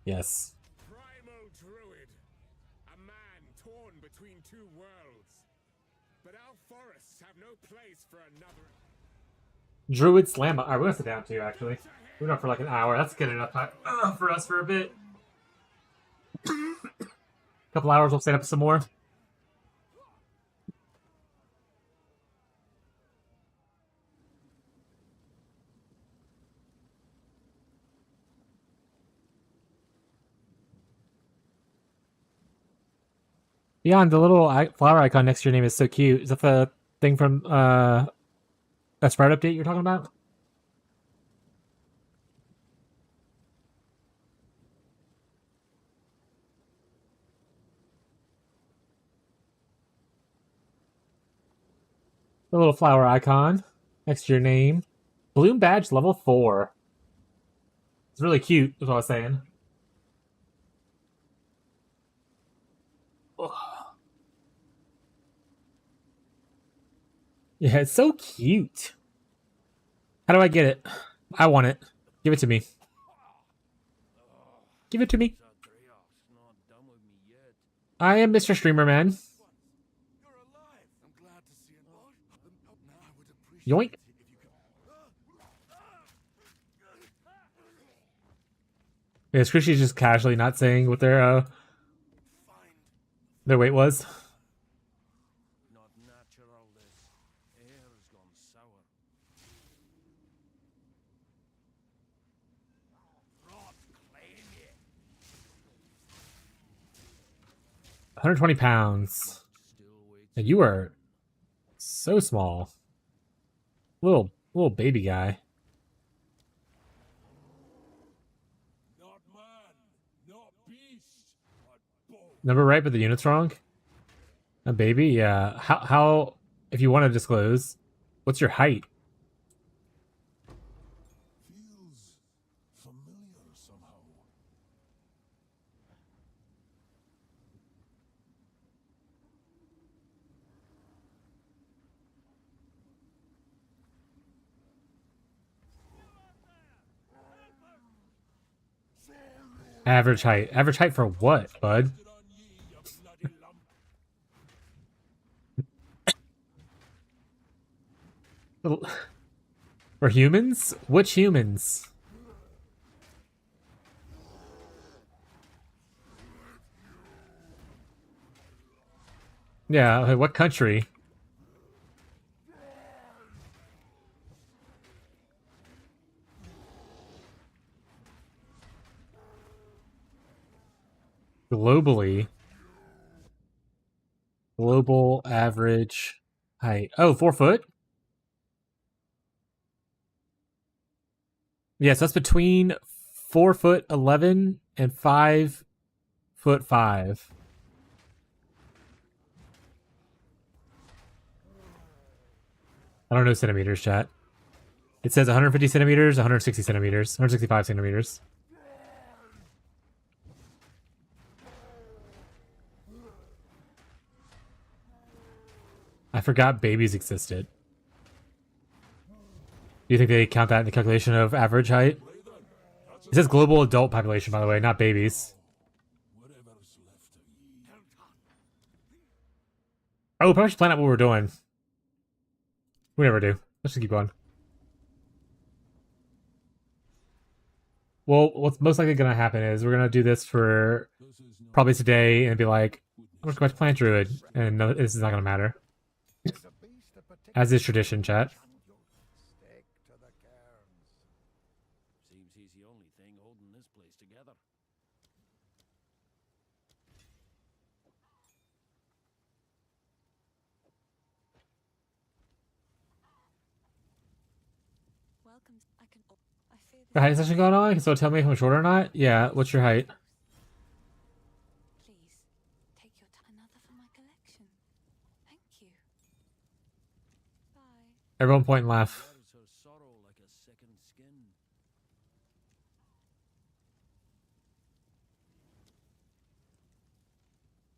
Yes. Primal druid, a man torn between two worlds. But our forests have no place for another. Druid slam. Alright, we're gonna sit down too, actually. We're going for like an hour. That's good enough time for us for a bit. Couple hours, we'll stand up some more. Beyond, the little flower icon next to your name is so cute. Is that the thing from that sprite update you're talking about? The little flower icon next to your name. Bloom badge level 4. It's really cute, is what I was saying. Ugh. Yeah, it's so cute. How do I get it? I want it. Give it to me. Give it to me. Zadriel's not done with me yet. I am Mr. Streamer Man. You're alive. I'm glad to see it. Now I would appreciate Yoink. it if you could. Yeah, Squishy's just casually not saying what their weight was. Not natural, this. Air's gone sour. Rot, claim it. 120 pounds. Still waits. And you are so small. Little baby guy. Not man, not beast, but both. Number right, but the unit's wrong. A baby? Yeah. How if you want to disclose, what's your height? Feels familiar somehow. Average height. Average height for what, bud? Good on ye, you bloody lump. For humans? Which humans? Yeah, like what country? Globally. Global average height. Oh, 4 foot? Yes, that's between 4'11" and 5'5". I don't know centimeters, chat. It says 150 centimeters, 160 centimeters, 165 centimeters. I forgot babies existed. Do you think they count that in the calculation of average height? It says global adult population, by the way, not babies. Oh, probably should plan out what we're doing. We never do. Let's just keep going. Well, what's most likely going to happen is we're going to do this for probably today and be like, I'm just going to plant druid, and no, this is not going to matter. As is tradition, chat. Seems he's the only thing holding this place together. Welcome. I can. I fear Your height session going on? So tell me if I'm short or not? Yeah, what's your height? Please take your time. Another for my collection. Thank you. Bye. Everyone point and laugh. Wears her sorrow like a second skin.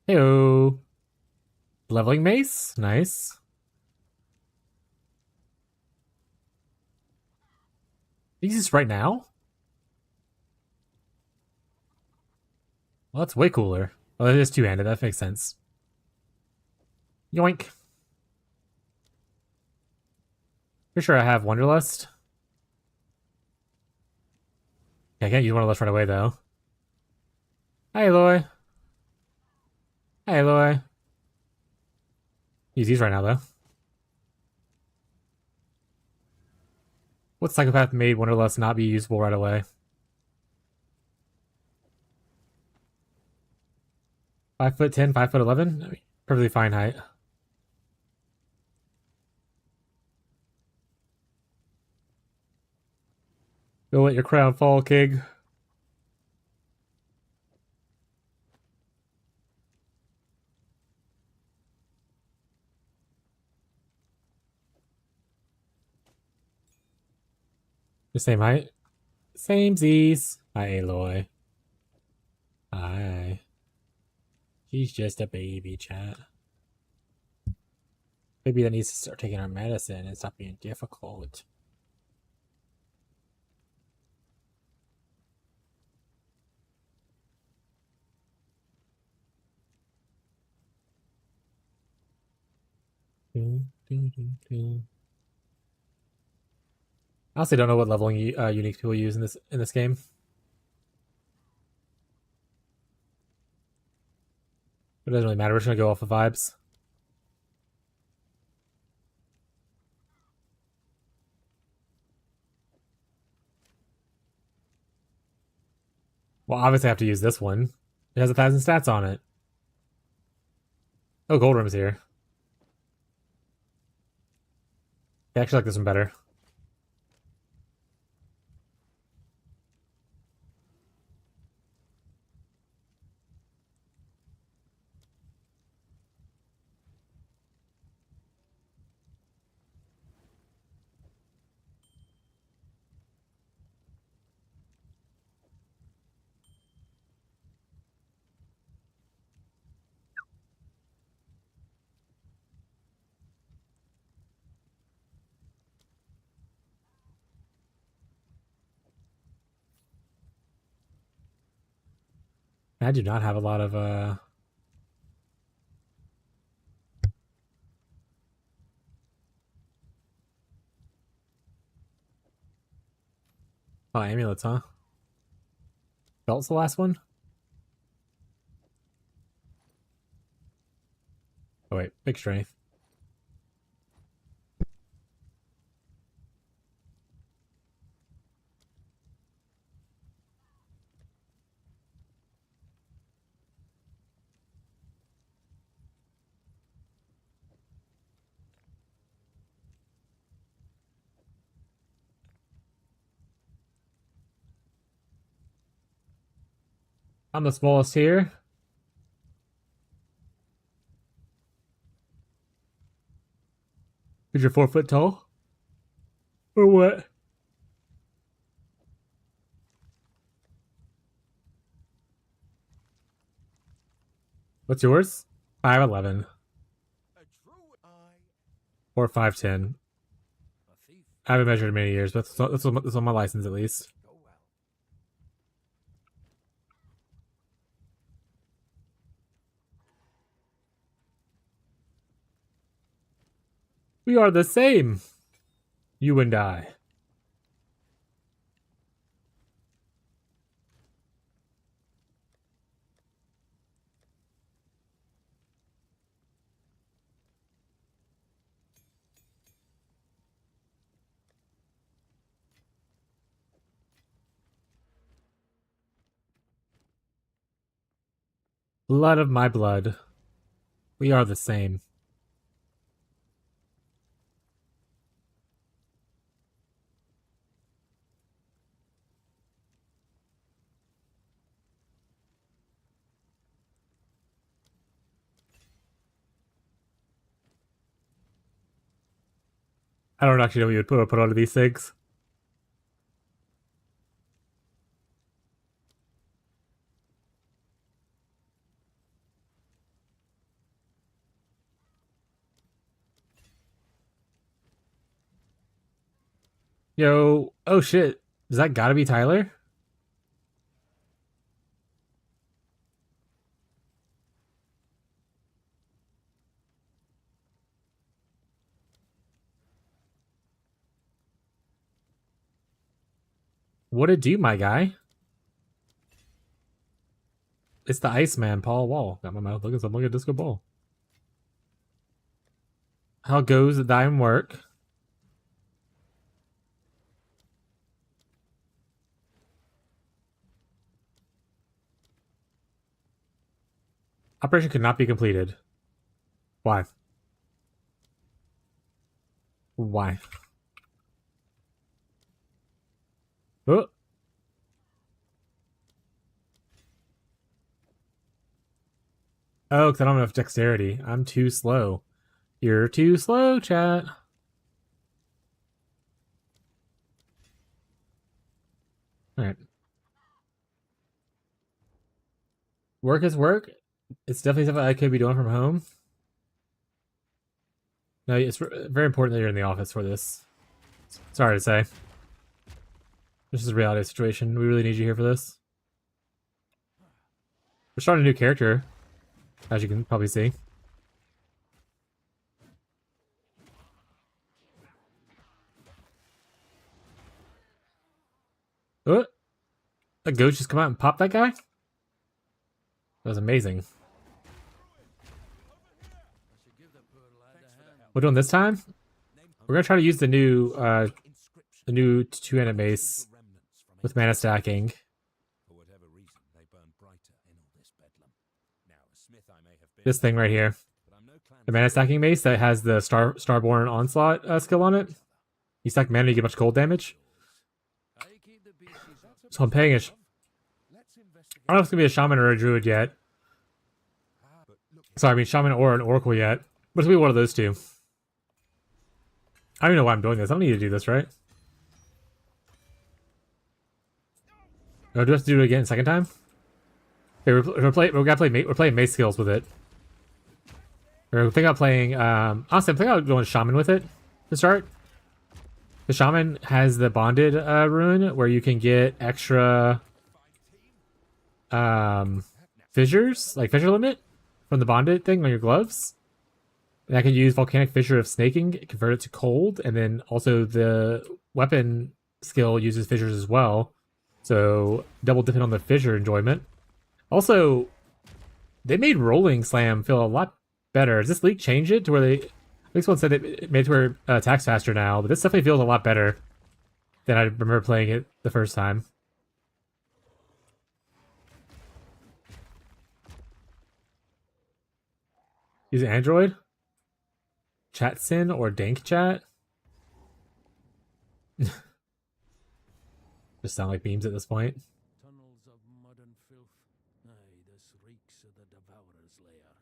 Heyo. Leveling mace? Nice. Use this right now? Well, that's way cooler. Oh, it is two-handed. That makes sense. Yoink. Pretty sure I have Wanderlust. Yeah, I can't use Wanderlust right away, though. Hi, Aloy. Hi, Aloy. Use these right now, though. What psychopath made Wanderlust not be usable right away? 5'10", 5'11"? I mean, perfectly fine height. Go let your crown fall, King. The same height? Same Z's. Hi, Aloy. Hi. She's just a baby, chat. Maybe that needs to start taking her medicine and stop being difficult. I honestly don't know what leveling unique people use in this game. It doesn't really matter. We're just gonna go off of vibes. Well, obviously I have to use this one. It has 1,000 stats on it. Oh, Gold Room's here. I actually like this one better. I do not have a lot of Oh, amulets, huh? Belt's the last one? Oh wait, big strength. I'm the smallest here. Because you're 4 foot tall? Or what? What's yours? 5'11". A druid. Or 5'10". A thief. I haven't measured in many years, but that's on my license at least. Go well. We are the same. You and I. Blood of my blood. We are the same. I don't actually know what you would put onto these things. Yo, oh shit. Does that gotta be Tyler? What it do, my guy? It's the Iceman, Paul Wall. Got my mouth looking something like a disco ball. How goes the diamond work? Operation could not be completed. Why? Why? Oh. Oh, because I don't have enough dexterity. I'm too slow. You're too slow, chat. Alright. Work is work. It's definitely something I could be doing from home. No, it's very important that you're in the office for this. Sorry to say. This is a reality situation. We really need you here for this. We're starting a new character, as you can probably see. Oh, a ghost just come out and pop that guy? That was amazing. I should give the poor lad a hand. We're doing this time? We're gonna try to use the new two-handed mace with mana stacking. For whatever reason, they burn brighter in all this bedlam. Now, a smith I may have been, This thing right here. but I'm no clan. The mana stacking mace that has the Starborn Onslaught skill on it. You stack mana, you get much cold damage. I keep the beasties up. So I'm paying Let's investigate. I don't know if it's gonna be a shaman or a druid yet. But look, Sorry, I mean shaman or an oracle yet. But it's gonna be one of those two. I don't even know why I'm doing this. I don't need to do this, right? Oh, do I have to do it again second time? Okay, we're playing mace skills with it. We're thinking about playing honestly I'm thinking about going shaman with it to start. The shaman has the bonded rune where you can get extra fissures, like fissure limit from the bonded thing on your gloves. And I can use volcanic fissure of snaking, convert it to cold, and then also the weapon skill uses fissures as well. So double dipping on the fissure enjoyment. Also, they made Rolling Slam feel a lot better. Does this league change it to where they... I think someone said it made it to where it attacks faster now, but this definitely feels a lot better than I remember playing it the first time. Using Android? ChatSyn or Dank Chat? Just sound like memes at this point. Tunnels of mud and filth. Aye, this reeks of the Devourer's lair.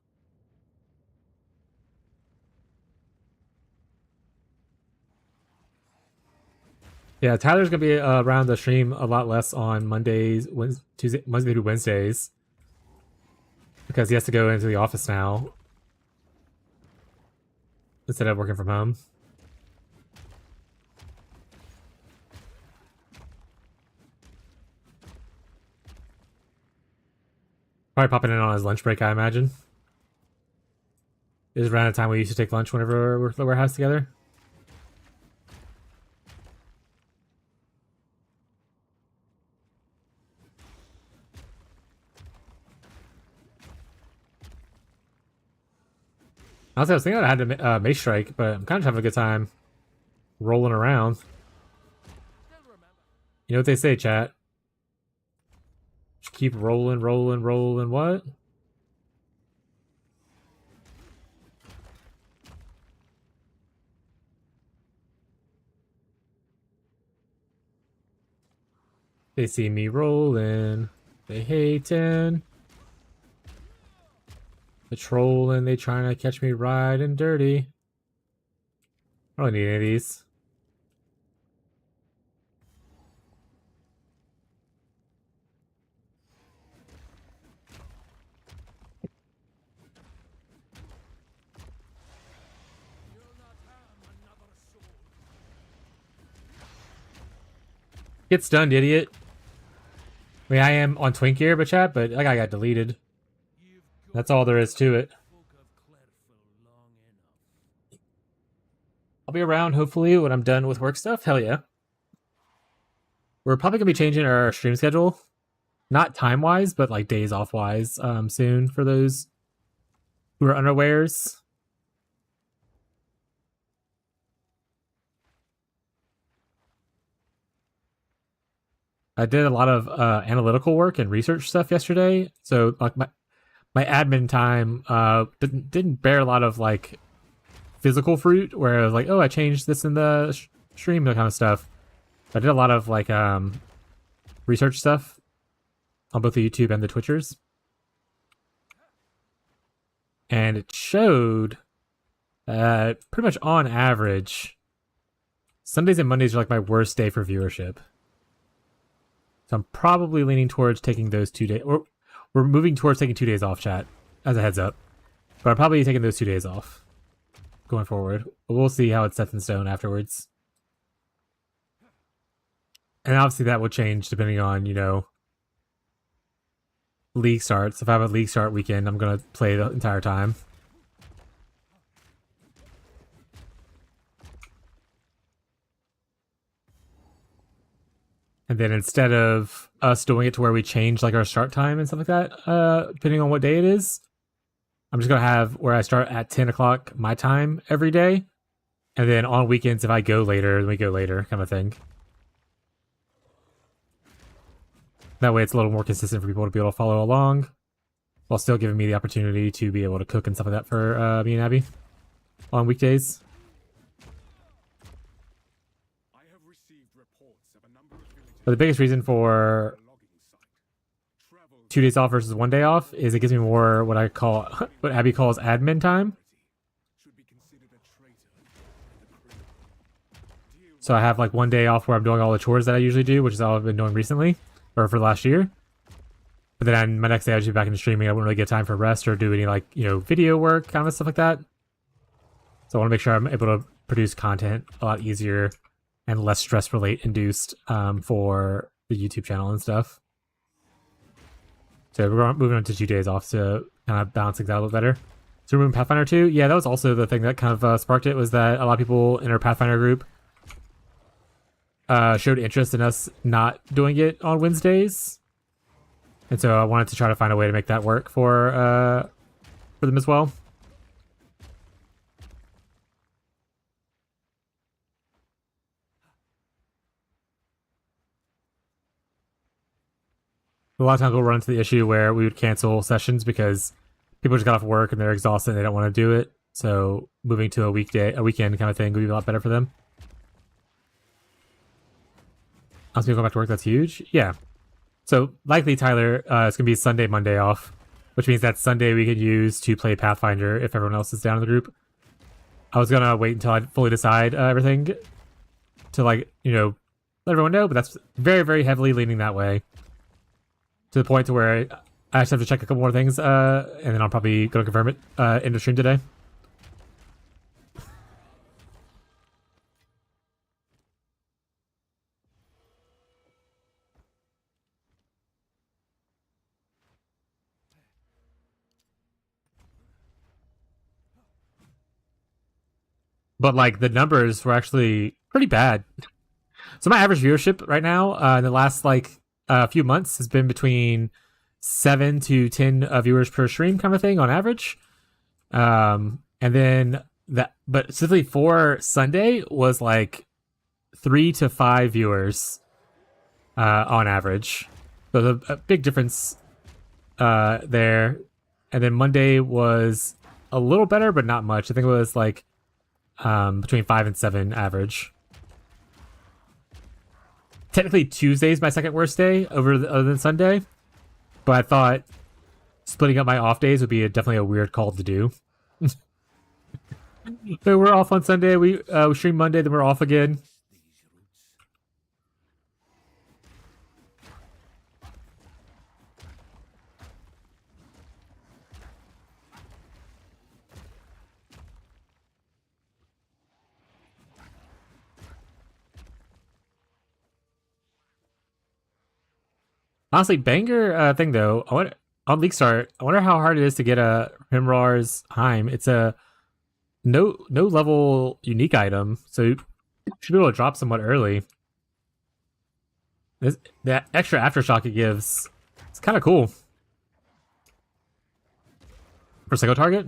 Yeah, Tyler's gonna be around the stream a lot less on Mondays, Monday through Wednesdays, because he has to go into the office now instead of working from home. Probably popping in on his lunch break, I imagine. It was around the time we used to take lunch whenever we're at the warehouse together. Honestly, I was thinking I had to Mace Strike, but I'm kind of having a good time rolling around. You know what they say, chat? Just keep rolling, rolling, rolling. What? They see me rolling. They hating. Patrolling, they trying to catch me riding dirty. I don't need any of these. Get stunned, idiot. I mean, I am on Twink gear, but chat, but that guy got deleted. That's all there is to it. I'll be around, hopefully, when I'm done with work stuff. Hell yeah. We're probably going to be changing our stream schedule. Not time-wise, but like days off-wise soon for those who are unawares. I did a lot of analytical work and research stuff yesterday. So like my admin time didn't bear a lot of like physical fruit where I was like, oh, I changed this in the stream, that kind of stuff. I did a lot of like research stuff on both the YouTube and the Twitchers. And it showed pretty much on average, Sundays and Mondays are like my worst day for viewership. So I'm probably leaning towards taking those 2 days. We're moving towards taking 2 days off, chat, as a heads up. But I'm probably taking those 2 days off going forward. But we'll see how it's set in stone afterwards. And obviously that will change depending on, you know, league starts. If I have a league start weekend, I'm going to play the entire time. And then instead of us doing it to where we change like our start time and stuff like that, depending on what day it is, I'm just going to have where I start at 10 o'clock my time every day. And then on weekends, if I go later, then we go later kind of thing. That way it's a little more consistent for people to be able to follow along while still giving me the opportunity to be able to cook and stuff like that for me and Abby on weekdays. But the biggest reason for 2 days off versus 1 day off is it gives me more what I call, what Abby calls admin time. So I have like 1 day off where I'm doing all the chores that I usually do, which is all I've been doing recently, or for the last year. But then my next day I should be back into streaming. I wouldn't really get time for rest or do any like, you know, video work, kind of stuff like that. So I want to make sure I'm able to produce content a lot easier and less stress relate induced for the YouTube channel and stuff. So we're moving on to 2 days off to kind of balance things out a little better. So we're moving Pathfinder 2. Yeah, that was also the thing that kind of sparked it, was that a lot of people in our Pathfinder group showed interest in us not doing it on Wednesdays, and so I wanted to try to find a way to make that work for them as well. A lot of times we'll run into the issue where we would cancel sessions because people just got off work and they're exhausted and they don't want to do it. So moving to a weekend kind of thing would be a lot better for them. As people go back to work, that's huge. Yeah. So likely, Tyler, it's going to be Sunday, Monday off, which means that Sunday we could use to play Pathfinder if everyone else is down in the group. I was going to wait until I fully decide everything to, like, you know, let everyone know, but that's very, very heavily leaning that way. To the point to where I just have to check a couple more things, and then I'll probably go to confirm it in the stream today. But, like, the numbers were actually pretty bad. So my average viewership right now in the last, like, few months has been between 7 to 10 viewers per stream kind of thing on average. And then but specifically for Sunday was like 3 to 5 viewers on average. So there's a big difference there. And then Monday was a little better, but not much. I think it was like between 5 and 7 average. Technically, Tuesday's my second worst day other than Sunday, but I thought splitting up my off days would be definitely a weird call to do. So we're off on Sunday. We stream Monday, then we're off again. Honestly, banger thing though. On League Start, I wonder how hard it is to get a Himrar's Heim. It's a no level unique item, so you should be able to drop somewhat early. That extra aftershock it gives, it's kind of cool. For Psycho Target?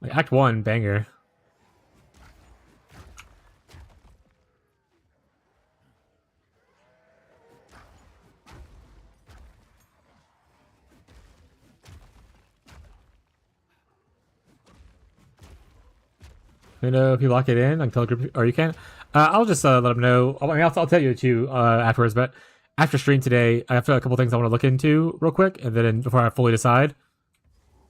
Like Act 1, banger. You know, if you lock it in on Telegram, or you can. I'll just let them know. I mean, I'll tell you too afterwards. But after stream today, I have a couple things I want to look into real quick, and then before I fully decide.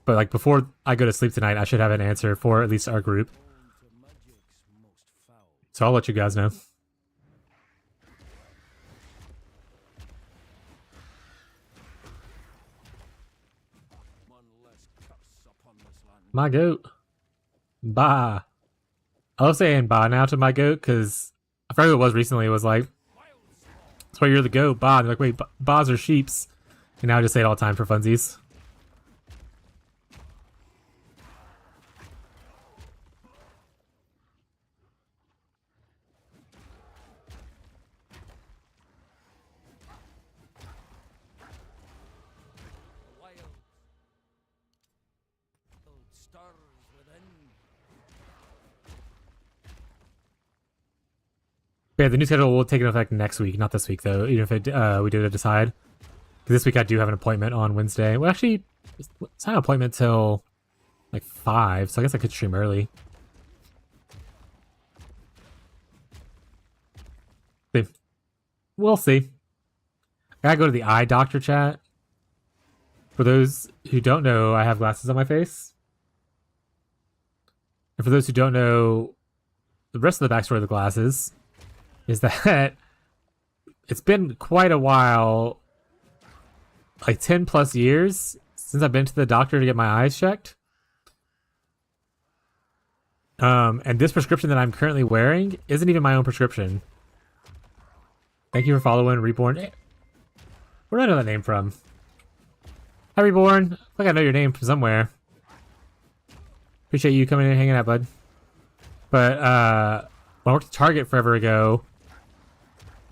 But like before I go to sleep tonight, I should have an answer for at least our group. So I'll let you guys know. My goat. Bah. I love saying bah now to my goat because I forgot who it was recently. It was like, that's why you're the goat, bah. And they're like, wait, bahs are sheeps. And now I just say it all the time for funsies. But yeah, the new schedule will take effect next week, not this week though. Even if we did decide, because this week I do have an appointment on Wednesday. Well, actually, it's not an appointment till like 5, so I guess I could stream early. We'll see. I gotta go to the eye doctor chat. For those who don't know, I have glasses on my face. And for those who don't know, the rest of the backstory of the glasses is that it's been quite a while, like 10 plus years, since I've been to the doctor to get my eyes checked. And this prescription that I'm currently wearing isn't even my own prescription. Thank you for following Reborn. Where do I know that name from? Hi, Reborn. I feel like I know your name from somewhere. Appreciate you coming in and hanging out, bud. But when I worked at Target forever ago,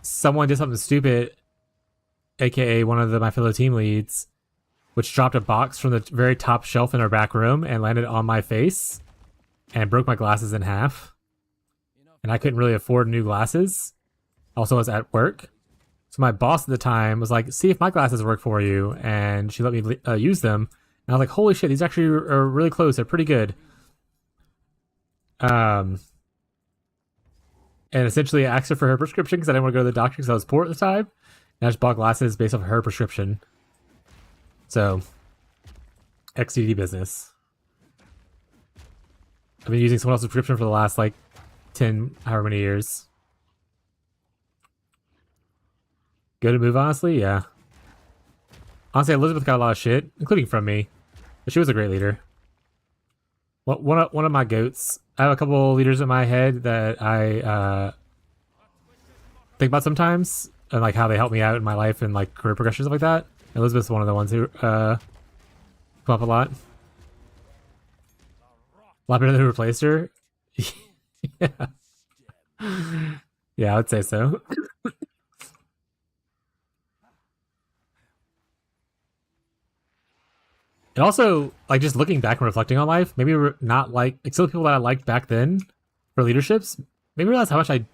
someone did something stupid, aka one of my fellow team leads, which dropped a box from the very top shelf in our back room and landed on my face and broke my glasses in half. And I couldn't really afford new glasses. Also, I was at work. So my boss at the time was like, see if my glasses work for you. And she let me use them. And I was like, holy shit, these actually are really close. They're pretty good. And essentially I asked her for her prescription because I didn't want to go to the doctor because I was poor at the time. And I just bought glasses based off of her prescription. So, XDD business. I've been using someone else's prescription for the last, like, 10, however many years. Good move, honestly? Yeah. Honestly, Elizabeth got a lot of shit, including from me. But she was a great leader. Well, one of my goats. I have a couple leaders in my head that I think about sometimes. And, like, how they help me out in my life and, like, career progression, stuff like that. Elizabeth's one of the ones who come up a lot. A lot better than who replaced her. Yeah. Yeah, I would say so. And also, like, just looking back and reflecting on life, maybe we're not like some people that I liked back then for leaderships, maybe realize how much I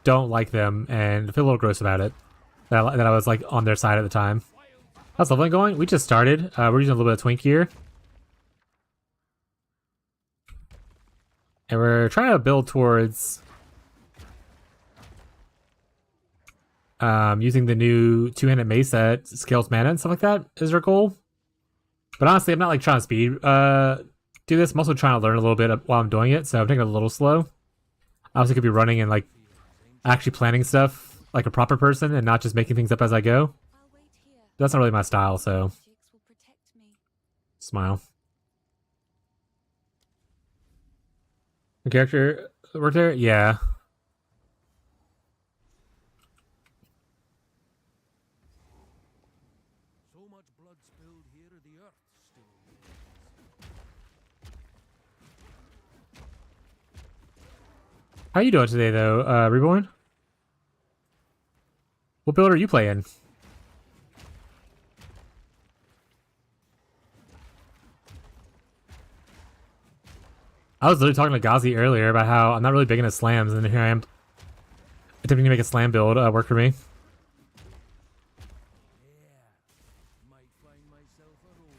don't like them and feel a little gross about it. That I was, like, on their side at the time. How's leveling going? We just started. We're using a little bit of twink here. And we're trying to build towards using the new two-handed mace that scales mana and stuff like that is our goal. But honestly, I'm not, like, trying to speed do this. I'm also trying to learn a little bit while I'm doing it, so I'm taking it a little slow. Obviously, could be running and, like, actually planning stuff like a proper person and not just making things up as I go. That's not really my style, so smile. The character work there? Yeah. So much blood spilled here, the earth still bleeds. How you doing today, though, Reborn? What build are you playing? I was literally talking to Ghazi earlier about how I'm not really big into slams, and here I am attempting to make a slam build work for me. Yeah, might find myself a room.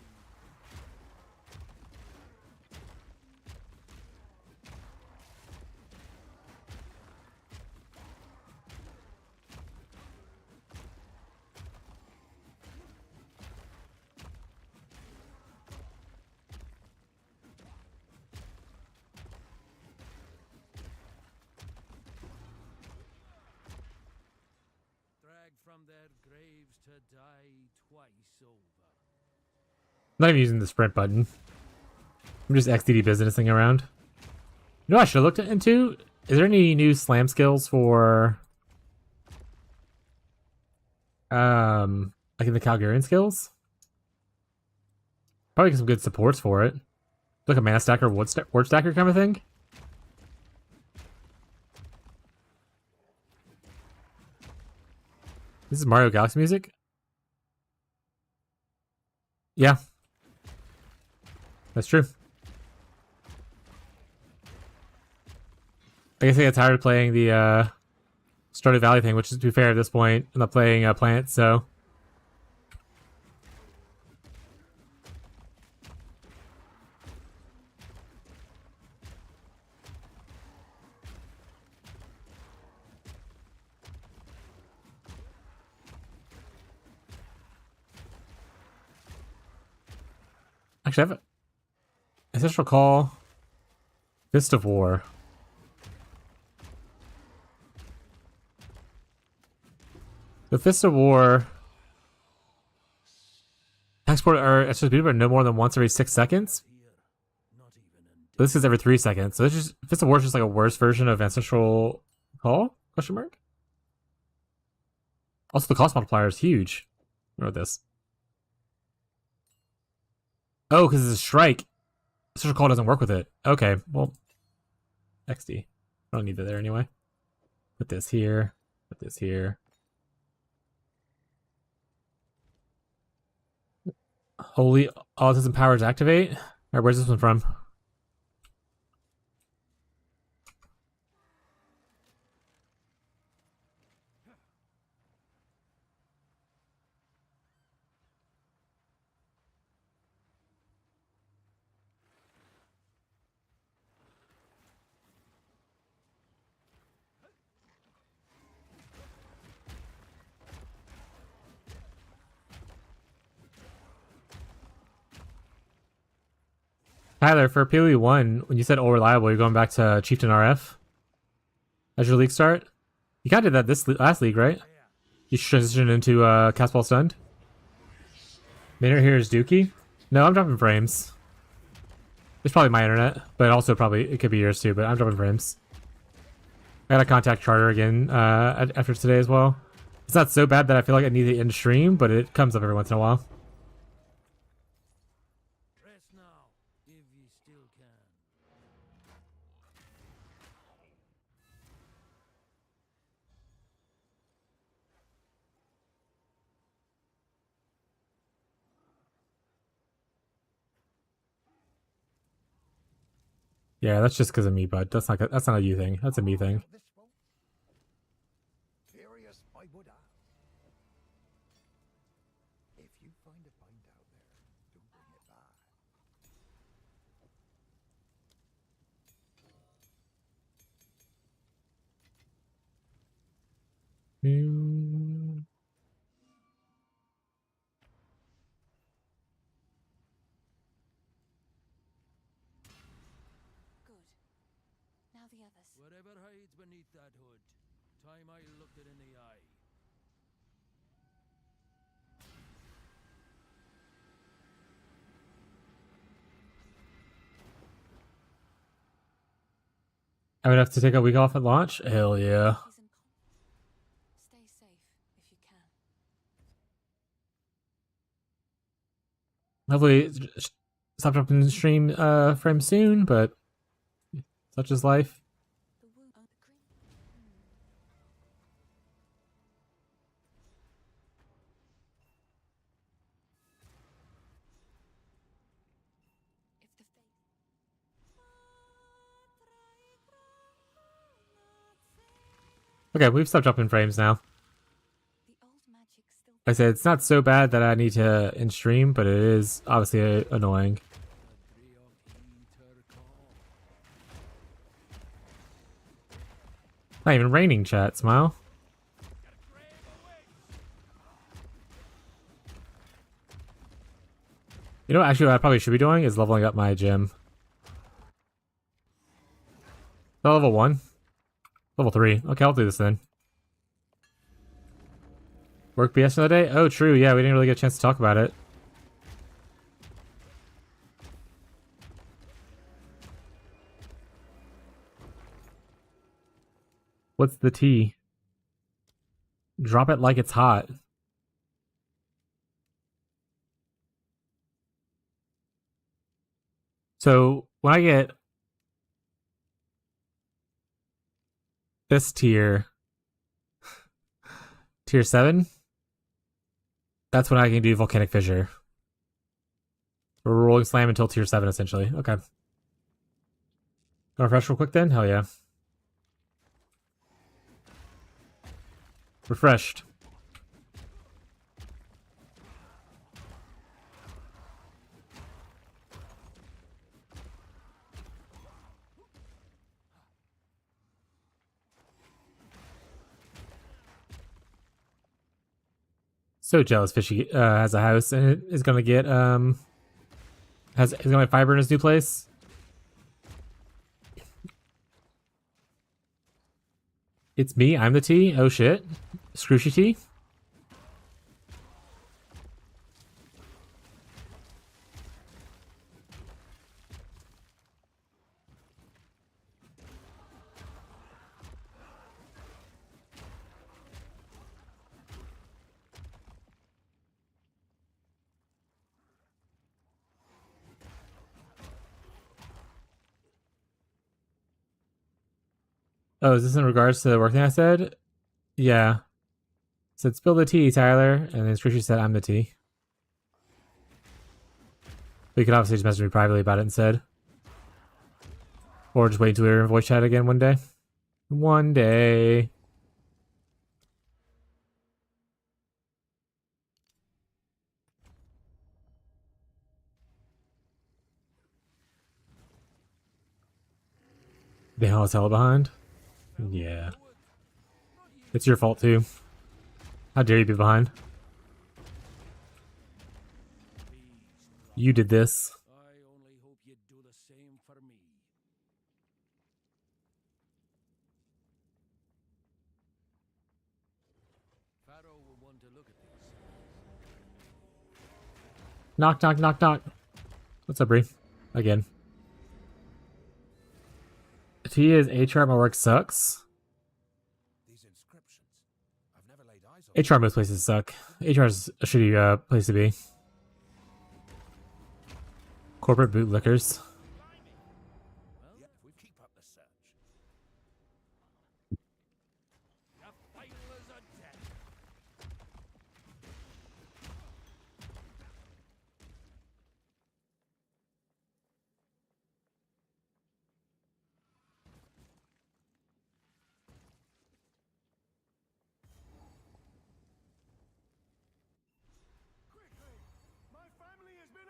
From their graves to die twice over. I'm not even using the sprint button. I'm just XDD businessing around. You know what I should have looked into? Is there any new slam skills for like in the Calgarian skills? Probably get some good supports for it. Like a mana stacker, word stacker kind of thing. This is Mario Galaxy music? Yeah. That's true. I guess I get tired of playing the Stardew Valley thing, which is, to be fair, at this point, I'm not playing Plant, so... Actually, I have an ancestral call. Fist of War. The Fist of War. Export are SSB, but no more than once every 6 seconds. But this is every 3 seconds. So this is Fist of War is just like a worse version of Ancestral Call? Question mark. Also, the cost multiplier is huge. I wrote this. Oh, because it's a strike. Social call doesn't work with it. Okay, well, XD. I don't need that there anyway. Put this here. put this here. Holy autism powers activate. Alright, where's this one from? Tyler, for PoE1, when you said all reliable, you're going back to Chieftain RF as your league start? You kind of did that this last league, right? You transitioned into Castball Stunned? Maynard here is Dookie? No, I'm dropping frames. It's probably my internet, but also probably it could be yours too, but I'm dropping frames. I gotta contact Charter again after today as well. It's not so bad that I feel like I need to end stream, but it comes up every once in a while. Rest now, if ye still can. Yeah, that's just because of me, bud. That's not a you thing. That's a me thing. Curious I would ask. If you find a pint out there, do bring it back. Good. Now the others. Whatever hides beneath that hood, time I looked it in the eye. I would have to take a week off at launch? Hell yeah. Stay safe if you can. Hopefully stop dropping the stream frame soon, but such is life. The wound on the green. If the fate. Okay, we've stopped dropping frames now. The old magic still. Like I said, it's not so bad that I need to end stream, but it is obviously annoying. Not even raining, chat. Smile. You know what, actually what I probably should be doing is leveling up my gym. Level 1? Level 3. Okay, I'll do this then. Work BS another day? Oh, true. Yeah, we didn't really get a chance to talk about it. What's the tea? Drop it like it's hot. So when I get this tier 7, that's when I can do Volcanic Fissure. Or Rolling Slam until tier 7, essentially. Okay. Gonna refresh real quick then? Hell yeah. Refreshed. So jealous Fishy has a house and it is gonna get is gonna have fiber in his new place. It's me, I'm the T. Oh shit. Scrooshy T. Oh, is this in regards to the work thing I said? Yeah. Said, spill the tea, Tyler. And then Trisha said, I'm the tea. We could obviously just message me privately about it instead. Or just wait until we're in voice chat again one day. One day. The hell is hella behind? Yeah. It's your fault too. How dare you be behind? You did this. I only hope you'd do the same for me. Pharaoh will want to look at these. Knock, knock, knock, knock. What's up, Bree? Again. T is HR, my work sucks. These inscriptions. I've never laid eyes on HR most places suck. HR is a shitty place to be. Corporate bootlickers. Well, if we keep up the search. The finals are dead.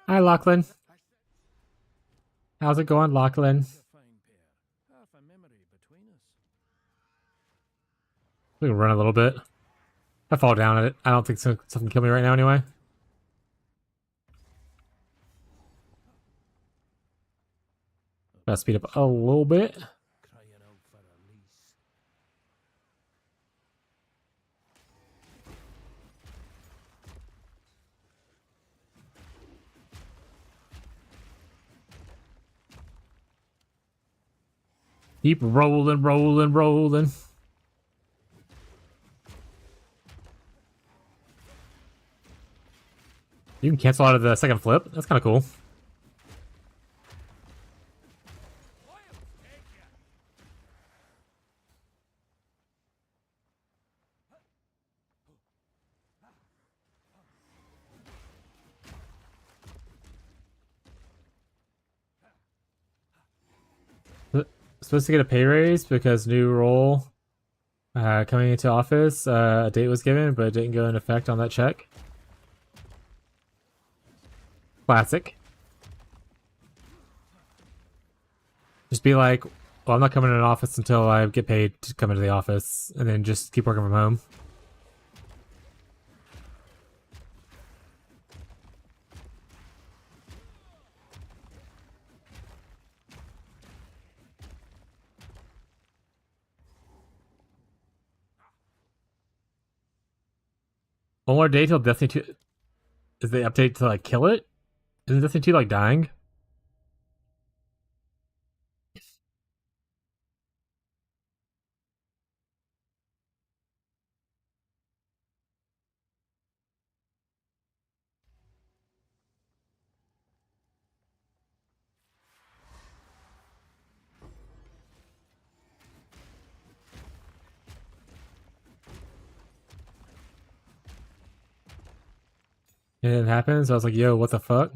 Hi, Lachlan. How's it going, Lachlan? A fine pair. Half a memory between us. We can run a little bit. If I fall down at it, I don't think something can kill me right now anyway. Gotta speed up a little bit. Crying out for a lease. Keep rolling, rolling, rolling. You can cancel out of the second flip. That's kind of cool. Supposed to get a pay raise because new role coming into office. A date was given, but it didn't go into effect on that check. Classic. Just be like, well, I'm not coming to an office until I get paid to come into the office, and then just keep working from home. One more day till Destiny 2. Is the update to like kill it? Isn't Destiny 2 like dying? And it happens. I was like, yo, what the fuck?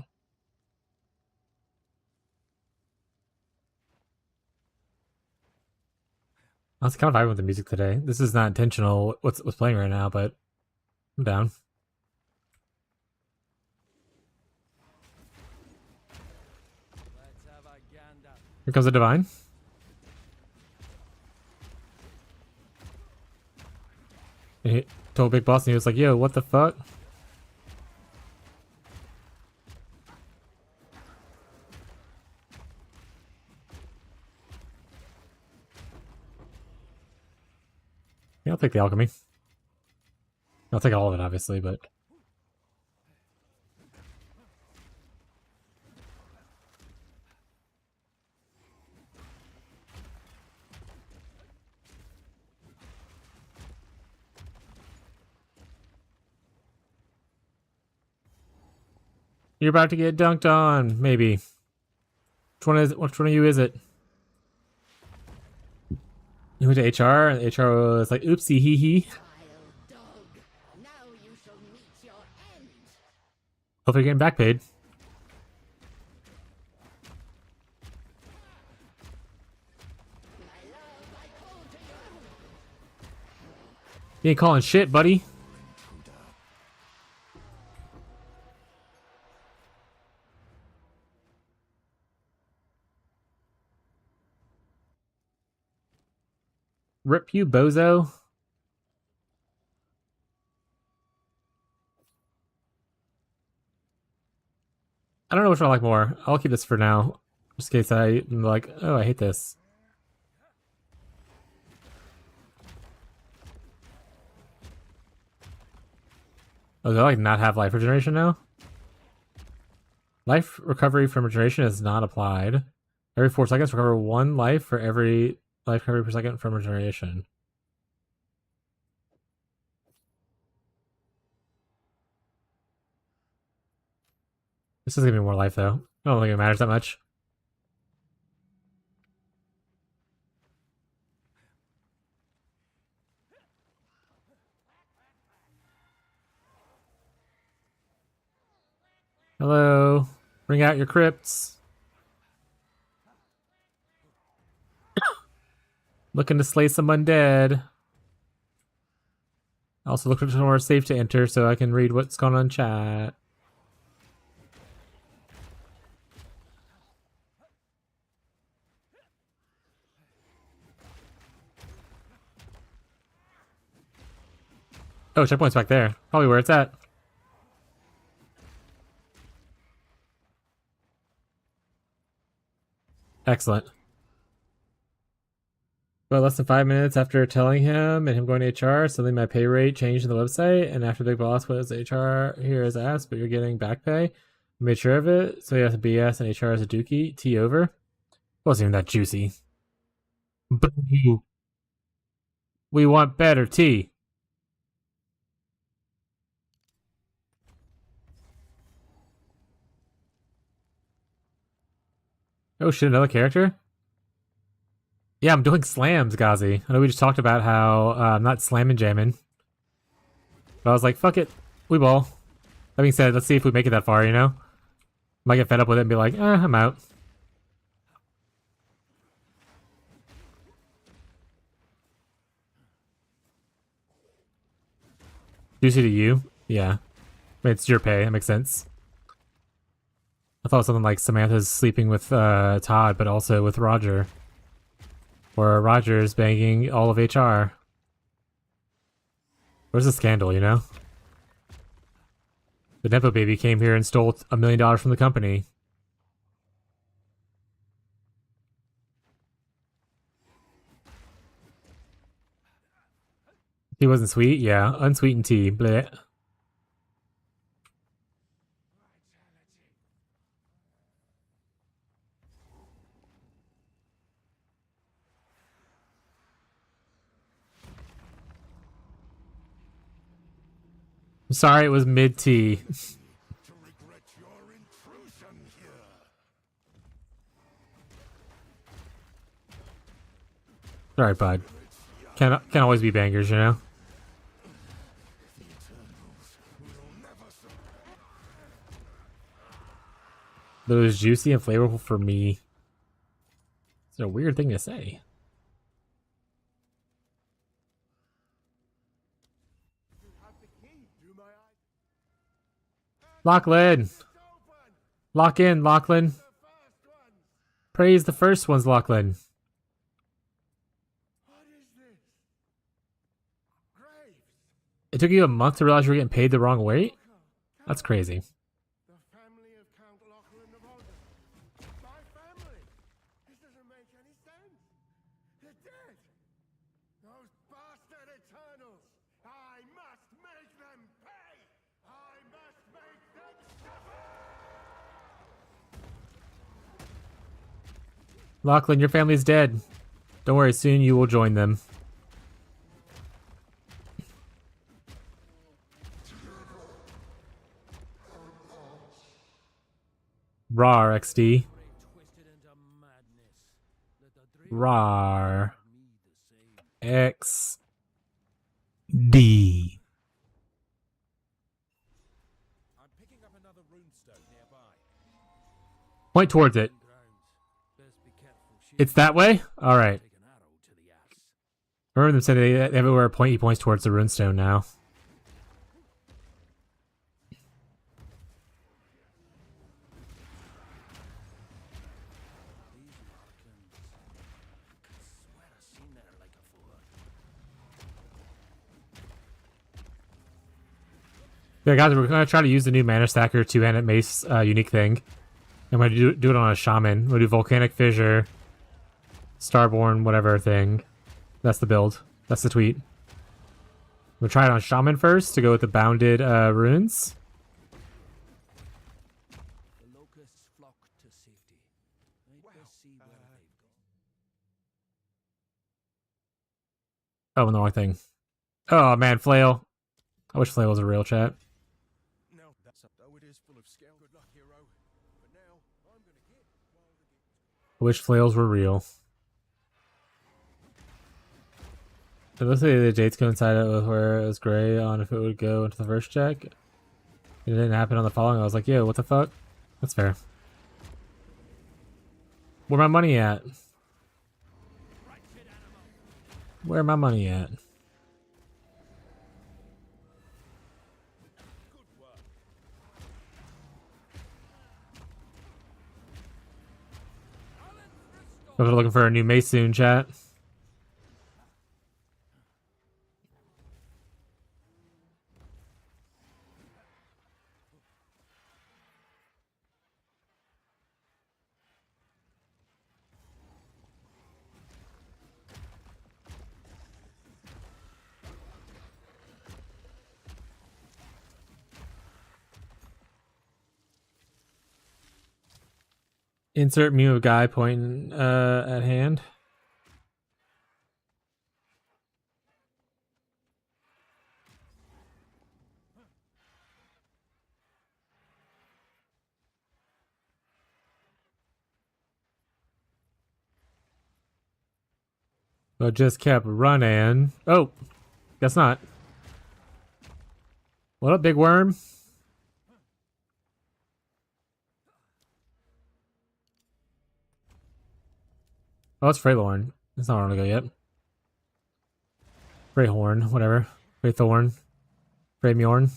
I was kind of vibing with the music today. This is not intentional what's playing right now, but I'm down. Let's have a gander. Here comes the Divine. And he told Big Boss and he was like, yo, what the fuck? Yeah, I'll take the alchemy. I'll take all of it, obviously, but you're about to get dunked on, maybe. Which one is it? Which one of you is it? He went to HR, and HR was like, oopsie hee hee. Wild dog. Now you shall meet your end. Hopefully you're getting back paid. My love, I call to you. You ain't calling shit, buddy. Rip you, bozo. I don't know which one I like more. I'll keep this for now. Just in case I'm like, oh, I hate this. Oh, do I like not have life regeneration now? Life recovery from regeneration is not applied. Every 4 seconds, recover 1 life for every life recovery per second from regeneration. This is gonna be more life though. I don't think it matters that much. Hello. Bring out your crypts. Looking to slay some undead. Also looking for somewhere safe to enter so I can read what's going on in chat. Oh, checkpoint's back there. Probably where it's at. Excellent. But less than 5 minutes after telling him and him going to HR, suddenly my pay rate changed on the website. And after Big Boss was HR here as asked, but you're getting back pay. I made sure of it. So he has to BS and HR as a dookie. Tea over. Wasn't even that juicy. Boo. We want better tea. Oh shit, another character? Yeah, I'm doing slams, Gazi. I know we just talked about how I'm not slamming jamming. But I was like, fuck it. We ball. That being said, let's see if we make it that far, you know? Might get fed up with it and be like, I'm out. Juicy to you? Yeah. I mean, it's your pay. That makes sense. I thought something like Samantha's sleeping with Todd, but also with Roger. Or Roger's banging all of HR. Where's the scandal, you know? The Nepo baby came here and stole $1 million from the company. He wasn't sweet? Yeah. Unsweetened tea. Bleh. I'm sorry it was mid-tea. To regret your intrusion here. Sorry, bud. Can't always be bangers, you know? The Eternals will never surrender. But it was juicy and flavorful for me. It's a weird thing to say. Lachlan! Lock in, Lachlan. Praise the first ones, Lachlan. What is this? Graves! It took you a month to realize you were getting paid the wrong way? That's crazy. The family of Count Lachlan of Alden. My family! This doesn't make any sense. They're dead. Those bastard Eternals! I must make them pay! I must make them suffer! Lachlan, your family's dead. Don't worry, soon you will join them. Rar, XD. Twisted into madness. Let the dream Rar. me the same. X D. I'm picking up another runestone nearby. Point towards it. Best be careful. It's that way? Alright. Take an arrow to the ass. Remember them said they everywhere he points towards the runestone now. These Larkins. I swear I've seen there like afore. Yeah, guys, we're gonna try to use the new Mana Stacker two-handed mace unique thing. I'm gonna do it on a shaman. We'll do Volcanic Fissure, Starborn, whatever thing. That's the build. That's the tweet. We'll try it on shaman first to go with the bounded runes. The locusts flock to safety. I'd best see where they've gone. Oh, and the wrong thing. Oh man, Flail. I wish Flail was a real chat. No, that's up. Though it is full of skill. Good luck, hero. But now, I'm gonna get while the getting's I wish Flails were real. So let's say the dates coincided with where it was gray on if it would go into the first check. It didn't happen on the following. I was like, yo, what the fuck? That's fair. Where my money at? Where my money at? We're looking for a new mace soon, chat. Insert meme of guy pointing at hand. But just kept running. Oh, guess not. What up, big worm? Oh, it's Freylorn. It's not on to go yet. Freyhorn, whatever. Freythorn. Freymjorn.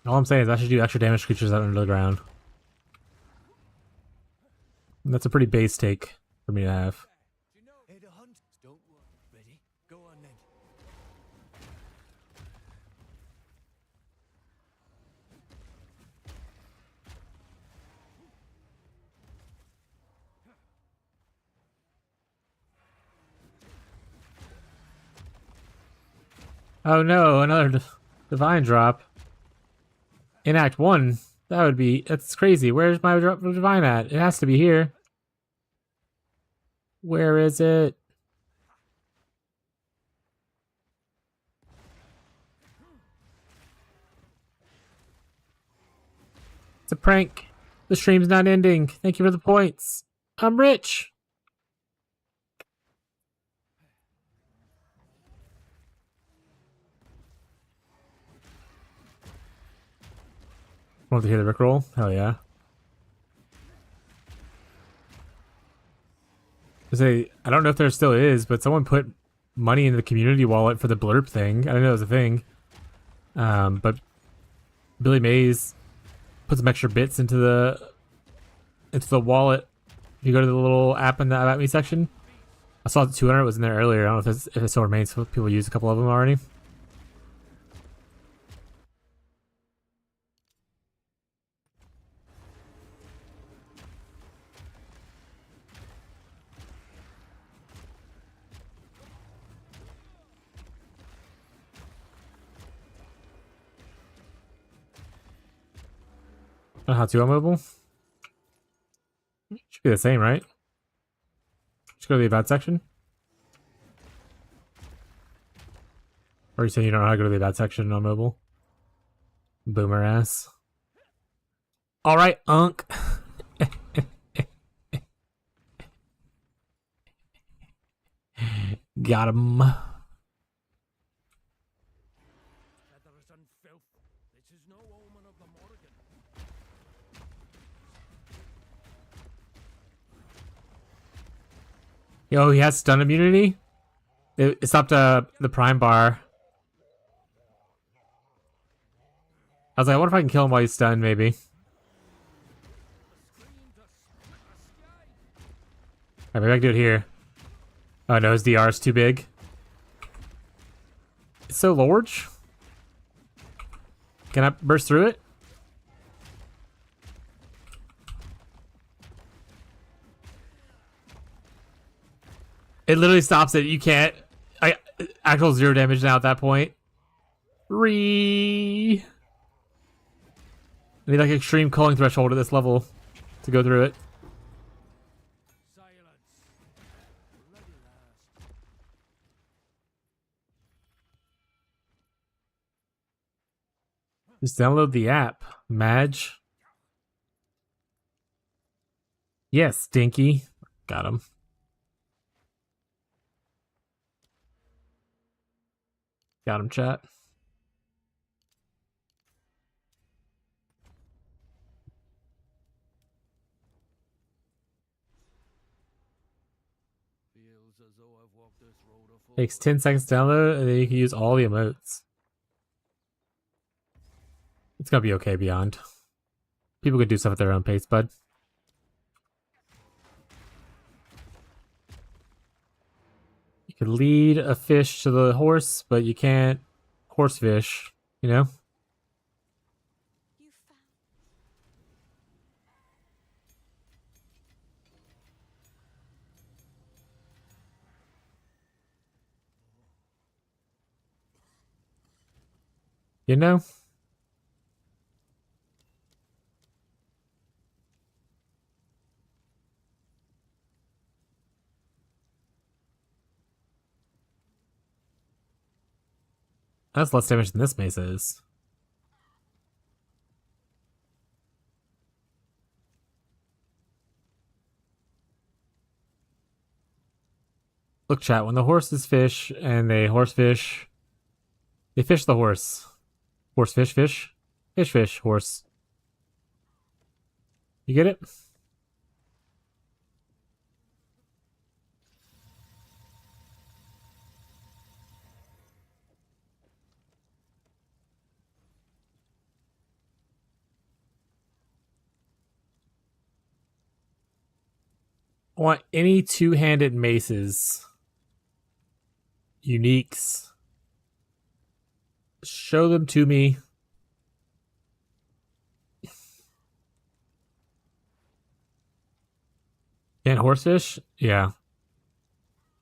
All I'm saying is I should do extra damage to creatures out under the ground. And that's a pretty base take for me to have. Head a hunt. Don't worry. Ready? Go on then. Oh no, another divine drop. In Act 1, that would be... That's crazy. Where's my drop of divine at? It has to be here. Where is it? It's a prank. The stream's not ending. Thank you for the points. I'm rich. Want to hear the Rickroll? Hell yeah. I don't know if there still is, but someone put money into the community wallet for the blurb thing. I didn't know it was a thing. But Billy Mays put some extra bits into the wallet. If you go to the little app in the About Me section, I saw 200 was in there earlier. I don't know if it still remains. So people use a couple of them already. How to on mobile? Should be the same, right? Just go to the About section. Or you saying you don't know how to go to the About section on mobile? Boomer ass. Alright, Unk. Got him. Feathers and filth. This is no omen of the Morrigan. Yo, he has stun immunity? It stopped the prime bar. I was like, I wonder if I can kill him while he's stunned, maybe. Alright, maybe I can do it here. Oh no, his DR is too big. It's so large. Can I burst through it? It literally stops it. You can't. Actual 0 damage now at that point. I need like extreme culling threshold at this level to go through it. Silence. Bloody last. Just download the app, Madge. Yes, Stinky. Got him. Got him, chat. Feels as though I've walked this road a full Takes 10 seconds to download, and then you can use all the emotes. It's gonna be okay, Beyond. People can do stuff at their own pace, bud. You can lead a fish to the horse, but you can't horse fish, you know? You found. You know? That's less damage than this mace is. Look, chat, when the horses fish and they horse fish, they fish the horse. Horse fish, fish. Fish, fish, horse. You get it? I want any two-handed maces. Uniques. Show them to me. Can't horsefish? Yeah.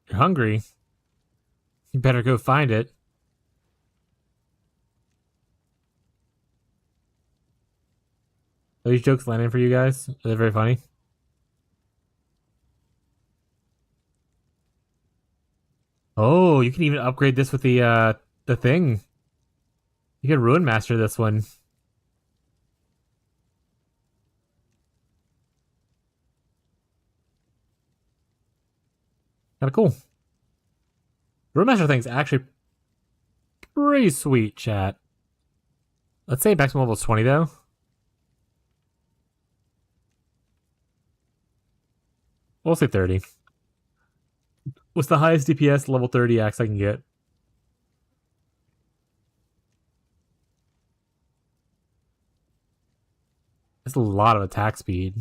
You're hungry. You better go find it. Are these jokes landing for you guys? Are they very funny? Oh, you can even upgrade this with the thing. You can Ruin Master this one. Kinda cool. Ruin Master thing's actually pretty sweet, chat. Let's say maximum level is 20 though. We'll say 30. What's the highest DPS level 30 axe I can get? That's a lot of attack speed.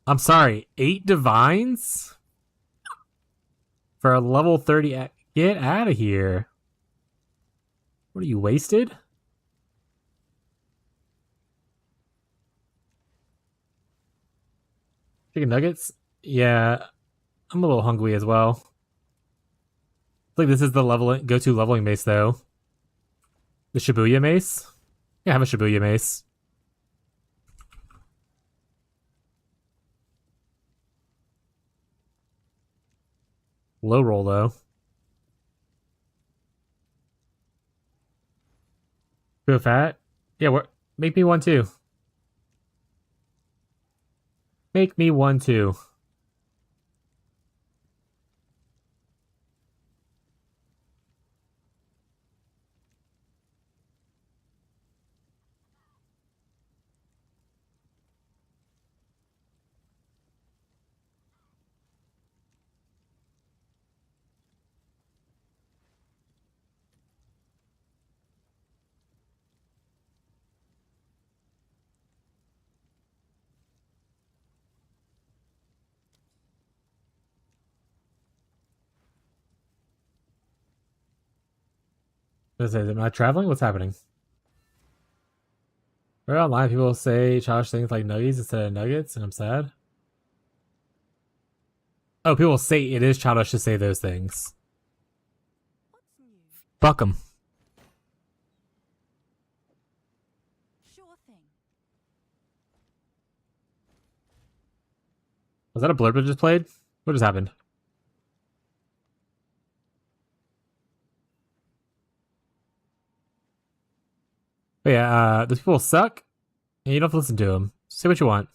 I'm sorry, 8 divines? For a level 30 get out of here. What are you, wasted? Chicken nuggets? Yeah, I'm a little hungry as well. I think this is the go-to leveling mace though. The Shibuya mace? Yeah, I have a Shibuya mace. Low roll though. Feel fat? Yeah, make me one too. Make me one too. Am I traveling? What's happening? Right online, people say childish things like nuggies instead of nuggets, and I'm sad. Oh, people say it is childish to say those things. What's new? Fuck them. Sure thing. Was that a blurb that just played? What just happened? But yeah, those people suck, and you don't have to listen to them. Say what you want.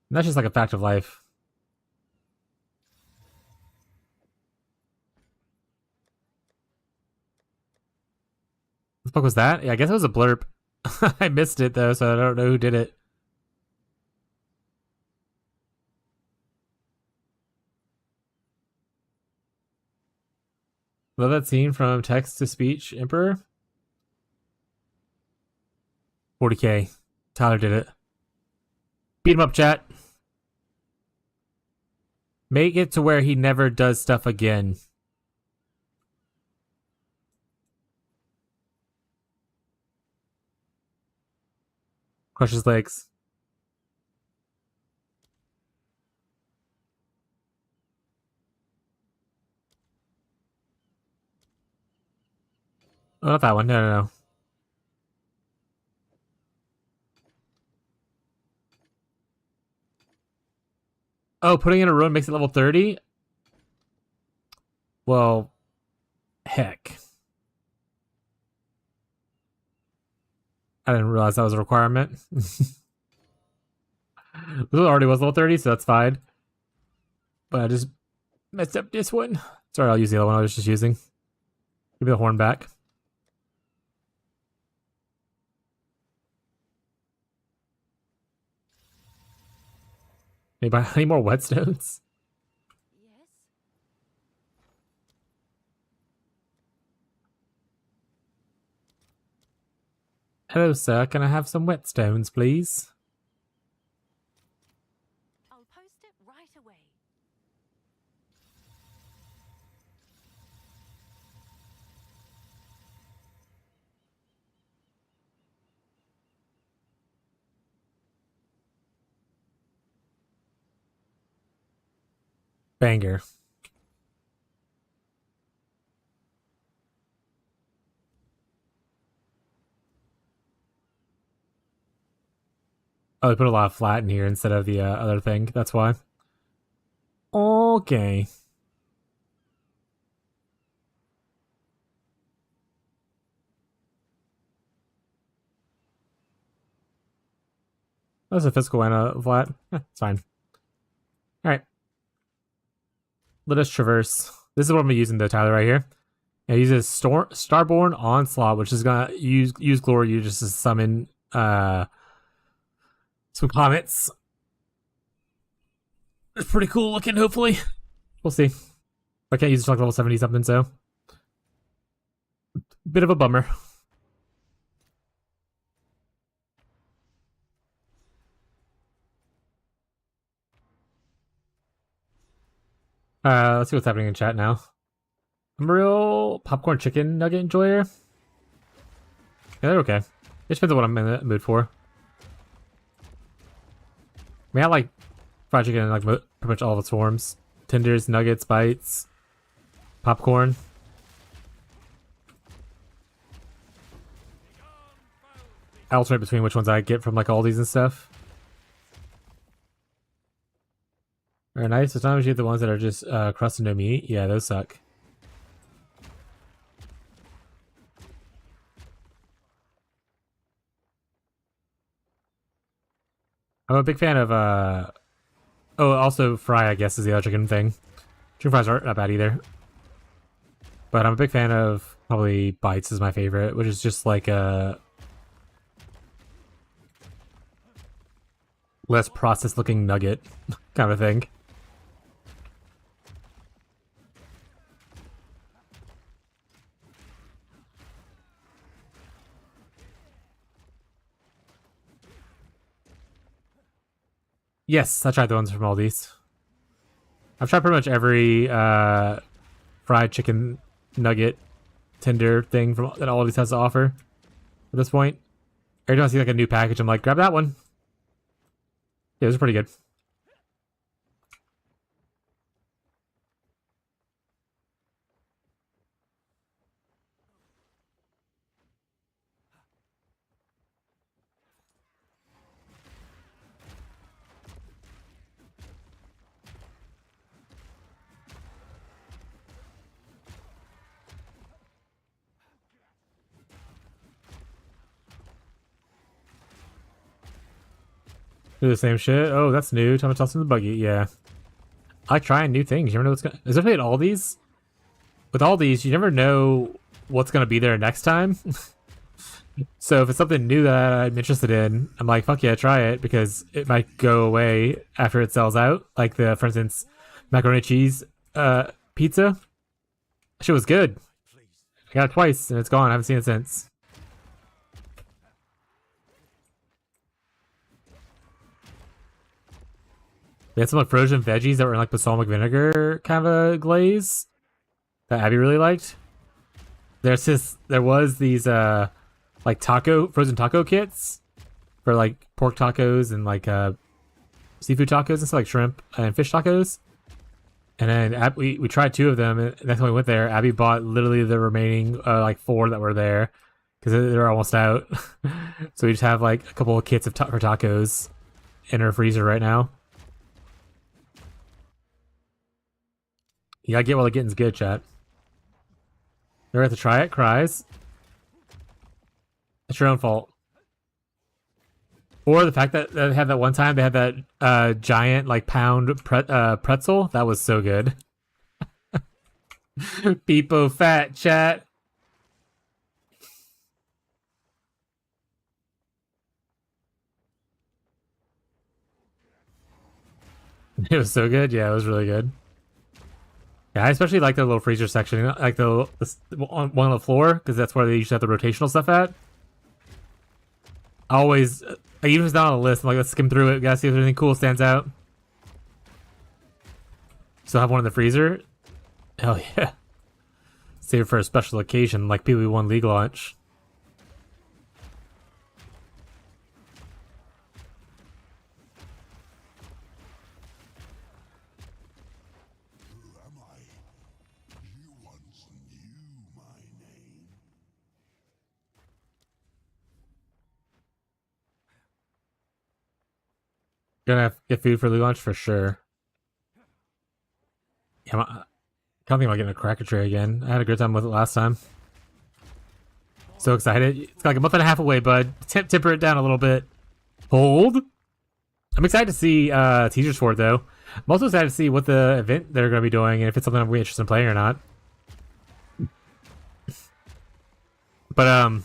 And that's just like a fact of life. What the fuck was that? Yeah, I guess it was a blurb. I missed it though, so I don't know who did it. Love that scene from text to speech, Emperor. 40k. Tyler did it. Beat him up, chat. Make it to where he never does stuff again. Crush his legs. Oh, not that one. No. Oh, putting in a ruin makes it level 30? Well, heck. I didn't realize that was a requirement. This already was level 30, so that's fine. But I just messed up this one. Sorry, I'll use the other one I was just using. Give me the horn back. Anybody any more whetstones? Yes. Hello, sir. Can I have some whetstones, please? I'll post it right away. Banger. Oh, they put a lot of flat in here instead of the other thing. That's why. Okay. That's a physical and a flat. It's fine. Alright. Let us traverse. This is what I'm using though, Tyler, right here. It uses Starborn Onslaught, which is gonna use Glory you just to summon some comets. It's pretty cool looking, hopefully. We'll see. I can't use it till like level 70 something, so. Bit of a bummer. Let's see what's happening in chat now. I'm a real popcorn chicken nugget enjoyer. Yeah, they're okay. It depends on what I'm in the mood for. I mean, I like fried chicken in like pretty much all of its forms. Tenders, nuggets, bites, popcorn. I alternate between which ones I get from like Aldi's and stuff. Very nice. Sometimes you get the ones that are just crust and no meat. Yeah, those suck. I'm a big fan of oh, also fry, I guess, is the other chicken thing. Chicken fries aren't that bad either. But I'm a big fan of probably bites is my favorite, which is just like a less processed looking nugget kind of thing. Yes, I tried the ones from Aldi's. I've tried pretty much every fried chicken nugget tender thing from that Aldi's has to offer at this point. Every time I see like a new package, I'm like, grab that one. Yeah, it was pretty good. Do the same shit. Oh, that's new. Time to toss in the buggy. Yeah. I like trying new things. You never know what's gonna. Especially at Aldi's. With Aldi's, you never know what's gonna be there next time. So if it's something new that I'm interested in, I'm like, fuck yeah, try it because it might go away after it sells out. Like the, for instance, macaroni and cheese pizza. Shit was good. I got it twice and it's gone. I haven't seen it since. They had some like frozen veggies that were in like balsamic vinegar kind of glaze that Abby really liked. There was these like frozen taco kits for like pork tacos and like seafood tacos and stuff, like shrimp and fish tacos. And then we tried 2 of them, and next time we went there, Abby bought literally the remaining like 4 that were there because they're almost out. So we just have like a couple of kits of for tacos in her freezer right now. You gotta get while the getting's good, chat. Never have to try it, cries. It's your own fault. Or the fact that they had that one time they had that giant like pound pretzel that was so good. Peepo fat, chat. It was so good. Yeah, it was really good. Yeah, I especially like the little freezer section, like the one on the floor, because that's where they usually have the rotational stuff at. I always, even if it's not on the list, I'm like, let's skim through it, gotta see if anything cool stands out. Still have one in the freezer? Hell yeah. Save it for a special occasion, like PB1 League launch. Gonna have to get food for League launch for sure. Yeah, I can't think about getting a cracker tray again. I had a good time with it last time. So excited. It's like a month and a half away, bud. Temper it down a little bit. Hold. I'm excited to see teasers for it, though. I'm also excited to see what the event they're going to be doing and if it's something I'm really interested in playing or not. But,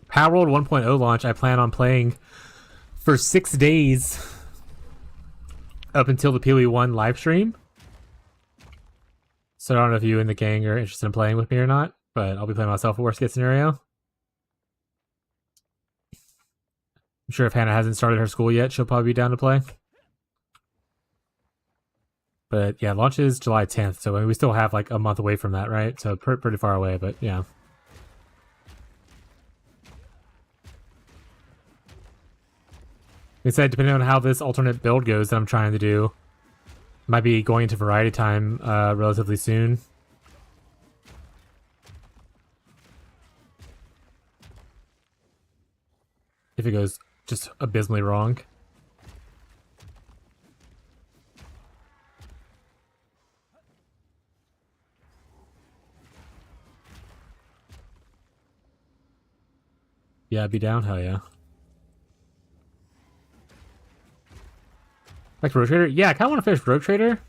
Power World 1.0 launch, I plan on playing for 6 days up until the PoE1 live stream. So I don't know if you and the gang are interested in playing with me or not, but I'll be playing myself a worst case scenario. I'm sure if Hannah hasn't started her school yet, she'll probably be down to play. But yeah, launch is July 10th, so we still have like a month away from that, right? So pretty far away, but yeah. They said depending on how this alternate build goes that I'm trying to do, might be going into variety time relatively soon. If it goes just abysmally wrong. Yeah, I'd be down, hell yeah. Like Road Trader? Yeah, I kind of want to finish Road Trader.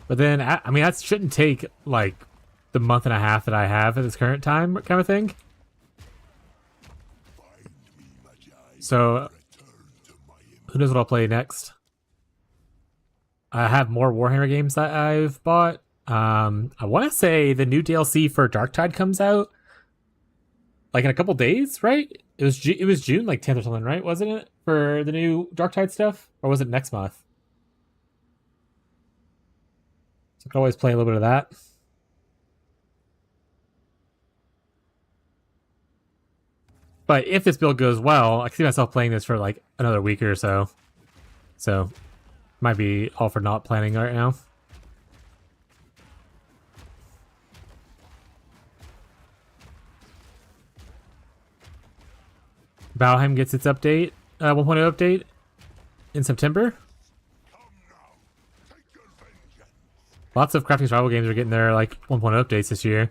But then, I mean, that shouldn't take, like, the month and a half that I have at this current time kind of thing. So, who knows what I'll play next. I have more Warhammer games that I've bought. I want to say the new DLC for Darktide comes out like in a couple days, right? It was June like 10th or something, right? Wasn't it? For the new Darktide stuff? Or was it next month? So I can always play a little bit of that. But if this build goes well, I can see myself playing this for like another week or so. So, might be all for not planning right now. Valheim gets its update, 1.0 update in September. Lots of crafting survival games are getting their like 1.0 updates this year.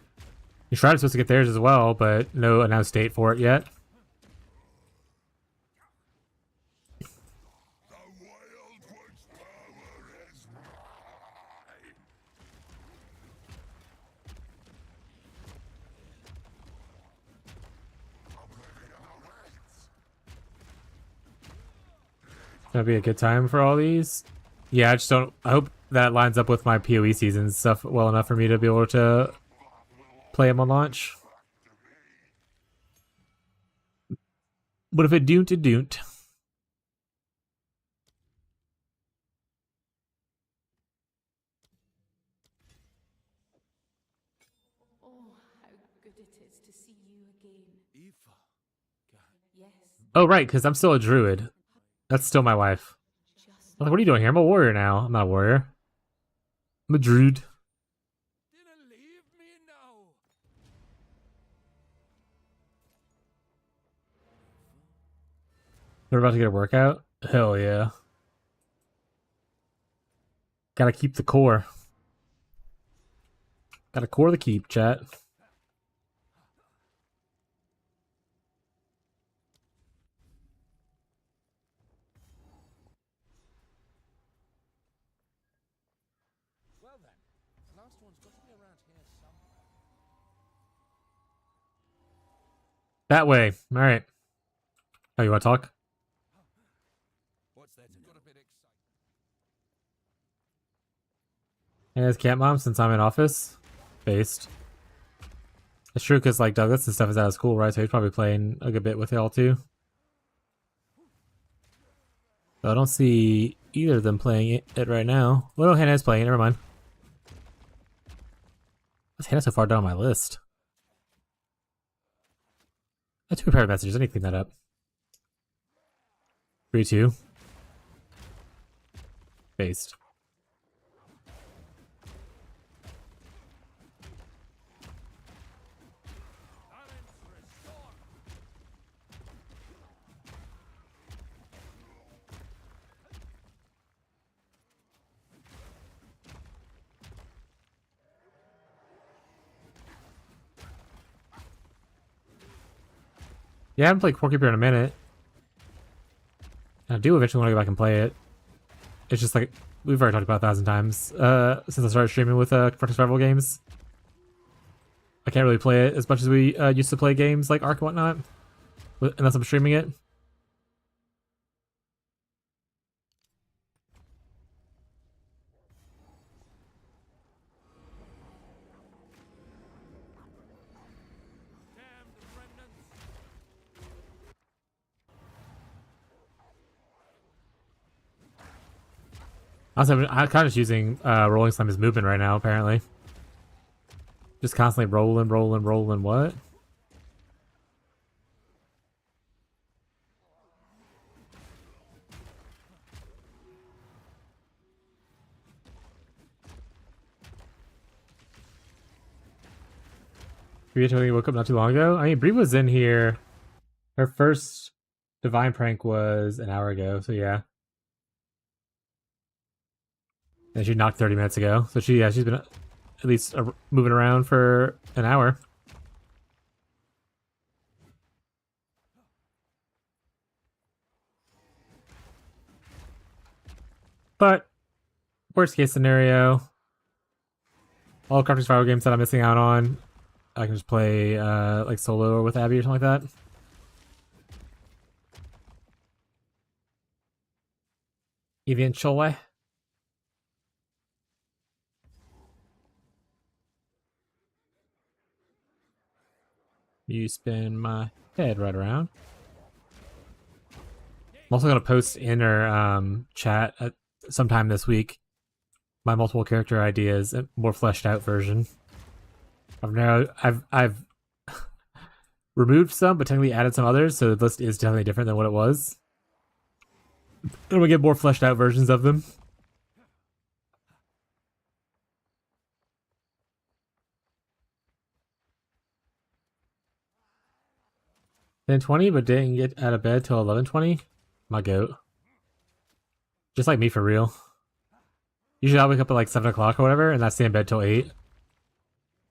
Shroud is supposed to get theirs as well, but no announced date for it yet. Gonna be a good time for all these. Yeah, I just don't. I hope that lines up with my PoE season stuff well enough for me to be able to play them on launch. But if it don't, it don't. Oh, how good it is to see you again. Eva. God. Yes, Oh, right, because I'm still a druid. That's still my wife. just I'm like, what are you doing here? I'm a warrior now. I'm not a warrior. I'm a druid. Didn't leave me now. We're about to get a workout? Hell yeah. Gotta keep the core. Gotta core the keep, chat. Well then, the last one's got to be around here somewhere. That way. Alright. Oh, you wanna talk? What's that? Got a bit excited. Hey, it's Cat Mom since I'm in office. Based. It's true because like Douglas and stuff is out of school, right? So he's probably playing a good bit with y'all too. So I don't see either of them playing it right now. Well, no, Hannah is playing it. Never mind. Why's Hannah so far down my list? I have 2 prepared messages. I need to clean that up. 3-2. Based. Yeah, I haven't played Core Keeper in a minute. I do eventually want to go back and play it. It's just like, we've already talked about it 1,000 times since I started streaming with Crafting Survival games. I can't really play it as much as we used to play games like Ark and whatnot, unless I'm streaming it. Damn the remnants. Also, I'm kind of just using Rolling Slime as movement right now, apparently. Just constantly rolling. What? Bria told me woke up not too long ago. I mean, Bria was in here. Her first divine prank was an hour ago, so yeah. And she knocked 30 minutes ago, so she's been at least moving around for an hour. But worst case scenario, all crafting survival games that I'm missing out on, I can just play like solo or with Abby or something like that. Eventually. You spin my head right around. I'm also gonna post in our chat at sometime this week my multiple character ideas, a more fleshed out version. I've removed some, but technically added some others, so the list is definitely different than what it was. And we get more fleshed out versions of them. Then 20, but didn't get out of bed till 11:20. My goat. Just like me for real. Usually I'll wake up at like 7 o'clock or whatever, and I stay in bed till 8.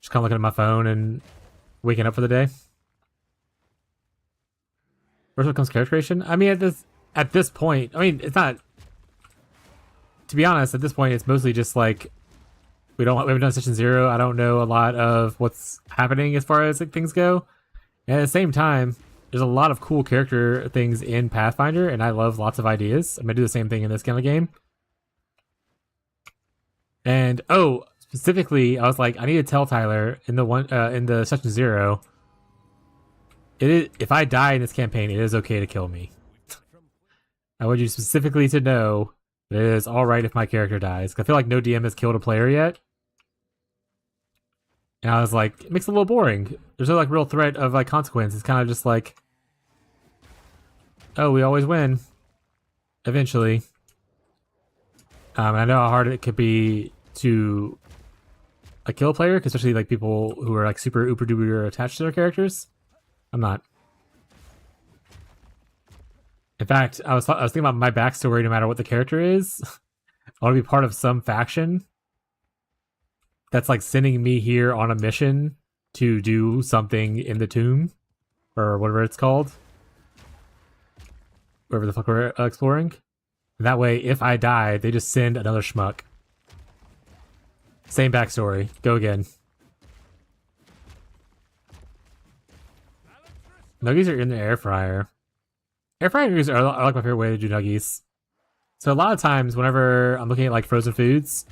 Just kind of looking at my phone and waking up for the day. First one comes character creation. I mean, at this point, I mean, it's not. To be honest, at this point, it's mostly just like we haven't done session 0. I don't know a lot of what's happening as far as like things go. And at the same time, there's a lot of cool character things in Pathfinder, and I love lots of ideas. I'm gonna do the same thing in this kind of game. And specifically, I was like, I need to tell Tyler in the session 0. If I die in this campaign, it is okay to kill me. I want you specifically to know that it is all right if my character dies. I feel like no DM has killed a player yet. And I was like, it makes it a little boring. There's no like real threat of like consequence. It's kind of just like, oh, we always win. Eventually. I know how hard it could be to kill a player, especially like people who are like super uber duper attached to their characters. I'm not. In fact, I was thinking about my backstory. No matter what the character is, I want to be part of some faction that's like sending me here on a mission to do something in the tomb or whatever it's called, wherever the fuck we're exploring. And that way, if I die, they just send another schmuck. Same backstory. Go again. Nuggies are in the air fryer. Air fryers are like my favorite way to do nuggies. So a lot of times, whenever I'm looking at like frozen foods,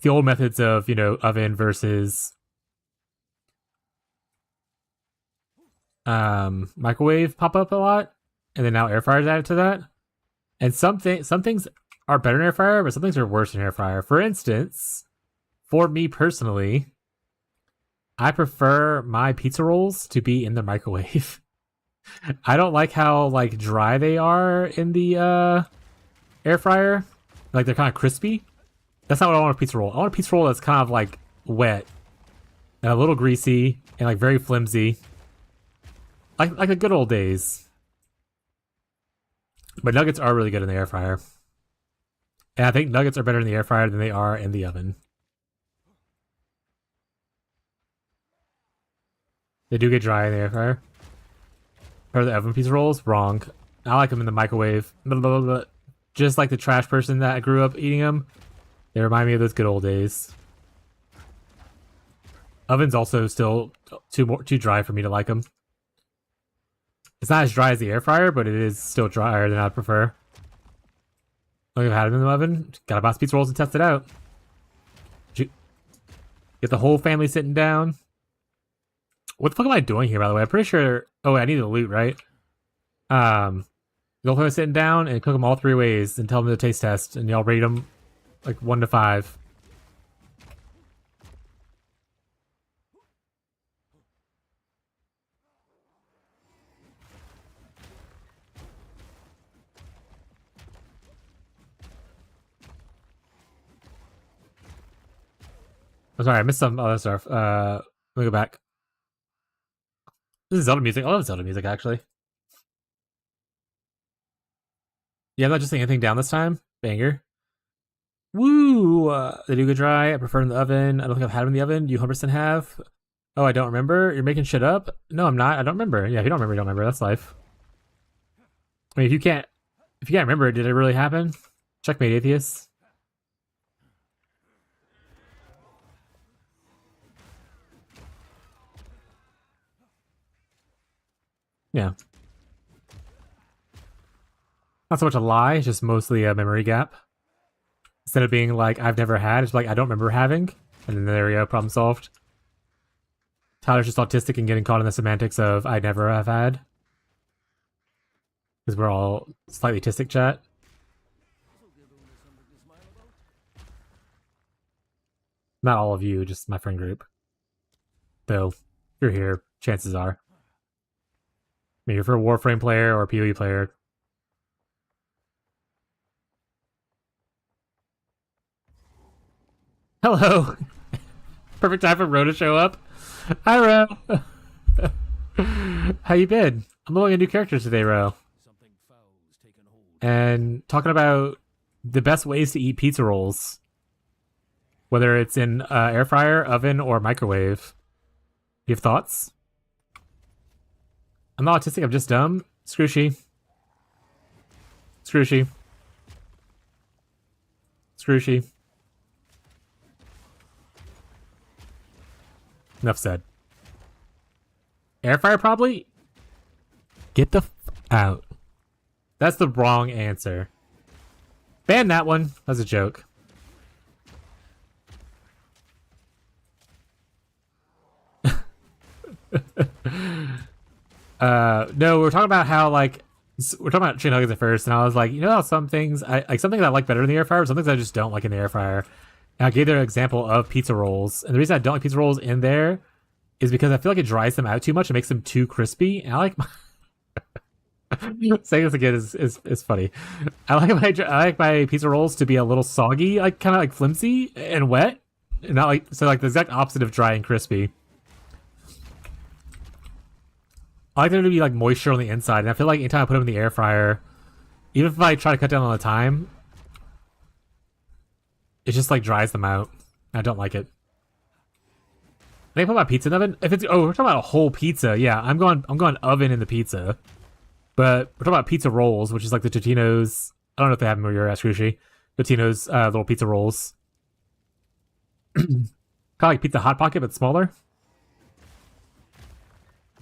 the old methods of, oven versus microwave pop up a lot, and then now air fryers added to that. And some things are better in air fryer, but some things are worse in air fryer. For instance, for me personally, I prefer my pizza rolls to be in the microwave. I don't like how like dry they are in the air fryer. Like they're kind of crispy. That's not what I want a pizza roll. I want a pizza roll that's kind of like wet and a little greasy and like very flimsy. Like the good old days. But nuggets are really good in the air fryer. And I think nuggets are better in the air fryer than they are in the oven. They do get dry in the air fryer. Or the oven pizza rolls? Wrong. I like them in the microwave. Blah, blah, blah, blah. Just like the trash person that I grew up eating them. They remind me of those good old days. Oven's also still too dry for me to like them. It's not as dry as the air fryer, but it is still drier than I'd prefer. I've had them in the oven. Gotta buy some pizza rolls and test it out. Get the whole family sitting down. What the fuck am I doing here, by the way? I'm pretty sure... Oh, I need the loot, right? The whole family sitting down and cook them all 3 ways and tell them the taste test, and y'all rate them like 1 to 5. I'm sorry, I missed some other stuff. Let me go back. This is Zelda music. I love Zelda music, actually. Yeah, I'm not just saying anything down this time. Banger. Woo! They do get dry. I prefer them in the oven. I don't think I've had them in the oven. You 100% have. Oh, I don't remember? You're making shit up? No, I'm not. I don't remember. Yeah, if you don't remember, you don't remember. That's life. I mean, if you can't remember, did it really happen? Checkmate, Atheist. Yeah. Not so much a lie, it's just mostly a memory gap. Instead of being like, I've never had, it's like, I don't remember having. And then there we go, problem solved. Tyler's just autistic and getting caught in the semantics of I never have had. Because we're all slightly autistic chat. Not all of you, just my friend group. Though, if you're here, chances are. Maybe if you're a Warframe player or a PoE player. Hello! Perfect time for Ro to show up. Hi, Ro! How you been? I'm loading a new character today, Ro. Something foul's taken hold. And talking about the best ways to eat pizza rolls. Whether it's in air fryer, oven, or microwave. You have thoughts? I'm not autistic, I'm just dumb. Scrooshy. Scrooshy. Scrooshy. Enough said. Air fryer probably? Get the f out. That's the wrong answer. Ban that one. That's a joke. No, we're talking about how, like, we're talking about chicken nuggets at first, and I was like, you know how some things, something that I like better in the air fryer, some things I just don't like in the air fryer. And I gave their example of pizza rolls, and the reason I don't like pizza rolls in there is because I feel like it dries them out too much and makes them too crispy. And I like saying this again is funny. I like my pizza rolls to be a little soggy, like kind of like flimsy and wet, and not like so like the exact opposite of dry and crispy. I like there to be like moisture on the inside, and I feel like anytime I put them in the air fryer, even if I try to cut down on the time, it just like dries them out. I don't like it. I think I put my pizza in the oven. If it's we're talking about a whole pizza, yeah, I'm going oven in the pizza. But we're talking about pizza rolls, which is like the Totino's. I don't know if they have them where you're at, Scrooshy. Totino's little pizza rolls. Kind of like Pizza Hot Pocket, but smaller.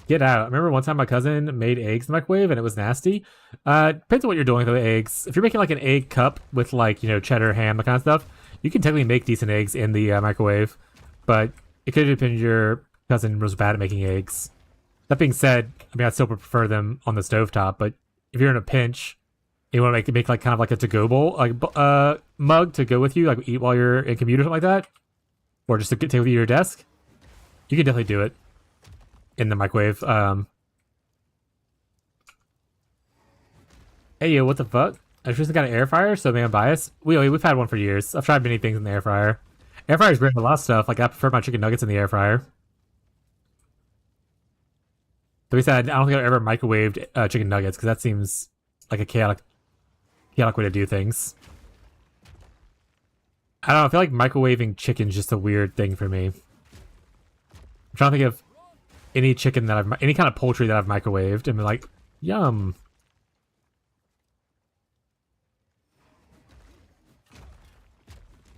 Get out. I remember one time my cousin made eggs in the microwave and it was nasty. Depends on what you're doing with the eggs. If you're making like an egg cup with like, you know, cheddar, ham, that kind of stuff, you can technically make decent eggs in the microwave. But it could have been your cousin was bad at making eggs. That being said, I mean, I still prefer them on the stovetop, but if you're in a pinch, you want to make like kind of like a to-go bowl, like mug to go with you, like eat while you're in commute or something like that, or just to take with you to your desk, you can definitely do it in the microwave. Hey, yo, what the fuck? I just got an air fryer, so maybe I'm biased. We've had one for years. I've tried many things in the air fryer. Air fryer's great for a lot of stuff. Like, I prefer my chicken nuggets in the air fryer. But we said I don't think I've ever microwaved chicken nuggets, because that seems like a chaotic way to do things. I don't know, I feel like microwaving chicken's just a weird thing for me. I'm trying to think of any chicken that any kind of poultry that I've microwaved and been like, yum.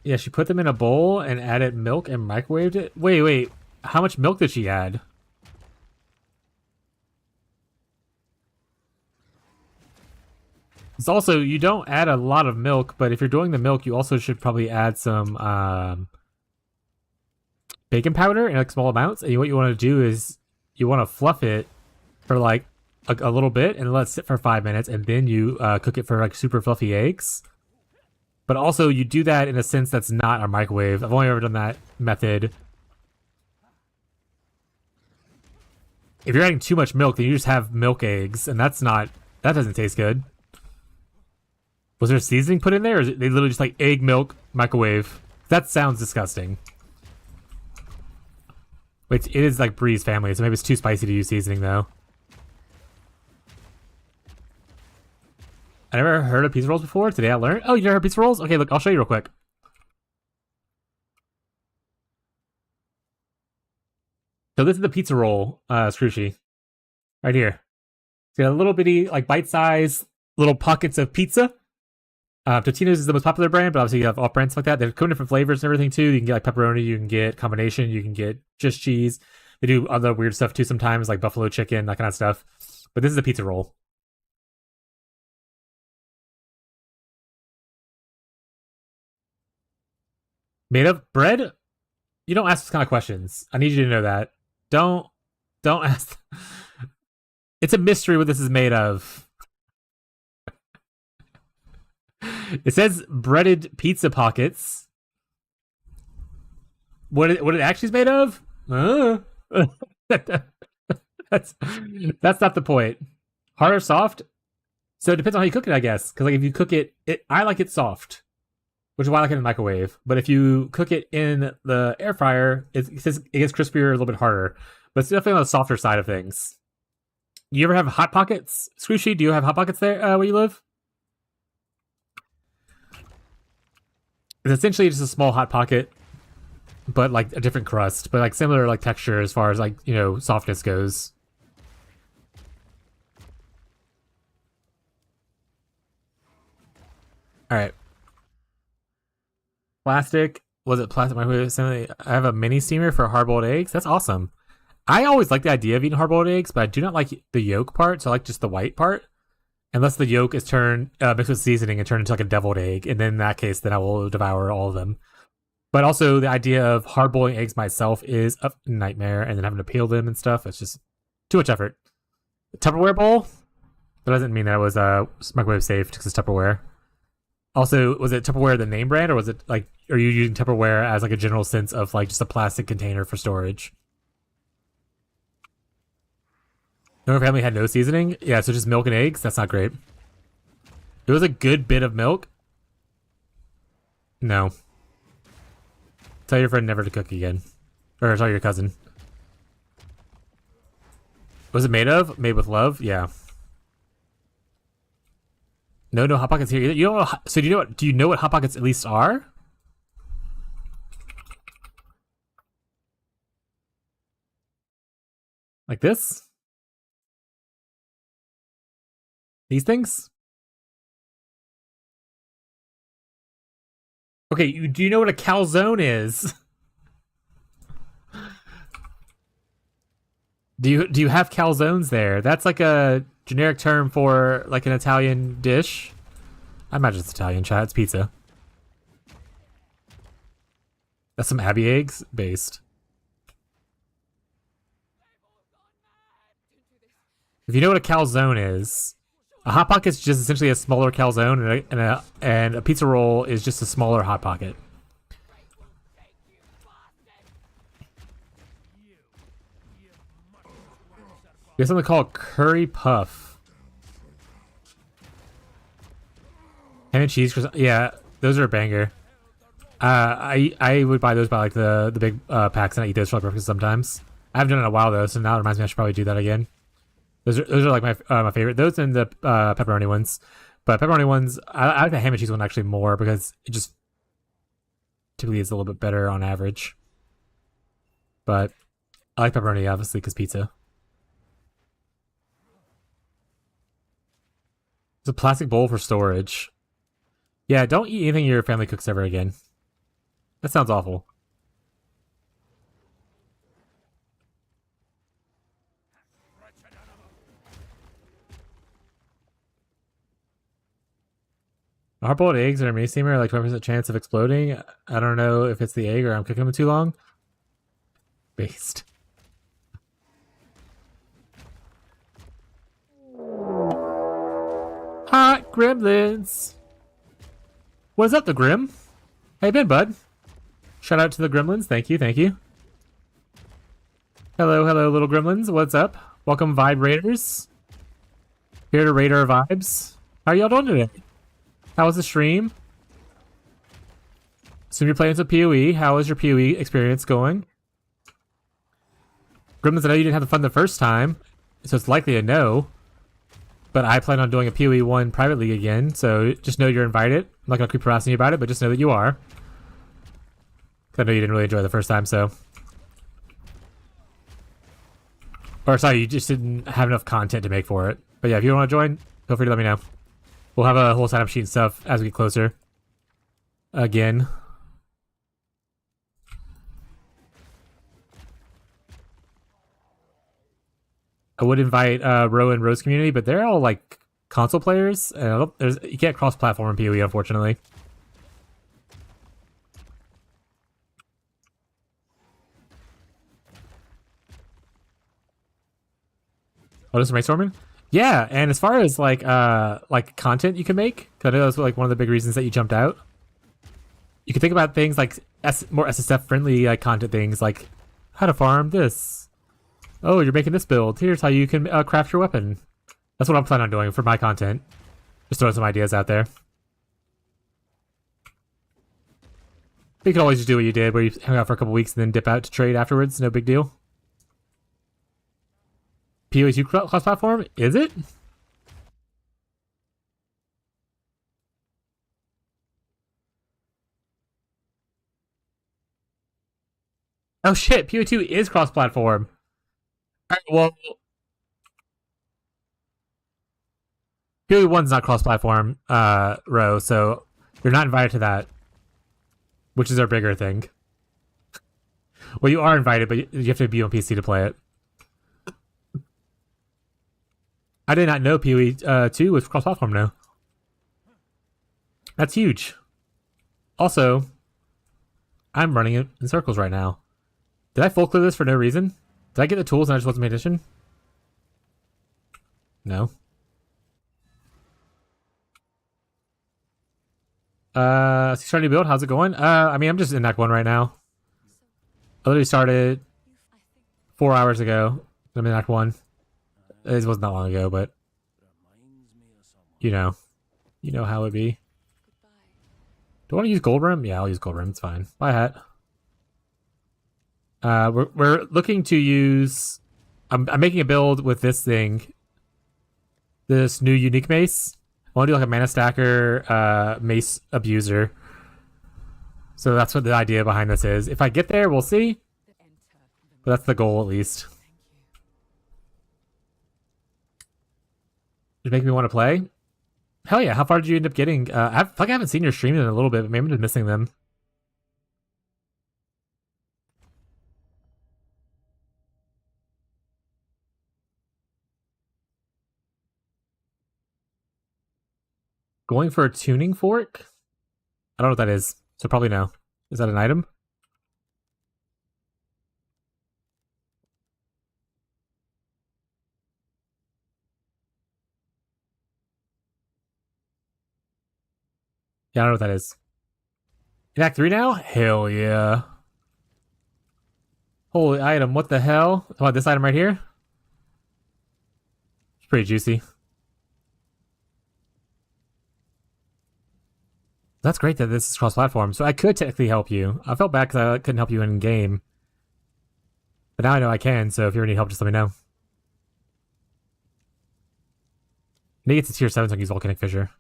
Yeah, she put them in a bowl and added milk and microwaved it. Wait. How much milk did she add? It's also, you don't add a lot of milk, but if you're doing the milk, you also should probably add some baking powder in like small amounts. And what you want to do is you want to fluff it for like a little bit and let it sit for 5 minutes, and then you cook it for like super fluffy eggs. But also, you do that in a sense that's not a microwave. I've only ever done that method. If you're adding too much milk, then you just have milk eggs, and that doesn't taste good. Was there seasoning put in there, or is it they literally just like egg, milk, microwave? That sounds disgusting. Wait, it is like Bree's family, so maybe it's too spicy to use seasoning, though. I never heard of pizza rolls before. Today I learned. Oh, you never heard of pizza rolls? Okay, look, I'll show you real quick. So this is the pizza roll, Scrooshy. Right here. It's got a little bitty, like bite-sized little pockets of pizza. Totino's is the most popular brand, but obviously you have off brands like that. They come in different flavors and everything too. You can get like pepperoni, you can get combination, you can get just cheese. They do other weird stuff too sometimes, like buffalo chicken, that kind of stuff. But this is a pizza roll. Made of bread? You don't ask this kind of questions. I need you to know that. Don't ask. It's a mystery what this is made of. It says breaded pizza pockets. What it actually is made of? That's not the point. Hard or soft? So it depends on how you cook it, I guess. Because like if you cook it, I like it soft, which is why I like it in the microwave. But if you cook it in the air fryer, it gets crispier, a little bit harder. But it's definitely on the softer side of things. You ever have hot pockets, Squishy? Do you have hot pockets there where you live? It's essentially just a small hot pocket, but like a different crust, but like similar like texture as far as like, you know, softness goes. All right. Plastic. Was it plastic? I have a mini steamer for hard-boiled eggs. That's awesome. I always like the idea of eating hard-boiled eggs, but I do not like the yolk part, so I like just the white part. Unless the yolk is turned mixed with seasoning and turned into like a deviled egg, and then in that case, then I will devour all of them. But also the idea of hard boiling eggs myself is a nightmare, and then having to peel them and stuff. It's just too much effort. Tupperware bowl. That doesn't mean that it was microwave safe because it's Tupperware. Also, was it Tupperware the name brand, or was it like, are you using Tupperware as like a general sense of like just a plastic container for storage? No, family had no seasoning? Yeah, so just milk and eggs? That's not great. It was a good bit of milk. No. Tell your friend never to cook again. Or tell your cousin. What was it made of? Made with love? Yeah. No hot pockets here either. You don't know, so do you know what hot pockets at least are? Like this? These things? Okay, do you know what a calzone is? Do you have calzones there? That's like a generic term for like an Italian dish. I imagine it's Italian, chat. It's pizza. That's some Abbey eggs based. If you know what a calzone is, a hot pocket is just essentially a smaller calzone, and a pizza roll is just a smaller hot pocket. We have something called curry puff. Ham and cheese, yeah, those are a banger. I would buy those by like the big packs, and I eat those for breakfast sometimes. I haven't done it in a while though, so now it reminds me I should probably do that again. Those are like my favorite. Those and the pepperoni ones, but pepperoni ones I like the ham and cheese one actually more because it just typically is a little bit better on average. But I like pepperoni obviously because pizza. It's a plastic bowl for storage. Yeah, don't eat anything your family cooks ever again. That sounds awful. Hard-boiled eggs in a mini steamer are like 20% chance of exploding. I don't know if it's the egg or I'm cooking them too long. Based. Hot gremlins. What is up, the Grim? How you been, bud? Shout out to the gremlins. Thank you, thank you. Hello, little gremlins. What's up? Welcome, Vibe Raiders. Here to raid our vibes. How are y'all doing today? How was the stream? Assume you're playing some PoE. How is your PoE experience going? Gremlins, I know you didn't have the fun the first time, so it's likely a no. But I plan on doing a PoE 1 private league again, so just know you're invited. I'm not going to keep harassing you about it, but just know that you are. I know you didn't really enjoy the first time, so... Or sorry, you just didn't have enough content to make for it. But yeah, if you want to join, feel free to let me know. We'll have a whole setup sheet and stuff as we get closer. Again. I would invite Ro and Rose community, but they're all like console players. You can't cross-platform in PoE, unfortunately. Oh, this is brainstorming? Yeah, and as far as like content you can make, because I know that's like one of the big reasons that you jumped out. You can think about things like more SSF friendly like content things, like how to farm this. Oh, you're making this build. Here's how you can craft your weapon. That's what I'm planning on doing for my content. Just throwing some ideas out there. You could always just do what you did, where you hang out for a couple weeks and then dip out to trade afterwards. No big deal. PoE2 cross-platform? Is it? Oh shit, PoE2 is cross-platform. Alright, well... PoE1's not cross-platform, Ro, so you're not invited to that. Which is our bigger thing. Well, you are invited, but you have to be on PC to play it. I did not know PoE 2 was cross-platform now. That's huge. Also, I'm running it in circles right now. Did I full clear this for no reason? Did I get the tools and I just wasn't paying attention? No. Starting to build, how's it going? I mean, I'm just in Act 1 right now. I literally started 4 hours ago. I'm in Act 1. It wasn't that long ago, but you know how it be. Do I want to use gold rim? Yeah, I'll use gold rim. It's fine. Bye, hat. We're looking to use. I'm making a build with this thing. This new unique mace. I want to do like a mana stacker, mace abuser. So that's what the idea behind this is. If I get there, we'll see. But that's the goal, at least. Did it make me want to play? Hell yeah, how far did you end up getting? I feel like I haven't seen your stream in a little bit, but maybe I'm just missing them. Going for a tuning fork? I don't know what that is, so probably no. Is that an item? Yeah, I don't know what that is. In Act 3 now? Hell yeah. Holy item, what the hell? How about this item right here? It's pretty juicy. That's great that this is cross-platform, so I could technically help you. I felt bad because I couldn't help you in-game. But now I know I can, so if you ever need help, just let me know. I need to get to tier 7 so I can use Volcanic Fissure.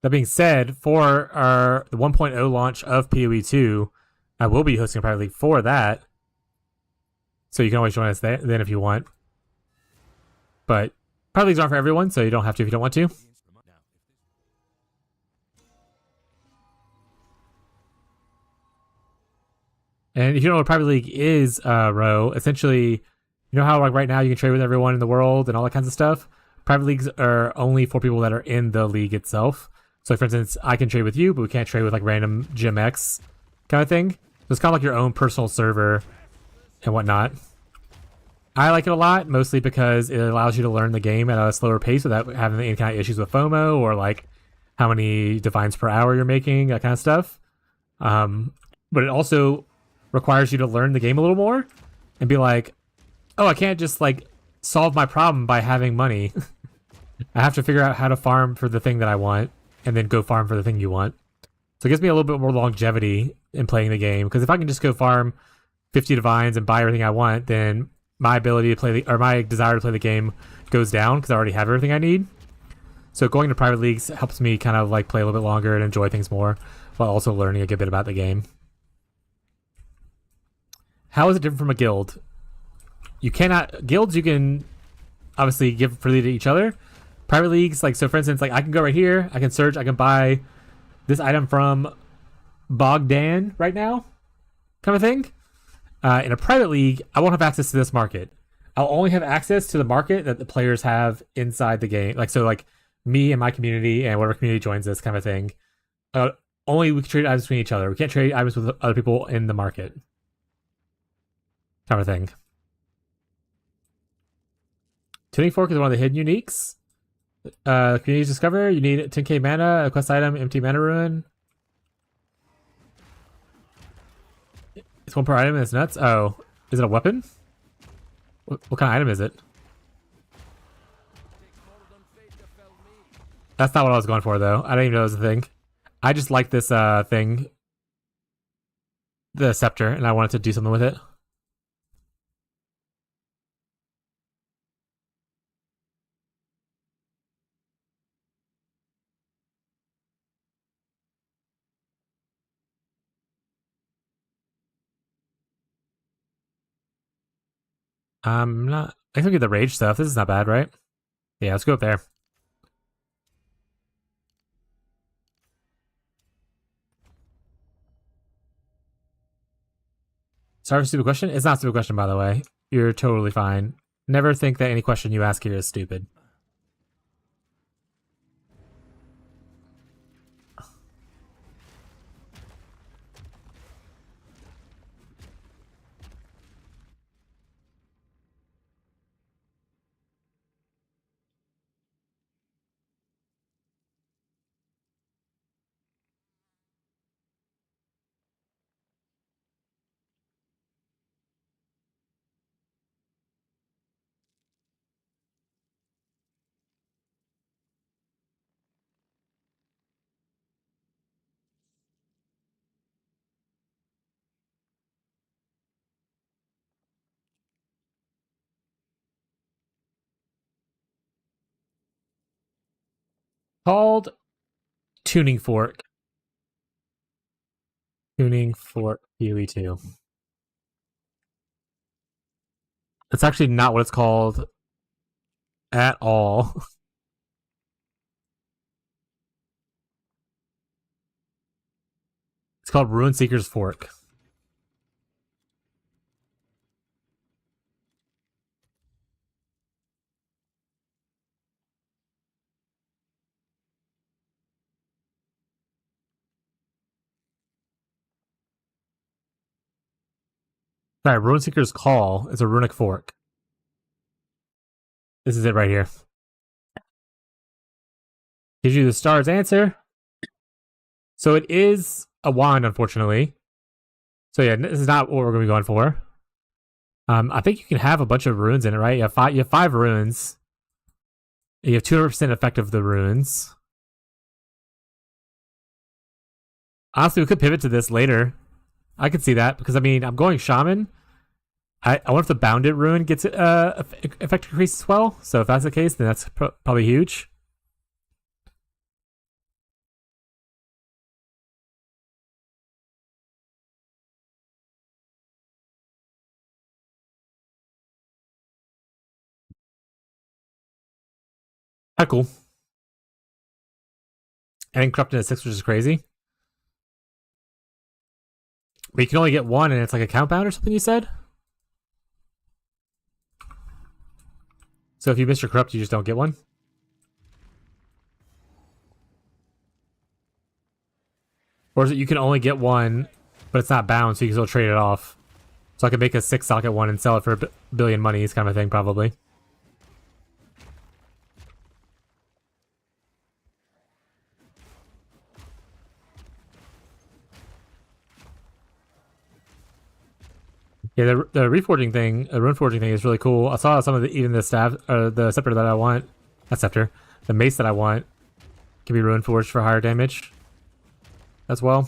That being said, for the 1.0 launch of PoE 2, I will be hosting a private league for that. So you can always join us then if you want. But private leagues aren't for everyone, so you don't have to if you don't want to. And if you don't know what a private league is, Ro, essentially, you know how like right now you can trade with everyone in the world and all that kinds of stuff? Private leagues are only for people that are in the league itself. So for instance, I can trade with you, but we can't trade with like random Gym X kind of thing. So it's kind of like your own personal server and whatnot. I like it a lot, mostly because it allows you to learn the game at a slower pace without having any kind of issues with FOMO or like how many divines per hour you're making, that kind of stuff. But it also requires you to learn the game a little more and be like, oh, I can't just like solve my problem by having money. I have to figure out how to farm for the thing that I want and then go farm for the thing you want. So it gives me a little bit more longevity in playing the game, because if I can just go farm 50 divines and buy everything I want, then my ability to play my desire to play the game goes down because I already have everything I need. So going to private leagues helps me kind of like play a little bit longer and enjoy things more while also learning a good bit about the game. How is it different from a guild? you cannot guilds. You can obviously give freely to each other. Private leagues, like so, for instance, like I can go right here. I can search. I can buy this item from Bogdan right now, kind of thing. In a private league, I won't have access to this market. I'll only have access to the market that the players have inside the game. Like so, like me and my community and whatever community joins this kind of thing. Only we can trade items between each other. We can't trade items with other people in the market, kind of thing. Tuning Fork is one of the hidden uniques. Communities discover. You need 10k mana, a quest item, empty mana rune. It's one per item and it's nuts. Oh, is it a weapon? What kind of item is it? That's not what I was going for, though. I didn't even know it was a thing. I just like this thing, the scepter, and I wanted to do something with it. I'm not. I can get the rage stuff. This is not bad, right? Yeah, let's go up there. Sorry for stupid question. It's not a stupid question, by the way. You're totally fine. Never think that any question you ask here is stupid. Called Tuning Fork. Tuning Fork PoE2. That's actually not what it's called at all. It's called Ruin Seeker's Fork. Sorry, Ruin Seeker's Call is a runic fork. This is it right here. Gives you the star's answer. So it is a wand, unfortunately. So yeah, this is not what we're going to be going for. I think you can have a bunch of runes in it, right? You have five runes. You have 200% effect of the runes. Honestly, we could pivot to this later. I could see that because I mean, I'm going shaman. I wonder if the bounded rune gets effect increase as well. So if that's the case, then that's probably huge. Cool. And corrupted at 6, which is crazy. But you can only get one, and it's like a count bound or something. You said. So if you miss your corrupt, you just don't get one. Or is it you can only get one, but it's not bound, so you can still trade it off. So I could make a 6-socket one and sell it for a billion monies, kind of thing, probably. Yeah, the reforging thing, the rune forging thing is really cool. I saw some of even the staff, or the scepter that I want, not scepter, the mace that I want can be rune forged for higher damage as well.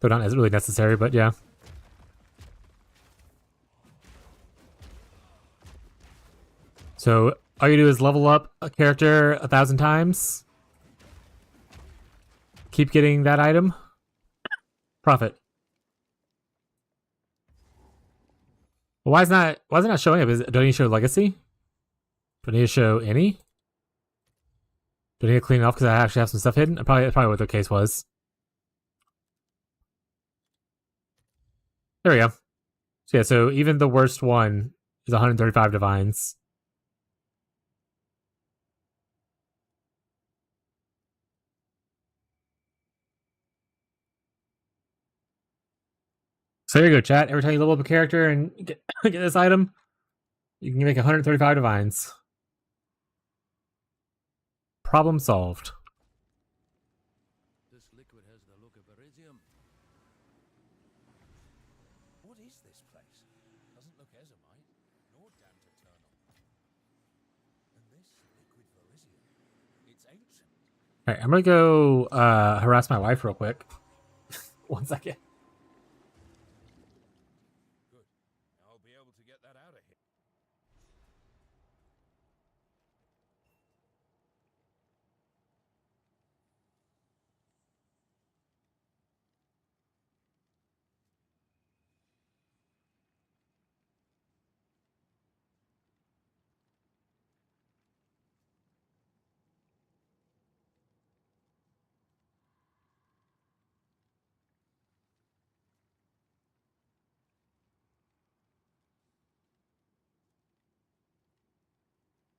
Though not really necessary, but yeah. So all you do is level up a character 1,000 times. Keep getting that item. Profit. Well, why is it not showing up? Do I need to show legacy? Do I need to show any? Do I need to clean it off because I actually have some stuff hidden? That's probably what the case was. There we go. So yeah, so even the worst one is 135 divines. So there you go, chat. Every time you level up a character and get this item, you can make 135 divines. Problem solved. This liquid has the look of Elysium. What is this place? Doesn't look Ezomite, nor damned eternal. And this liquid Verisium, it's ancient. Alright, I'm gonna go harass my wife real quick. 1 second. Good. I'll be able to get that out of here.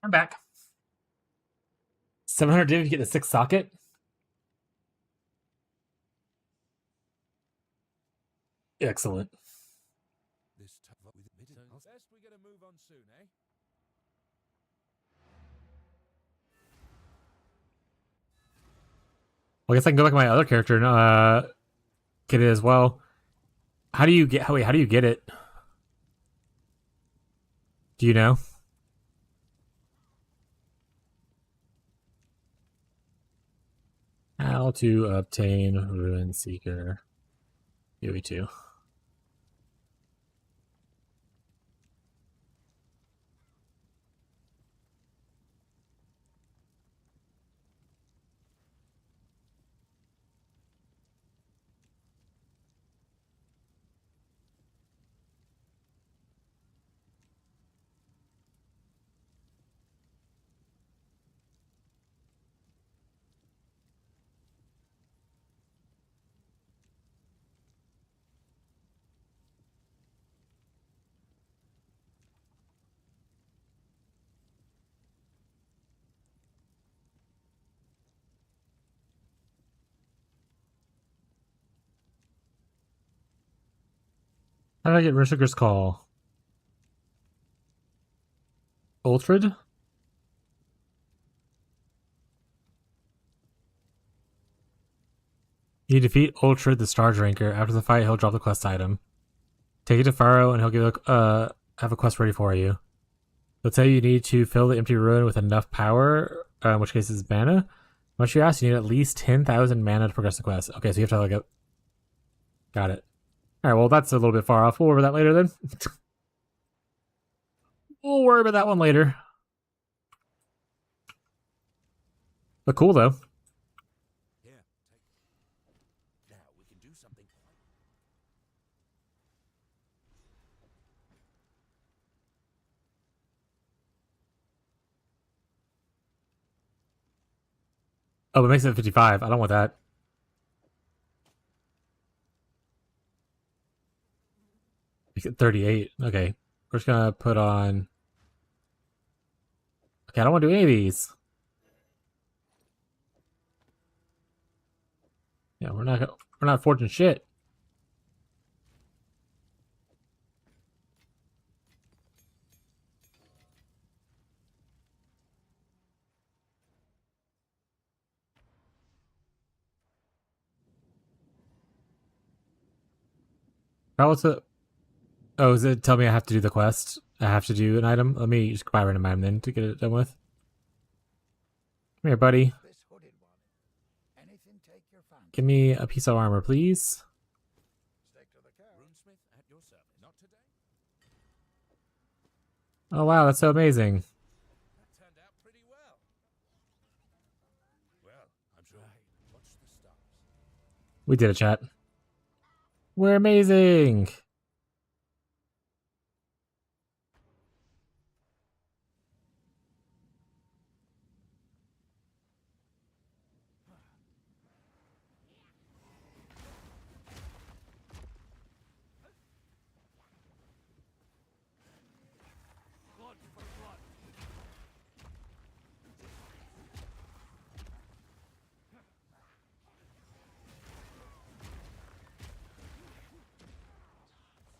I'm back. 700 div to get the 6th socket. Excellent. This with best we get a move on soon, eh? Well, I guess I can go back to my other character and get it as well. How do you get? Wait, how do you get it? Do you know? How to obtain Ruin Seeker UE2. How did I get Rishiger's Call? Ultrid? You defeat Ultrid, the Star Drinker. After the fight, he'll drop the quest item. Take it to Pharaoh, and he'll have a quest ready for you. He'll tell you need to fill the empty ruin with enough power, in which case is mana. Once you ask, you need at least 10,000 mana to progress the quest. Okay, so you have to look up. Got it. Alright, well, that's a little bit far off. We'll worry about that later then. We'll worry about that one later. But cool, though. Here, take. Now we can do something. Oh, it makes it 55. I don't want that. Makes it 38. Okay. We're just gonna put on... Okay, I don't want to do any of these. Yeah, we're not forging shit. How was it? Oh, is it tell me I have to do the quest? I have to do an item? Let me just buy a random item then to get it done with. Come here, buddy. This hooded one. Anything take your fancy. Give me a piece of armor, please. Stick to the cow. Runesmith at your service. Not today. Oh, wow, that's so amazing. That turned out pretty well. Well, I'm sure. Watch the stars. We did it, chat. We're amazing.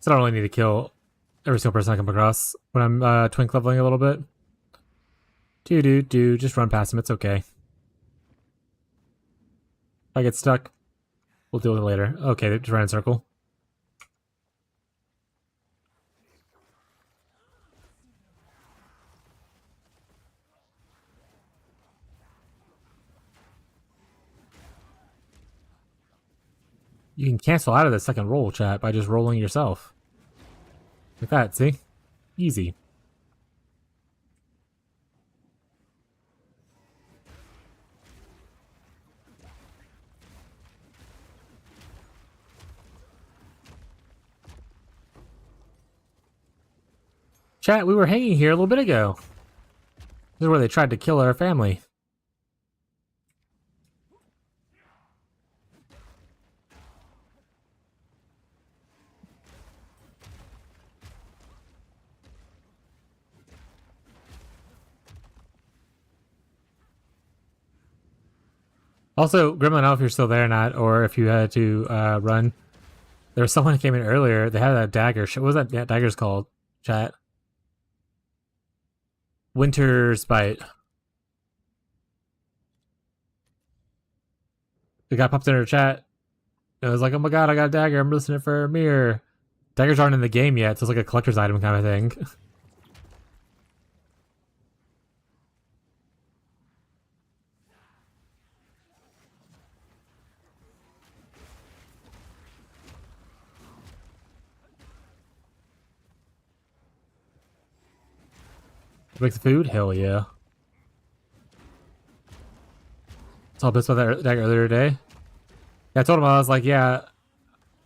So I don't really need to kill every single person I come across when I'm twink leveling a little bit. Just run past him, it's okay. If I get stuck, we'll deal with it later. Okay, they just ran in a circle. You can cancel out of the second roll, chat, by just rolling yourself. Like that, see? Easy. Chat, we were hanging here a little bit ago. This is where they tried to kill our family. Also, Gremlin, I don't know if you're still there or not, or if you had to run. There was someone who came in earlier. They had a dagger. What was that dagger's called, chat? Winter's Bite. The guy popped in our chat. It was like, oh my god, I got a dagger. I'm listening for a mirror. Daggers aren't in the game yet, so it's like a collector's item kind of thing. Make the food? Hell yeah. Saw this about that dagger earlier today. Yeah, I told him, I was like, yeah,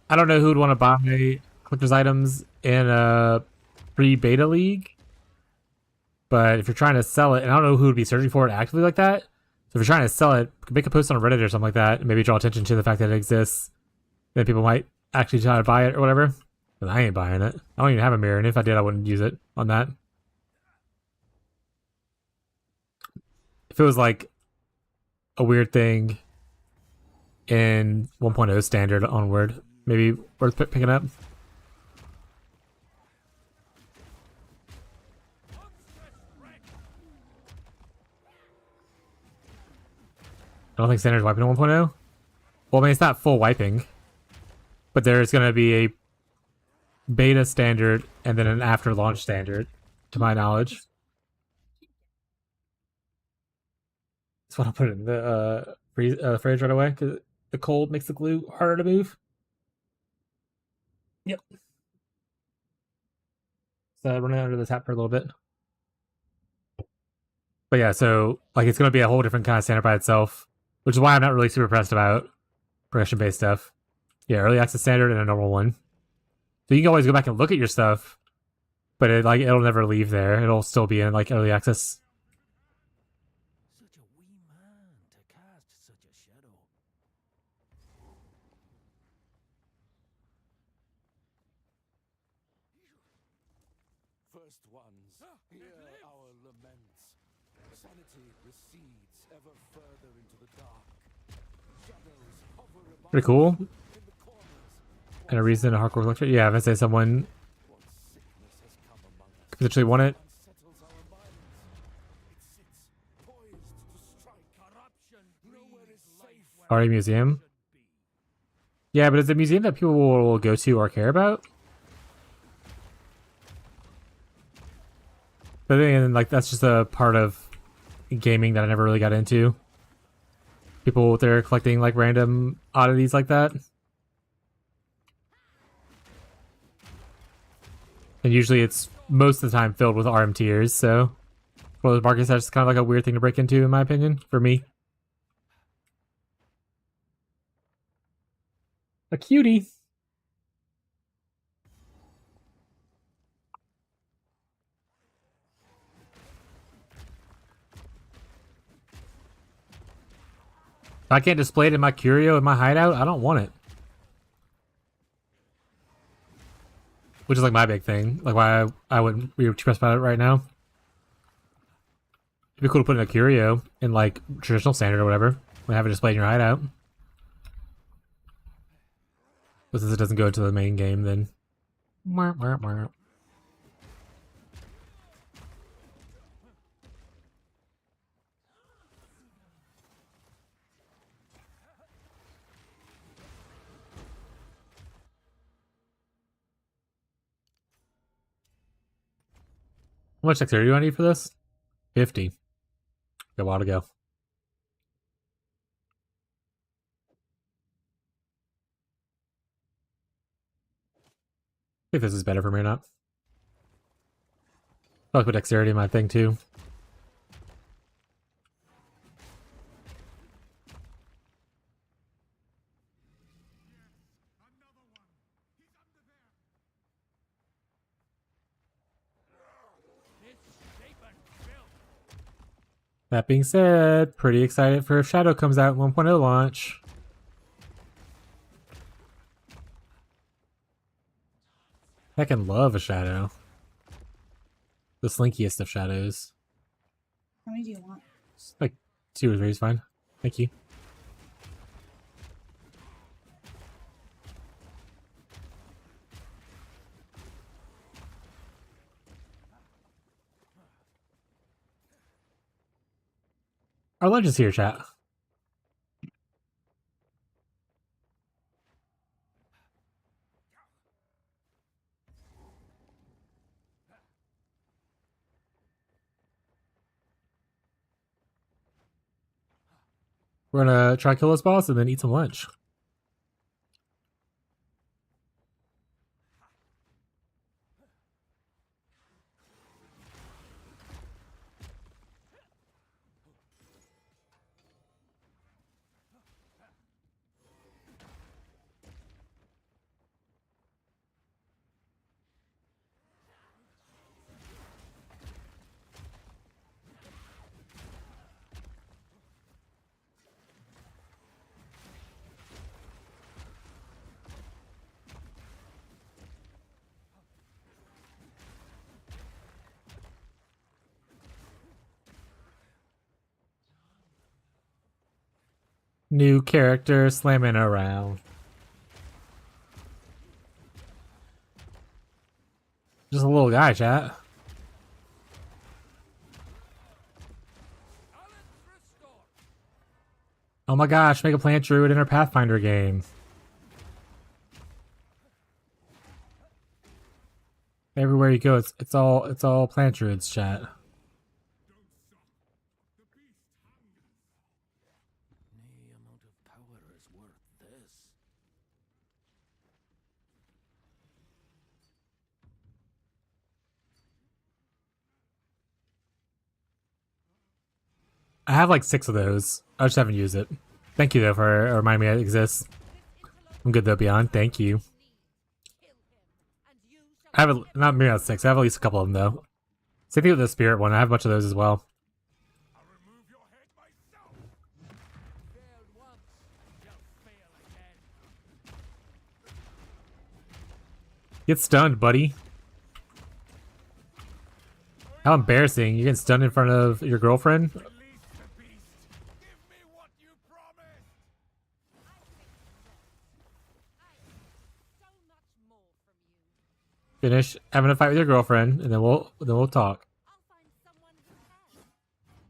I don't know who would want to buy collector's items in a pre-beta league, but if you're trying to sell it, and I don't know who would be searching for it actively like that, so if you're trying to sell it, make a post on Reddit or something like that, and maybe draw attention to the fact that it exists, then people might actually try to buy it or whatever. But I ain't buying it. I don't even have a mirror, and if I did, I wouldn't use it on that. If it was like a weird thing in 1.0 standard onward, maybe worth picking up. I don't think standard's wiping in 1.0. Well, I mean, it's not full wiping, but there's going to be a beta standard and then an after launch standard, to my knowledge. That's what I'll put it in the fridge right away, because the cold makes the glue harder to move. Yep. So running under the tap for a little bit. But yeah, so like it's going to be a whole different kind of standard by itself, which is why I'm not really super pressed about progression-based stuff. Yeah, early access standard and a normal one. So you can always go back and look at your stuff, but it'll never leave there. It'll still be in like early access. Such a wee man to cast such a shadow. First ones, hear our laments. Sanity recedes ever further into the dark. Shadows hover above Pretty cool. in the corners. And a reason to hardcore collector. Yeah, if I say someone What sickness has come among us could potentially want it. unsettles our minds. It sits poised to strike. Corruption Nowhere is safe. Art museum. Yeah, but is it a museum that people will go to or care about? But then, like, that's just a part of gaming that I never really got into. People, they're collecting, like, random oddities like that. And usually it's most of the time filled with RM tiers, so for those markets, that's kind of like a weird thing to break into, in my opinion, for me. A cutie. If I can't display it in my curio in my hideout, I don't want it. Which is like my big thing. Like why I wouldn't be too pressed about it right now. It'd be cool to put in a curio in like traditional standard or whatever. And have it displayed in your hideout. But since it doesn't go into the main game, then Mwah, mwah, mwah. How much dexterity do I need for this? 50. Got a while to go. If this is better for me or not. I'll put dexterity in my thing too. That being said, pretty excited for if Shadow comes out in 1.0 launch. I can love a Shadow. The slinkiest of shadows. How many do you want? Like 2 or 3 is fine. Thank you. Our lunch is here, chat. We're gonna try kill this boss and then eat some lunch. New character slamming around. Just a little guy, chat. Oh my gosh, make a plant druid in our Pathfinder game. Everywhere you go, it's all plant druids, chat. Nay amount of power is worth this. I have like 6 of those. I just haven't used it. Thank you though for reminding me it exists. I'm good though, Beyond. Thank you. I have not maybe not 6. I have at least a couple of them though. Same thing with the spirit one. I have a bunch of those as well. I'll remove your head myself. Failed once, you'll fail again. Get stunned, buddy. How embarrassing. You get stunned in front of your girlfriend? Release the beast. Give me what you promised. Finish having a fight with your girlfriend, and then we'll talk.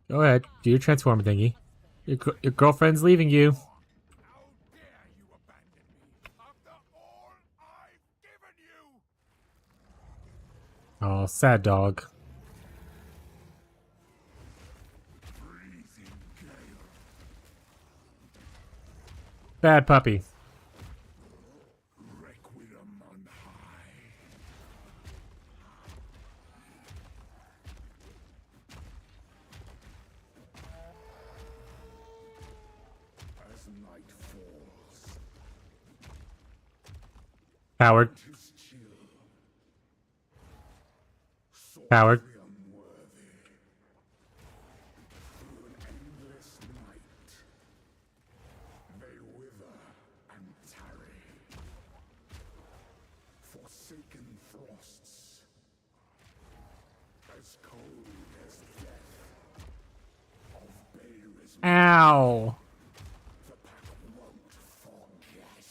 Go ahead, do your transform thingy. Your girlfriend's leaving you. How dare you abandon me after all I've given you? Oh, sad dog. Freezing gale. Bad puppy. Requiem on high. As night falls, Coward. tis chill. Coward. Sorely unworthy. Through an endless night, they wither and tarry. Forsaken frosts, as cold as death. Of Beir's Ow. the pack won't forget.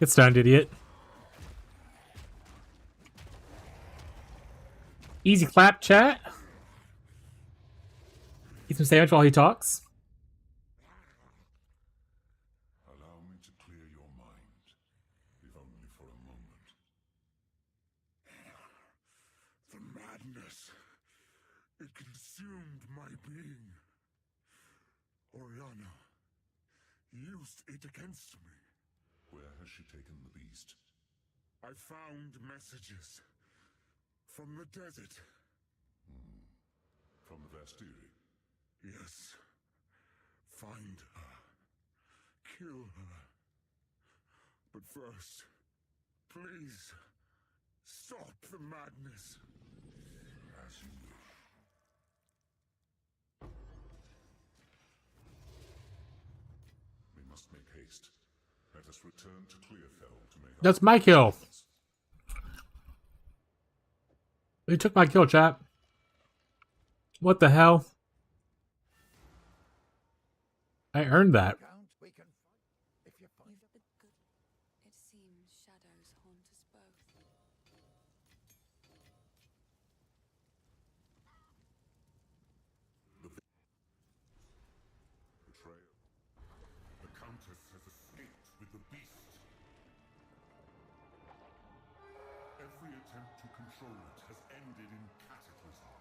Get stunned, idiot. Easy clap, chat. Eat some sandwich while he talks. Allow me to clear your mind, if only for a moment. The madness. It consumed my being. Oriana used it against me. Where has she taken the beast? I found messages from the desert. From the Vastiri? Yes. Find her. Kill her. But first, please, stop the madness. As you wish. We must make haste. Let us return to Clearfell to make That's my kill. He took my kill, chat. What the hell? I earned that. Count, we can if you find You've been good. It seems shadows haunt us both. betrayal. The Countess has escaped with the beast. Every attempt to control it has ended in cataclysm.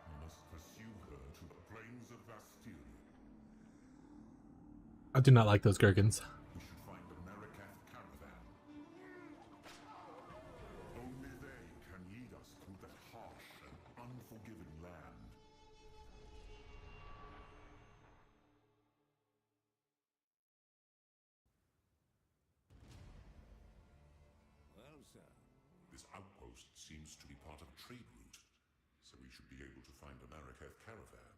We must pursue her to the plains of Vastiri. I do not like those gherkins. We should find the Marikath caravan. Only they can lead us through that harsh and unforgiving land. well, sir. This outpost seems to be part of a trade route, so we should be able to find a Marikath caravan.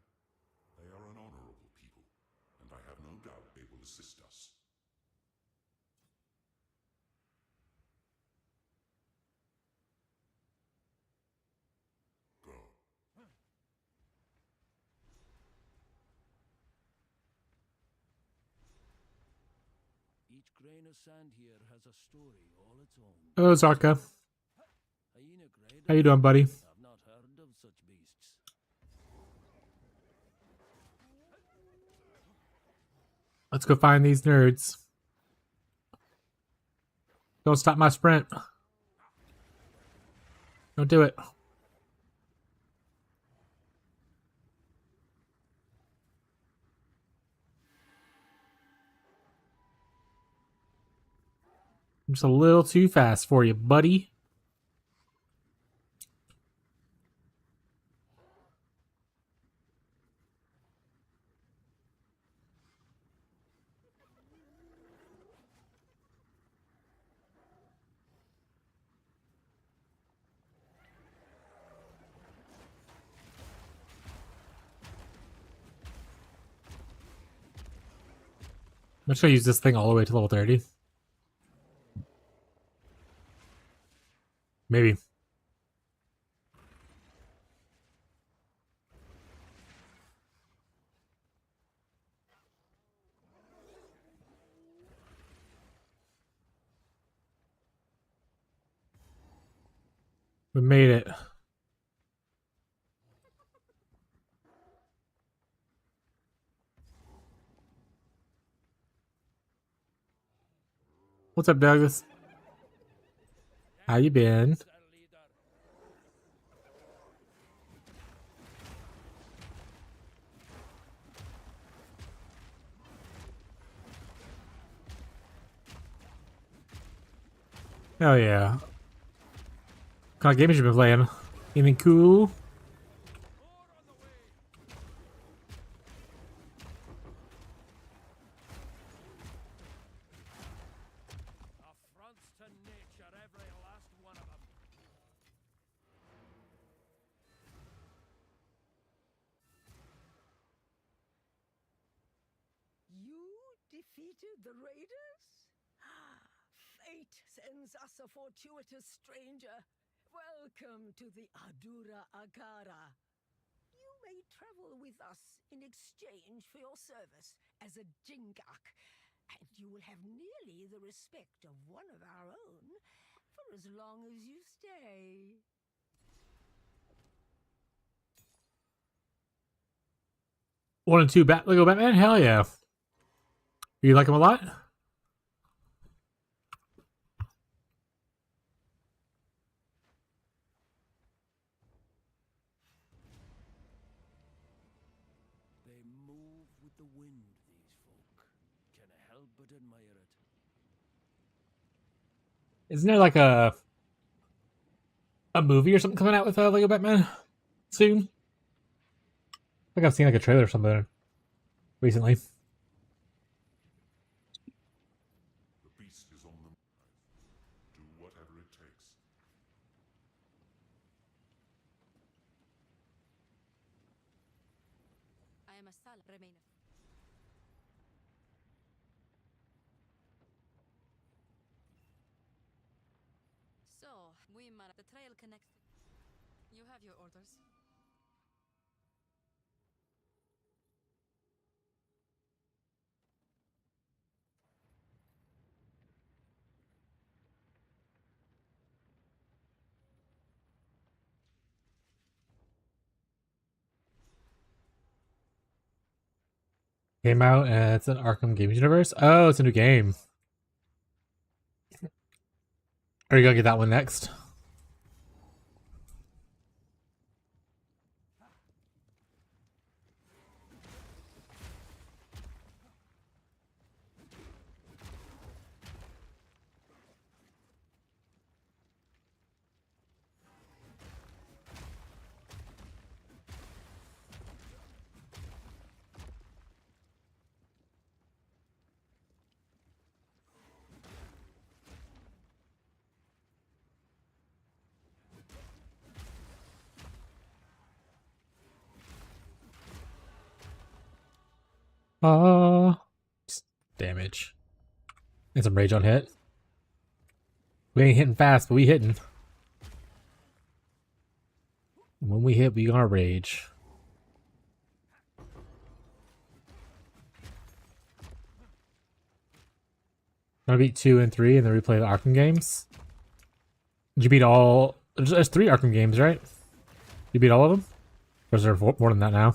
They are an honorable people, and I have no doubt they will assist us. Go. Each grain of sand here has a story all its own. Oh, Zarka. Hyena grade How you doing, buddy? I've not heard of such beasts. Let's go find these nerds. Don't stop my sprint. Don't do it. I'm just a little too fast for you, buddy. I'm just gonna use this thing all the way to level 30. Maybe. We made it. What's up, Douglas? How you been? Sir leader. Hell yeah. What kind of games you been playing? Anything cool? More on the way. Affronts to nature, every last one of them. You defeated the raiders? Fate sends us a fortuitous stranger. Welcome to the Adura Agara. You may travel with us in exchange for your service as a Jingak. And you will have nearly the respect of one of our own for as long as you stay. One and two Lego Batman? Hell yeah. You like him a lot? They move with the wind, these folk. Can't help but admire it. Isn't there like a movie or something coming out with Lego Batman soon? I think I've seen like a trailer or something recently. The beast is on the move. Do whatever it takes. I am a Sal remainer. So, the trail connects. You have your orders. Came out and it's an Arkham Games universe. Oh, it's a new game. Are you gonna get that one next? Damage. And some rage on hit. We ain't hitting fast, but we hitting. When we hit, we gonna rage. Gonna beat 2 and 3 and then replay the Arkham games. Did you beat all? There's 3 Arkham games, right? You beat all of them? Or is there more than that now?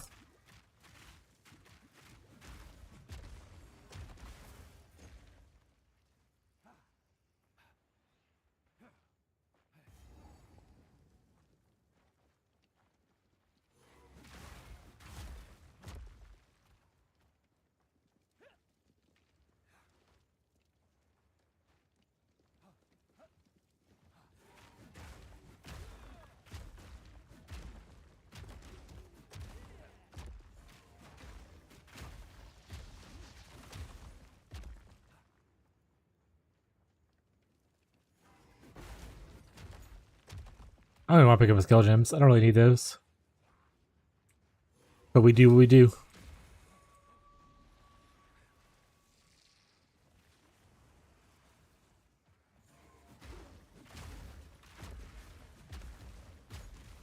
I don't want to pick up a skill gems. I don't really need those. But we do what we do.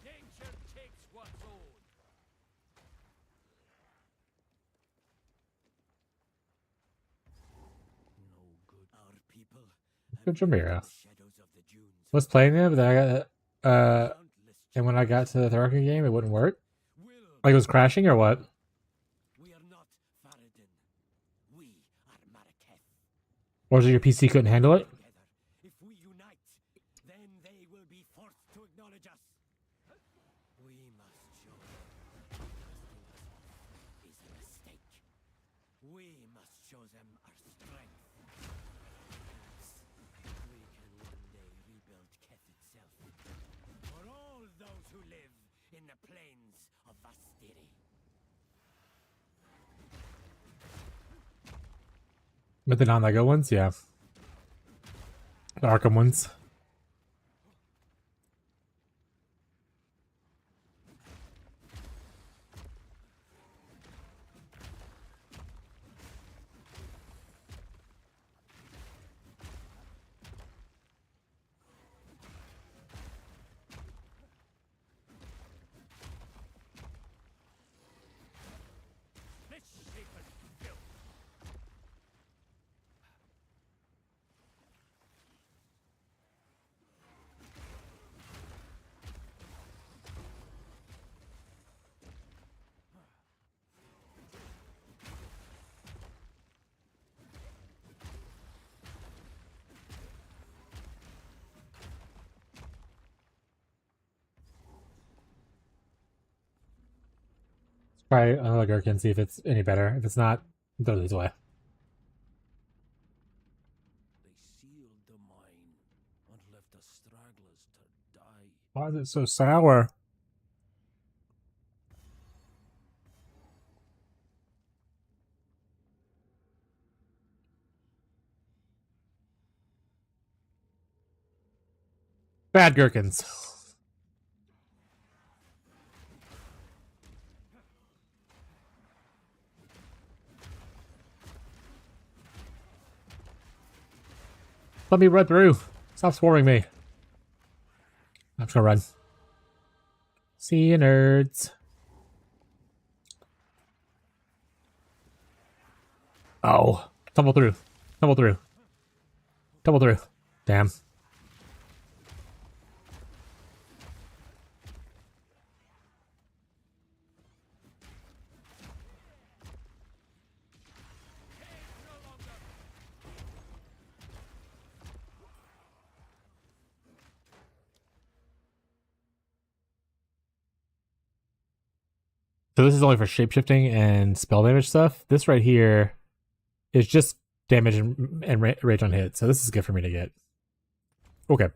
Nature takes what's own. No good. Our people. Good Jamira. Shadows of the dunes. Was playing it, but then I got and when I got to the Arkham game, it wouldn't work. Like it was crashing or what? We are not Faradin. We are Marraketh. Or was it your PC couldn't handle it? Together. If we unite, then they will be forced to acknowledge us. We must show them casting us off is a mistake. We must show them our strength. Perhaps we can one day rebuild Keth itself. For all those who live in the plains of Vastiri. But the non-Lego ones, yeah. The Arkham ones. Misshapen filth. Try another gherkin, see if it's any better. If it's not, throw these away. They sealed the mine and left the stragglers to die. Why is it so sour? Bad gherkins. Let me run through. Stop swarming me. I'm just gonna run. See you, nerds. Oh. Tumble through. Tumble through. Tumble through. Damn. So this is only for shapeshifting and spell damage stuff. This right here is just damage and rage on hit. So this is good for me to get. Okay.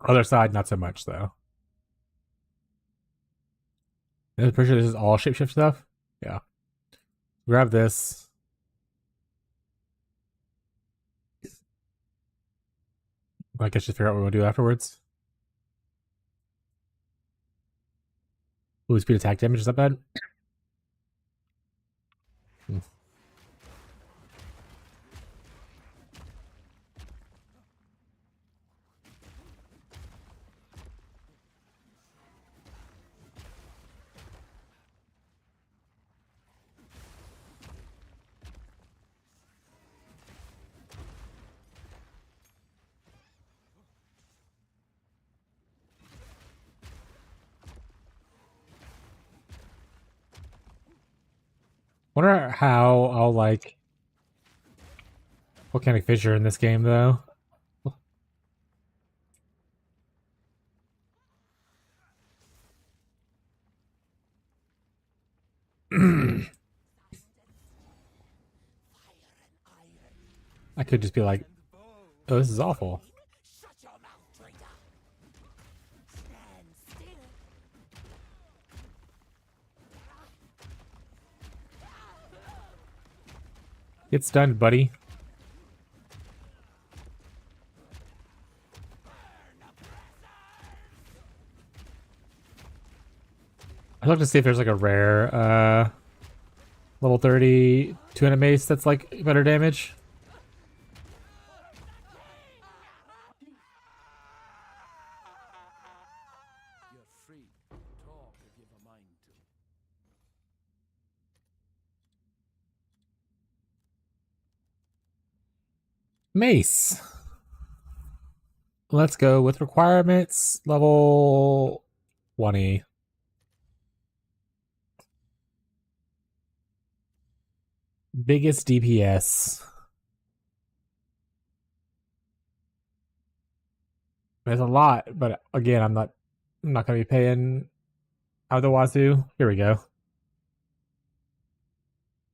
Other side, not so much though. I'm pretty sure this is all shapeshift stuff. Yeah. Grab this. I guess just figure out what we'll do afterwards. Ooh, speed attack damage, is that bad? Wonder how I'll like volcanic fissure in this game though. I could just be like, oh, this is awful. Shut your mouth, traitor! Stand still! Get stunned, buddy. I'd love to see if there's like a rare level 30 two-handed mace that's like better damage. You're free. Talk if you've a mind to. Mace. Let's go with requirements. Level 20. Biggest DPS. There's a lot, but again, I'm not gonna be paying out of the wazoo. Here we go.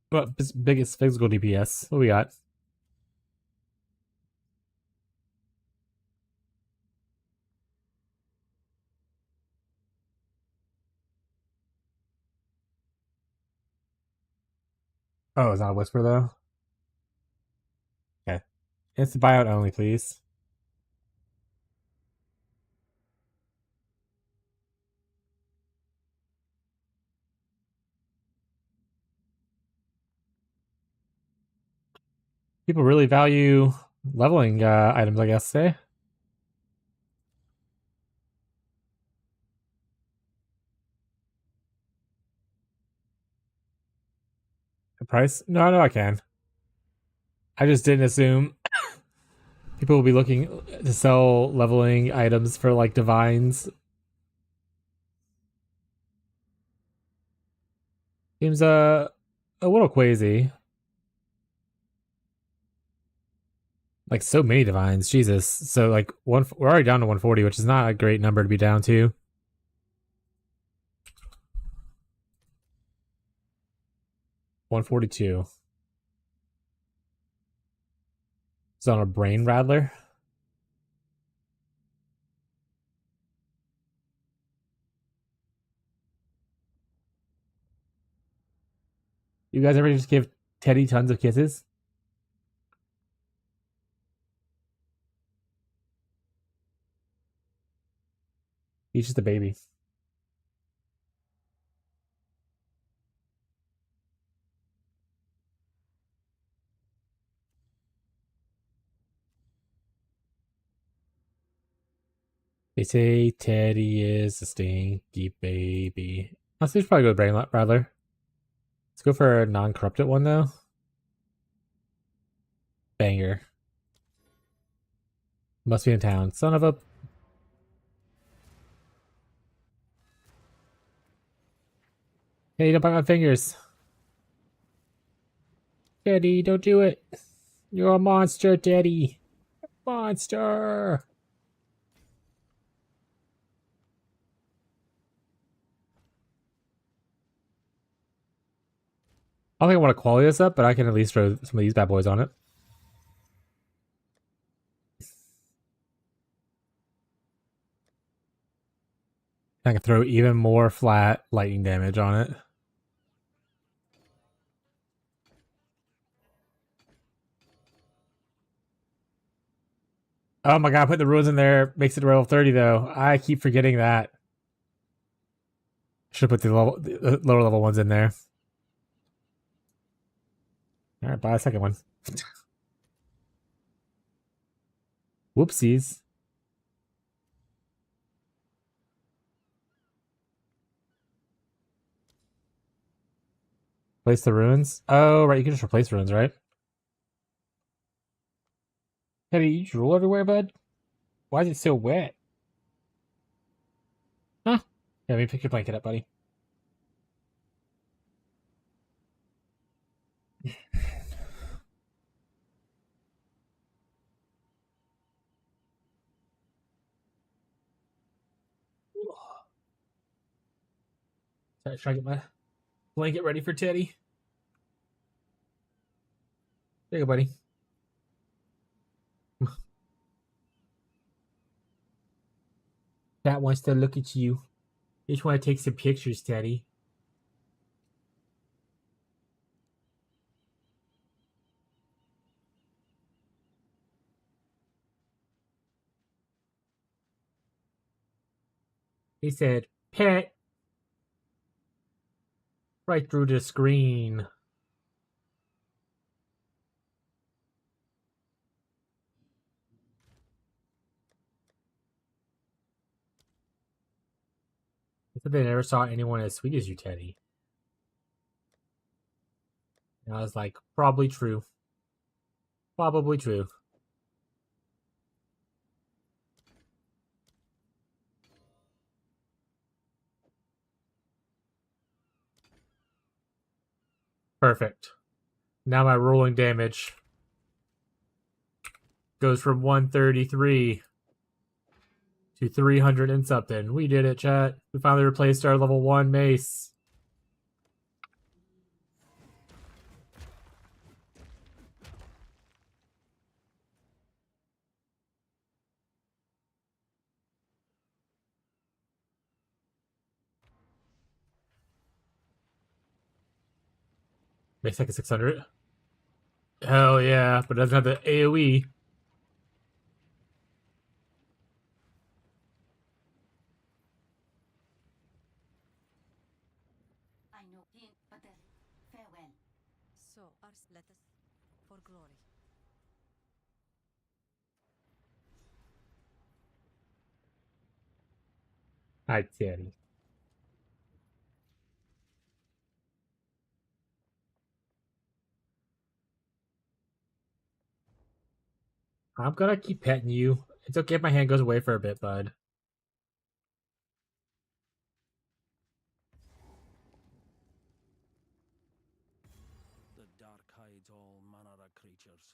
But biggest physical DPS. What we got? Oh, it's not a whisper though. Okay, it's buyout only, please. People really value leveling items, I guess. Say. The price? No, I can. I just didn't assume people will be looking to sell leveling items for like divines. Seems a little crazy. Like so many divines, Jesus. So like we're already down to 140, which is not a great number to be down to. 142. It's on a brain rattler. You guys ever just give Teddy tons of kisses? He's just a baby. They say Teddy is a stinky baby. Let's just probably go with brain rattler. Let's go for a non-corrupted one though. Banger. Must be in town. Son of a... Hey, don't bite my fingers. Teddy, don't do it. You're a monster, Teddy. Monster. I don't think I want to quality this up, but I can at least throw some of these bad boys on it. I can throw even more flat lightning damage on it. Oh my god, put the ruins in there makes it level 30 though. I keep forgetting that. Should put the lower level ones in there. Alright, buy a second one. Whoopsies. Place the ruins? Oh, right, you can just replace ruins, right? Teddy, you drool everywhere, bud? Why is it so wet? Huh? Yeah, let me pick your blanket up, buddy. Sorry, try to get my blanket ready for Teddy. There you go, buddy. Cat wants to look at you. Just want to take some pictures, Teddy. He said, pet. Right through the screen. I said they never saw anyone as sweet as you, Teddy. And I was like, probably true. Probably true. Perfect. Now my rolling damage goes from 133 to 300 and something. We did it, chat. We finally replaced our level 1 mace. Makes like a 600. Hell yeah, but it doesn't have the AoE. I know him, but farewell. So, Ars, let us for glory. Hi, Teddy. I'm gonna keep petting you. It's okay if my hand goes away for a bit, bud. The dark hides all manner of creatures.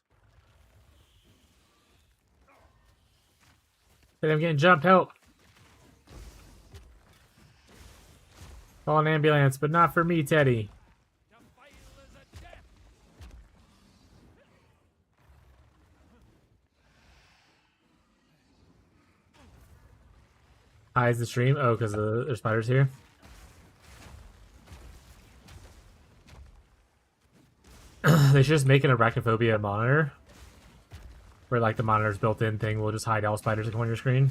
Hey, I'm getting jumped. Help! Call an ambulance, but not for me, Teddy. The file is a hides the stream? Oh, because there's spiders here. They should just make an arachnophobia monitor. Where, like, the monitor's built-in thing will just hide all spiders that come on your screen.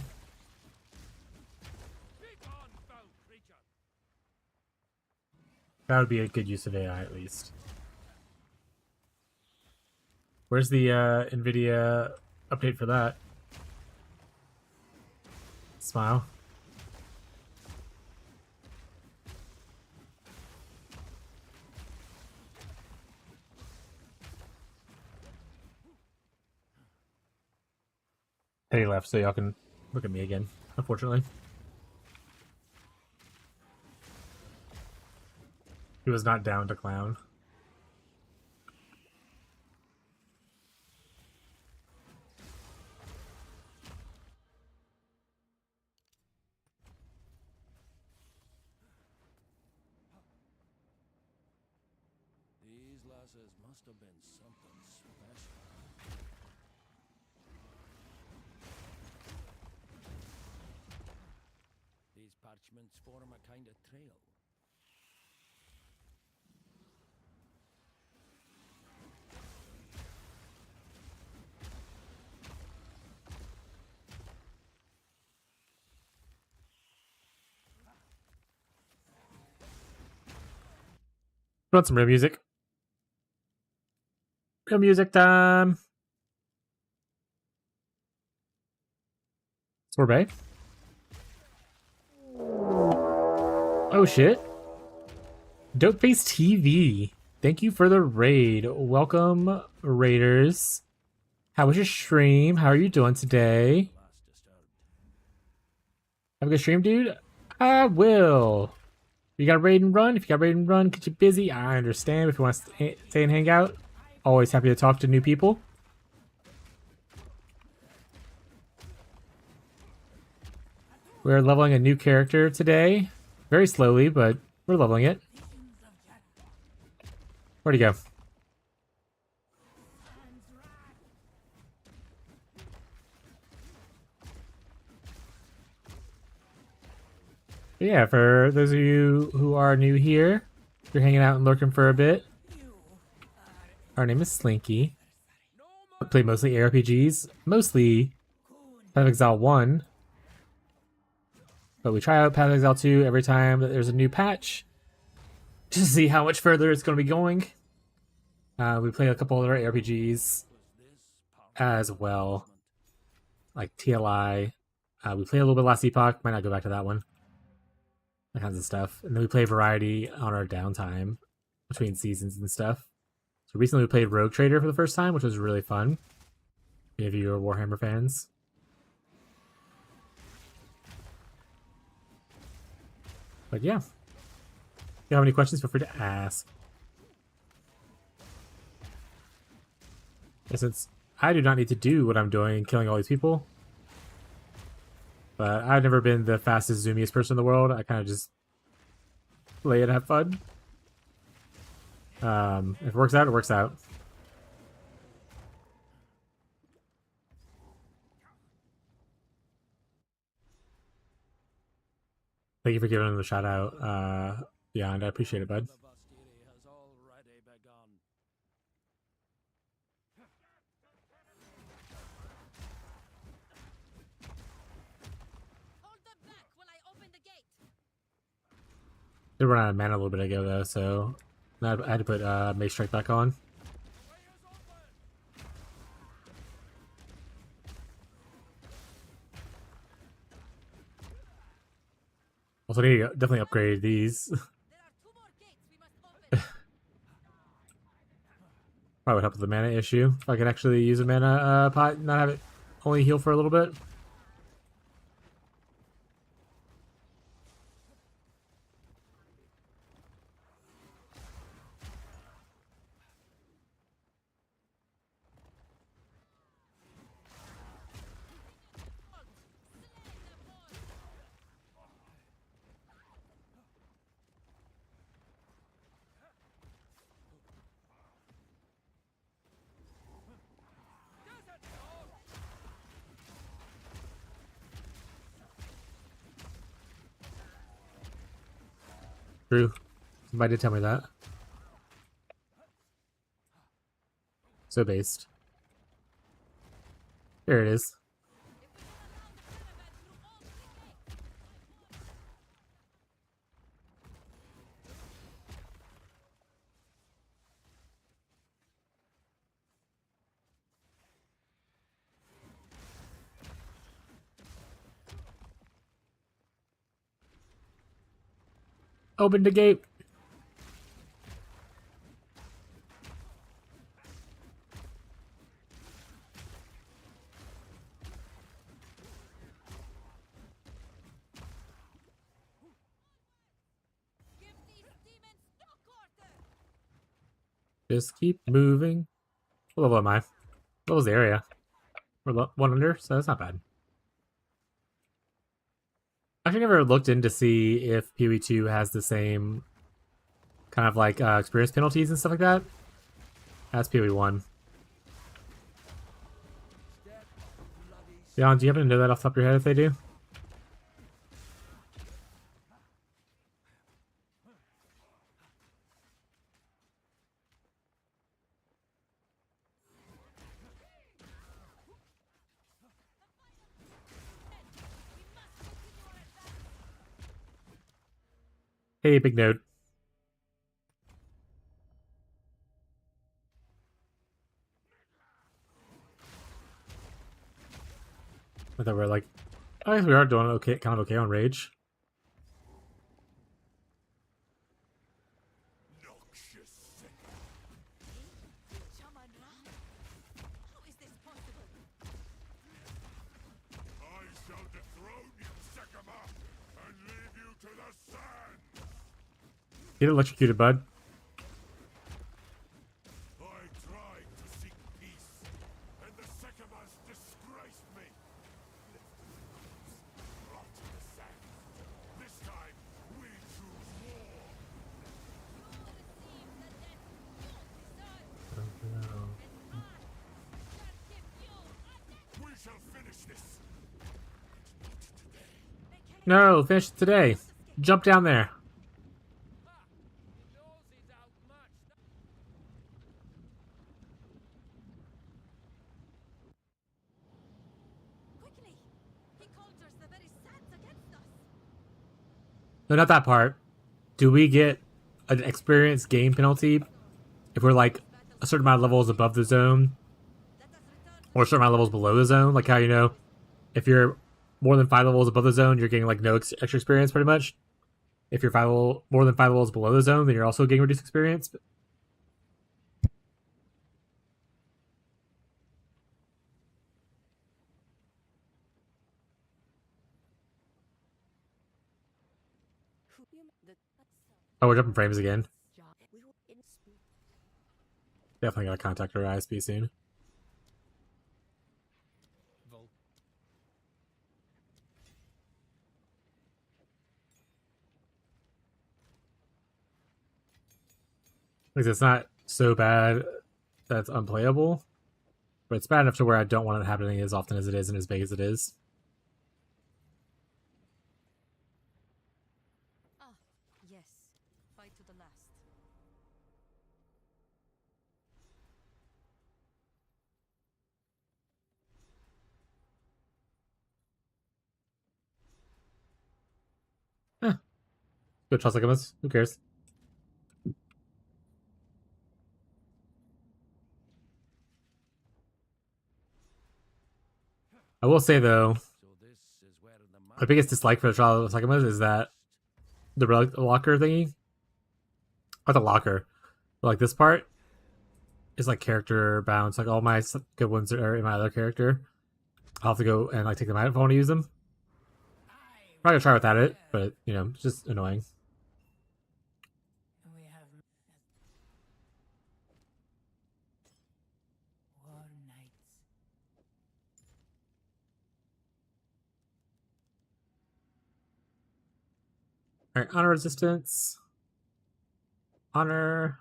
That would be a good use of AI, at least. Where's the NVIDIA update for that? Smile. Teddy left, so y'all can look at me again, unfortunately. He was not down to clown. These lasses must have been something special. These parchments form a kind of trail. Want some real music? Real music time! Sorbet? Oh shit. Dopeface TV. Thank you for the raid. Welcome, raiders. How was your stream? How are you doing today? Have a good stream, dude? I will. You got a raid and run? If you got a raid and run, get you busy. I understand. If you want to stay and hang out, always happy to talk to new people. We're leveling a new character today. Very slowly, but we're leveling it. Where'd he go? But yeah, for those of you who are new here, if you're hanging out and lurking for a bit, our name is Slinky. I play mostly ARPGs, mostly Path of Exile 1. But we try out Path of Exile 2 every time that there's a new patch, just to see how much further it's going to be going. We play a couple other ARPGs as well, like TLI. We play a little bit Last Epoch, might not go back to that one. That kinds of stuff. And then we play variety on our downtime between seasons and stuff. So recently we played Rogue Trader for the first time, which was really fun. Any of you are Warhammer fans? But yeah. If you have any questions, feel free to ask. And since I do not need to do what I'm doing, killing all these people, but I've never been the fastest, zoomiest person in the world. I kind of just play and have fun. If it works out, it works out. Thank you for giving him the shout out, Beyond. I appreciate it, bud. They ran out of mana a little bit ago, though, so I had to put Mace Strike back on. Also, need to definitely upgrade these. Probably would help with the mana issue. If I could actually use a mana pot, not have it only heal for a little bit. True. Somebody did tell me that. So based. There it is. Open the gate. Just keep moving. What level am I? What was the area? We're one under, so that's not bad. I actually never looked in to see if PoE2 has the same kind of like experience penalties and stuff like that as PoE1. Jan, do you happen to know that off the top of your head if they do? Hey, big node. I thought we were like, I guess we are doing okay, kind of okay on rage. Get electrocuted, bud. I tried to seek peace, and the Sekimars disgraced me. Rot in the sand. This time, we choose war. We shall finish this. No, finish it today. Jump down there. No, not that part. Do we get an experience gain penalty if we're like a certain amount of levels above the zone or a certain amount of levels below the zone? Like how, you know, if you're more than 5 levels above the zone, you're getting like no extra experience pretty much. If you're more than 5 levels below the zone, then you're also getting reduced experience. Oh, we're jumping frames again. Definitely gotta contact our ISP soon. Like, it's not so bad that it's unplayable, but it's bad enough to where I don't want it happening as often as it is and as big as it is. Ah, yes. Fight to the last. Go trust like us. Who cares? I will say though, my biggest dislike for the Trial of Psychomas is that the relic locker thingy, or the locker, but like this part is like character bound. So like all my good ones are in my other character. I'll have to go and like take them out if I want to use them. Probably gonna try without it, but you know, it's just annoying. We have war nights. Alright, honor resistance. Honor.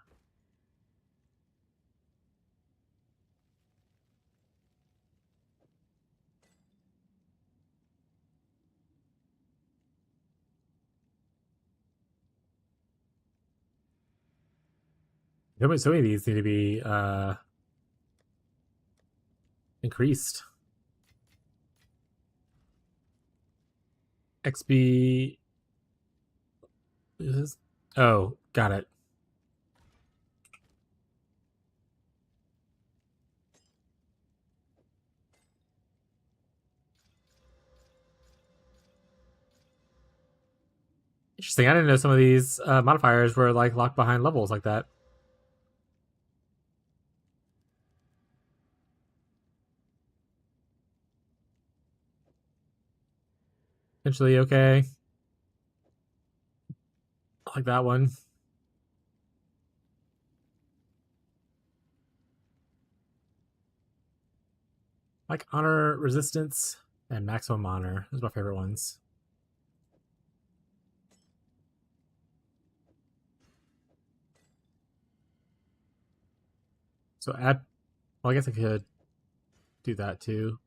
So many of these need to be increased. XP. Is this? Oh, got it. Interesting. I didn't know some of these modifiers were like locked behind levels like that. Potentially okay. I like that one. Like honor, resistance, and maximum honor. Those are my favorite ones. So add. Well, I guess I could do that too.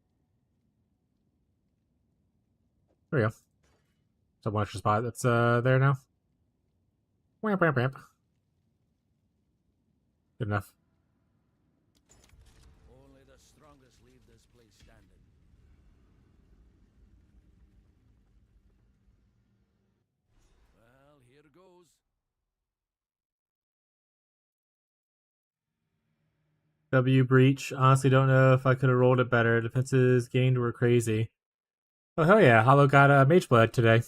There we go. So one extra spot that's there now. Wamp, wamp, wamp. Good enough. Only the strongest leave this place standing. Well, here goes. W breach. Honestly, don't know if I could have rolled it better. Defenses gained were crazy. Oh hell yeah! Hollow got Mage Blood today.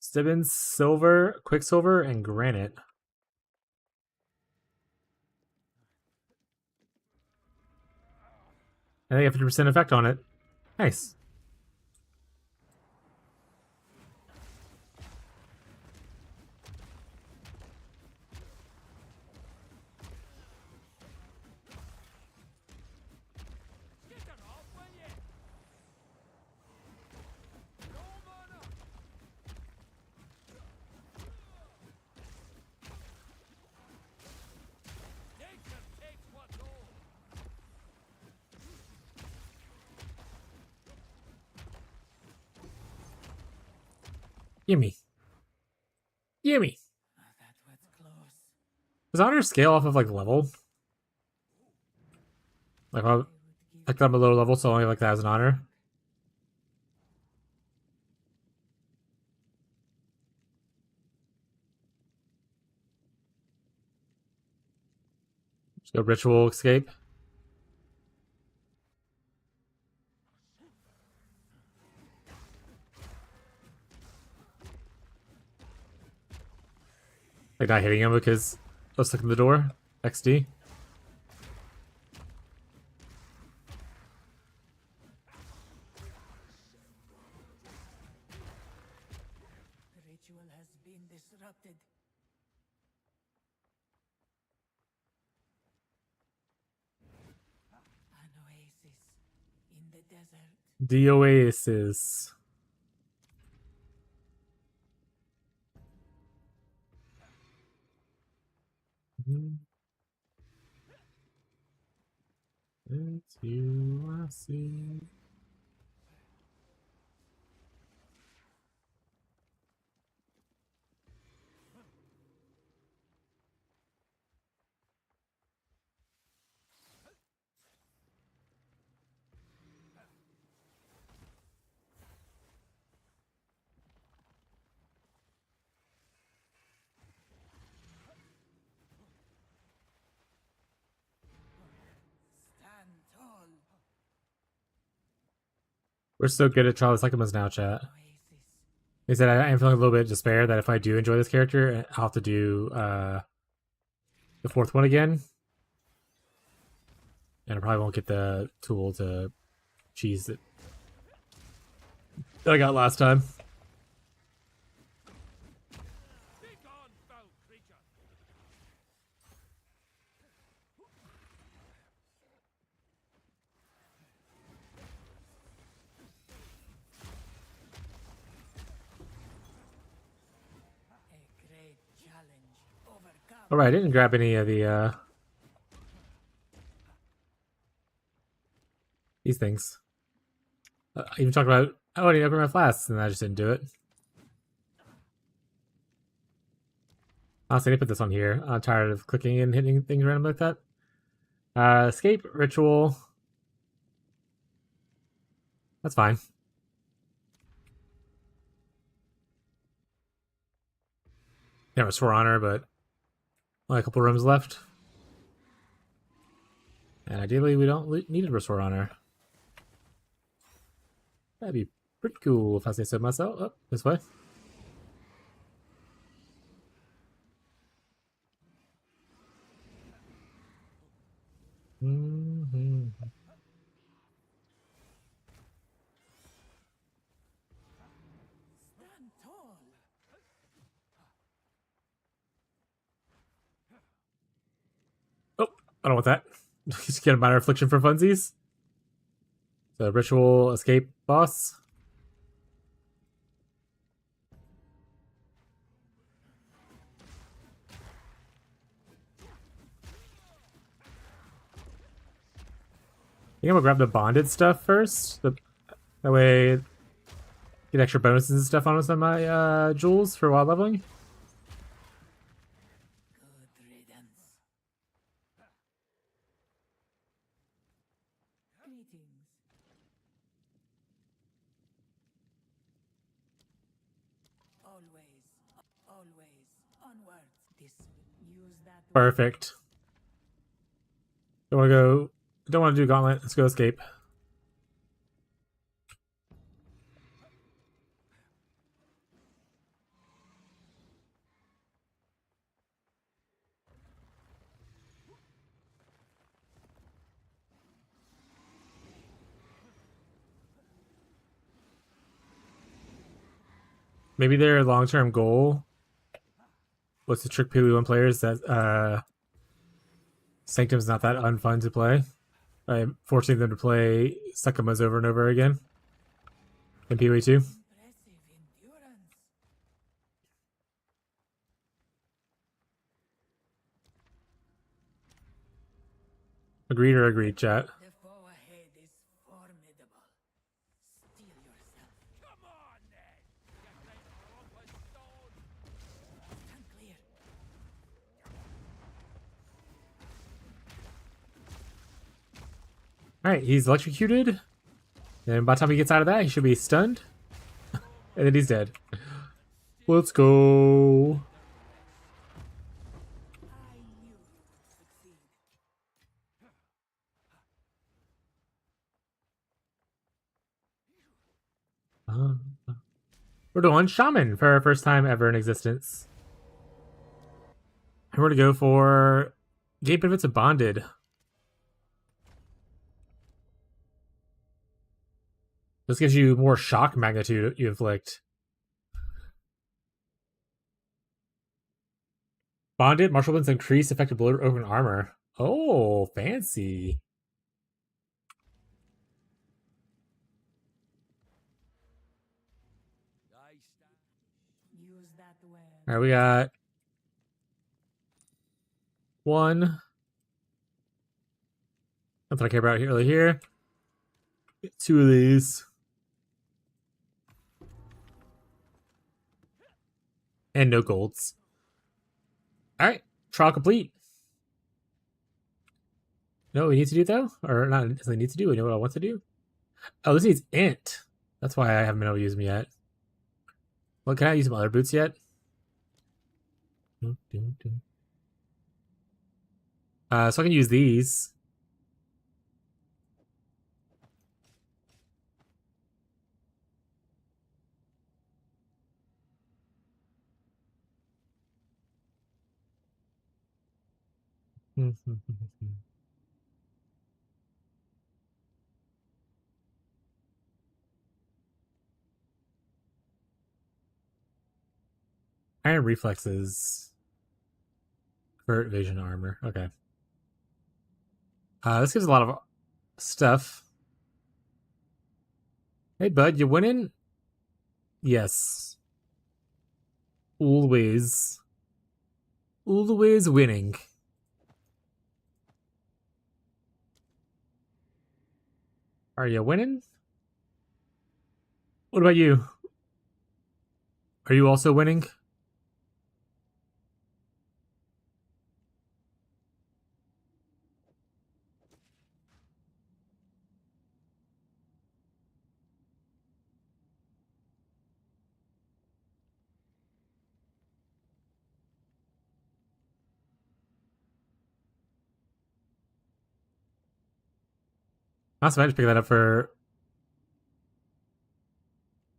Stibbins, Silver, Quicksilver, and Granite. I think I have 50% effect on it. Nice. Gimme. Gimme. That was close. Does honor scale off of like level? Like I picked up a low level, so only like that as an honor. Just go ritual escape. Like not hitting him because I was stuck in the door. XD. The ritual has been disrupted. An oasis in the desert. The Oasis. It's you I see. Stand tall. We're so good at Charles Lycamus now, chat. Oasis. He said I am feeling a little bit of despair that if I do enjoy this character, I'll have to do the fourth one again. And I probably won't get the tool to cheese it that I got last time. A great challenge overcome. Alright, I didn't grab any of the these things. I even talked about I need to upgrade my flasks, and I just didn't do it. Honestly, I need to put this on here. I'm tired of clicking and hitting things random like that. Escape, ritual. That's fine. Yeah, restore honor, but only a couple rooms left. And ideally, we don't need to restore honor. That'd be pretty cool if I say so myself. Oh, this way. Mm-hmm. Stand tall. Oh, I don't want that. Just get a minor affliction for funsies. So, ritual, escape, boss. I think I'm gonna grab the bonded stuff first. That way, get extra bonuses and stuff on some of my jewels for wild leveling. Good riddance. Greetings. Always, onwards. This use that. Perfect. Don't want to go. Don't want to do gauntlet. Let's go escape. Maybe their long-term goal was to trick PoE1 players that Sanctum's not that unfun to play by forcing them to play Suckumas over and over again in PoE2. Impressive endurance. Agreed or agreed, chat? The foe ahead is formidable. Steel yourself. Come on, then! Get ready for open stone! Stand clear. Alright, he's electrocuted. And by the time he gets out of that, he should be stunned. And then he's dead. Let's go. I knew you would succeed. We're doing Shaman for our first time ever in existence. And we're going to go for game benefits of Bonded. This gives you more shock magnitude you inflict. Bonded, martial weapons increase effective blow to open armor. Oh, fancy. Use that well. Alright, we got one. Nothing I care about really here. Get two of these. And no golds. Alright, trial complete. You know what we need to do though? Or not necessarily need to do, we know what I want to do. Oh, this needs int. That's why I haven't been able to use them yet. Well, can I use some other boots yet? So I can use these. Iron reflexes. Vert vision armor. Okay. This gives a lot of stuff. Hey, bud, you winning? Yes. Always. Always winning. Are you winning? What about you? Are you also winning? Also, I just pick that up for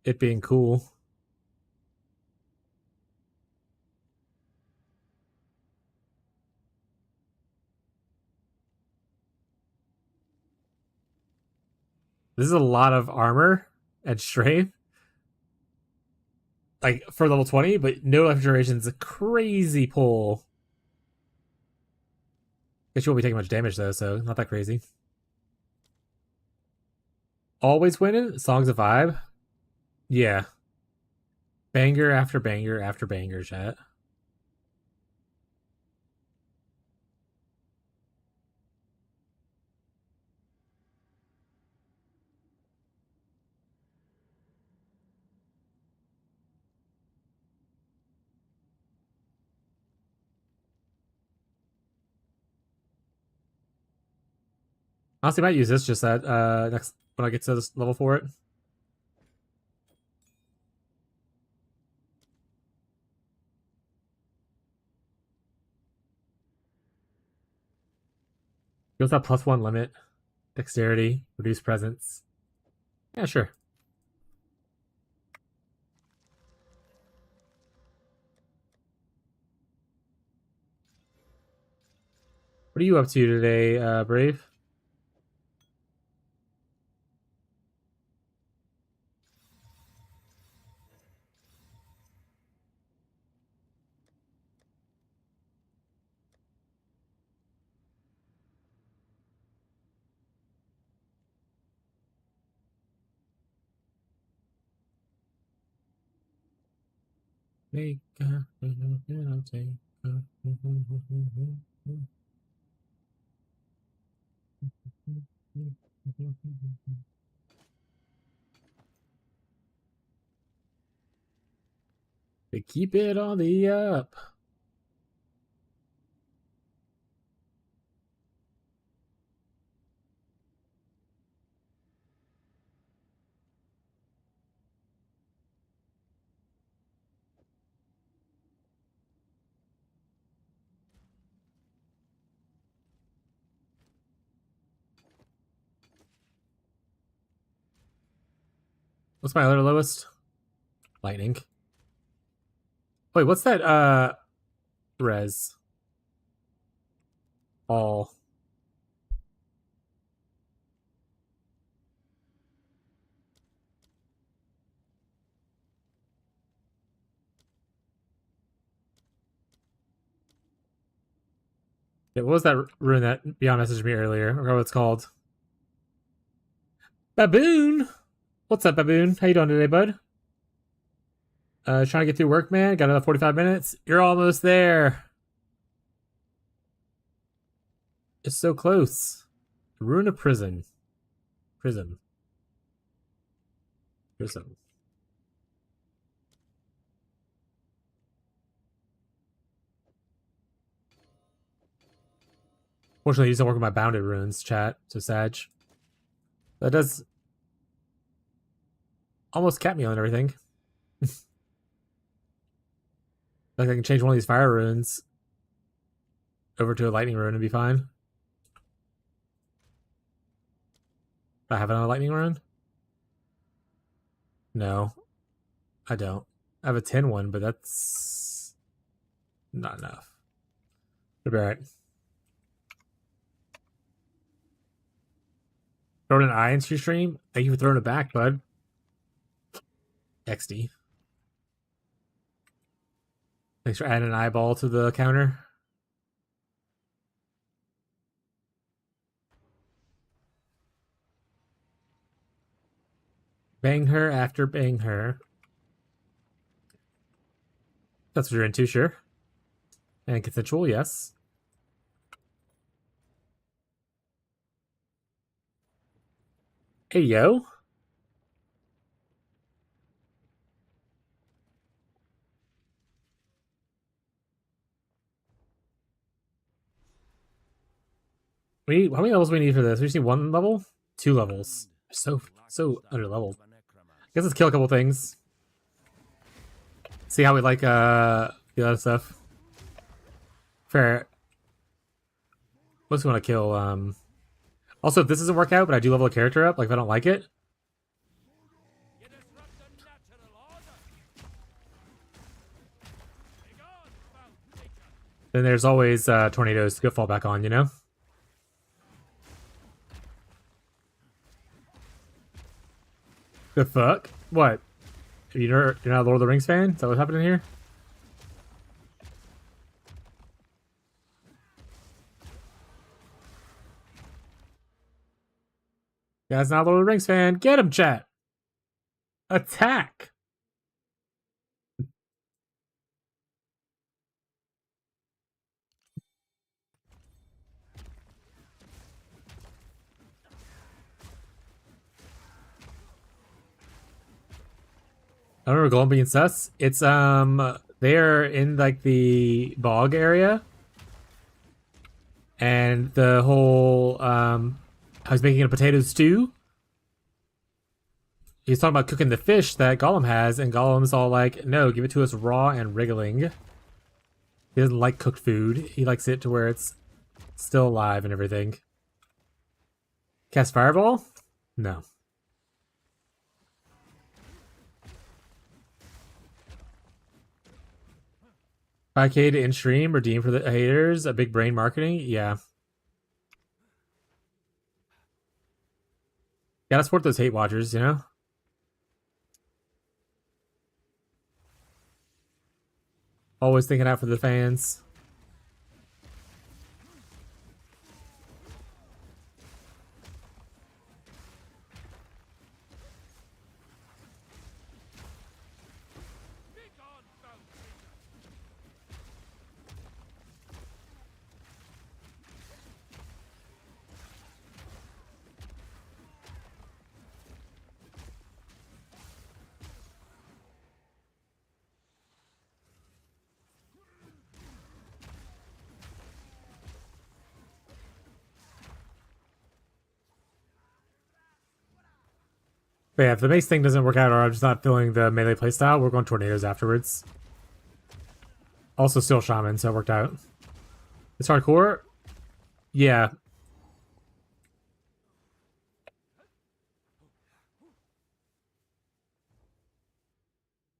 it being cool. This is a lot of armor and strain. Like, for level 20, but no life duration is a crazy pull. Guess you won't be taking much damage, though, so not that crazy. Always winning? Song's a vibe? Yeah. Banger after banger after banger, chat. Honestly, I might use this just that next when I get to this level for it. Feels that +1 limit. Dexterity, reduce presence. Yeah, sure. What are you up to today, Brave? Make they keep it on the up. What's my other lowest? Lightning. Wait, what's that res? All. Yeah, what was that rune that Beyond messaged me earlier? I forgot what it's called. Baboon! What's up, Baboon? How you doing today, bud? Trying to get through work, man. Got another 45 minutes. You're almost there. It's so close. Ruin of prison. Prison. Prison. Fortunately, you just don't work with my bounded runes, chat. So Sag. That does almost cap me on everything. Like I can change one of these fire runes over to a lightning rune and be fine. Do I have another lightning rune? No, I don't. I have a 10 one, but that's not enough. It'll be alright. Throwing an eye into your stream? Thank you for throwing it back, bud. XD. Thanks for adding an eyeball to the counter. Bang her after bang her. That's what you're into, sure. And consensual, yes. Hey, yo. How many levels do we need for this? We just need 1 level? 2 levels. So under leveled. Guess let's kill a couple things. See how we like the other stuff. Fair. What's we want to kill? Also, if this doesn't work out, but I do level a character up, like if I don't like it, You disrupt the natural order. Begone, foul creature. then there's always tornadoes to go fall back on, you know? The fuck? What? You're not a Lord of the Rings fan? Is that what's happening here? Guy's not a Lord of the Rings fan. Get him, chat. Attack. I remember Golem being sus. It's they're in like the bog area. And the whole I was making a potato stew. He's talking about cooking the fish that Gollum has, and Gollum's all like, no, give it to us raw and wriggling. He doesn't like cooked food. He likes it to where it's still alive and everything. Cast Fireball? No. $5K to in-stream, redeem for the haters, a big brain marketing? Yeah. Gotta support those hate watchers, you know? Always thinking out for the fans. Begone, foul creature. But yeah, if the mace thing doesn't work out or I'm just not feeling the melee playstyle, we're going tornadoes afterwards. Also still shaman, so it worked out. It's hardcore? Yeah.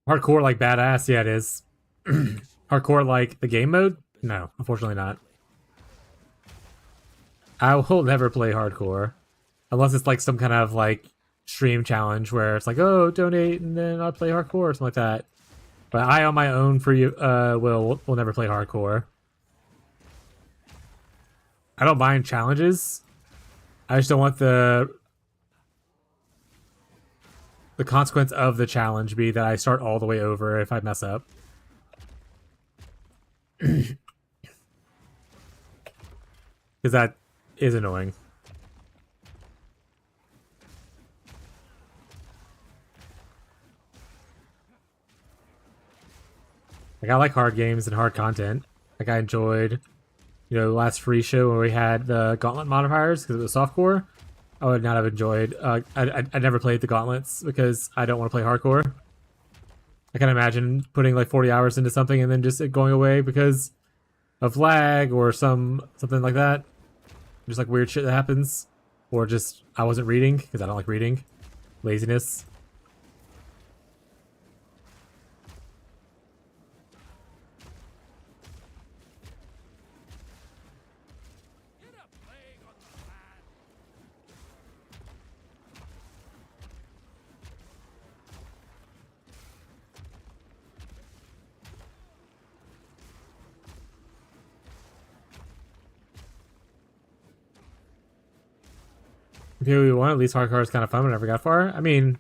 Hardcore like badass? Yeah, it is. Hardcore like the game mode? No, unfortunately not. I will never play hardcore. Unless it's like some kind of like stream challenge where it's like, oh, donate and then I'll play hardcore or something like that. But I on my own free will never play hardcore. I don't mind challenges. I just don't want the consequence of the challenge be that I start all the way over if I mess up. Because that is annoying. Like, I like hard games and hard content. Like, I enjoyed, you know, the last free show where we had the Gauntlet modifiers because it was softcore. I would not have enjoyed. I never played the Gauntlets because I don't want to play hardcore. I can imagine putting like 40 hours into something and then just it going away because of lag or something like that. Just like weird shit that happens, or just I wasn't reading because I don't like reading. Laziness. Get a plague on the land. PoE 1, at least hardcore is kind of fun. I never got far. I mean,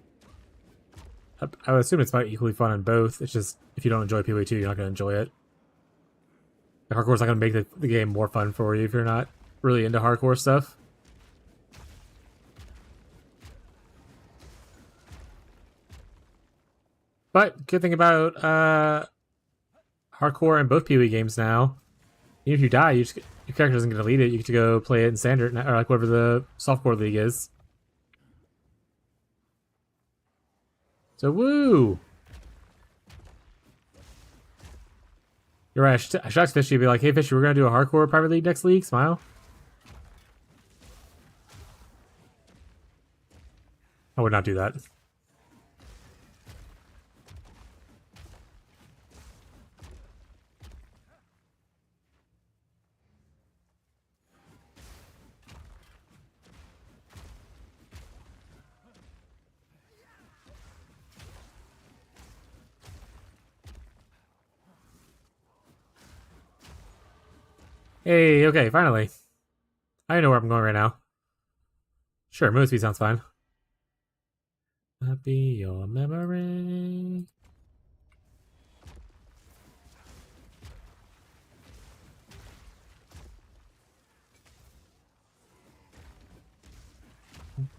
I would assume it's about equally fun in both. It's just if you don't enjoy PoE 2, you're not going to enjoy it. The hardcore is not going to make the game more fun for you if you're not really into hardcore stuff. But good thing about hardcore in both PoE games now, even if you die, your character doesn't get deleted. You get to go play it in standard or like whatever the softcore league is. So woo! You're right. I should ask Fishy, be like, "Hey Fishy, we're gonna do a hardcore private league next league." Smile. I would not do that. Hey, okay, finally. I know where I'm going right now. Sure, move speed sounds fine. Happy your memory.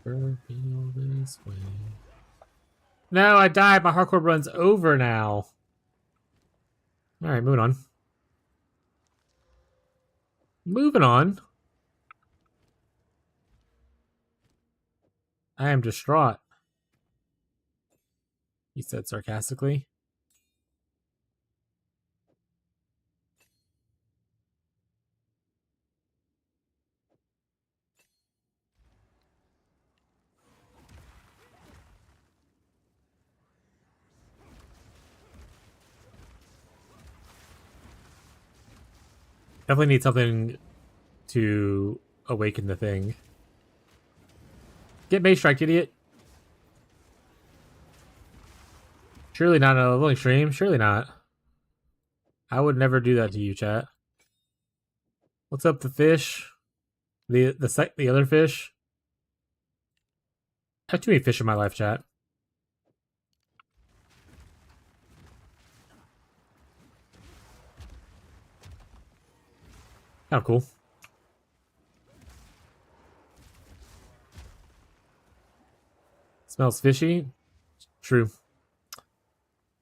Never feel this way. No, I died. My hardcore run's over now. Alright, moving on. Moving on. I am distraught, he said sarcastically. Definitely need something to awaken the thing. Get Mage Strike, idiot. Surely not a leveling stream. Surely not. I would never do that to you, chat. What's up, the fish? The other fish? I have too many fish in my life, chat. Kind of cool. Smells fishy. True.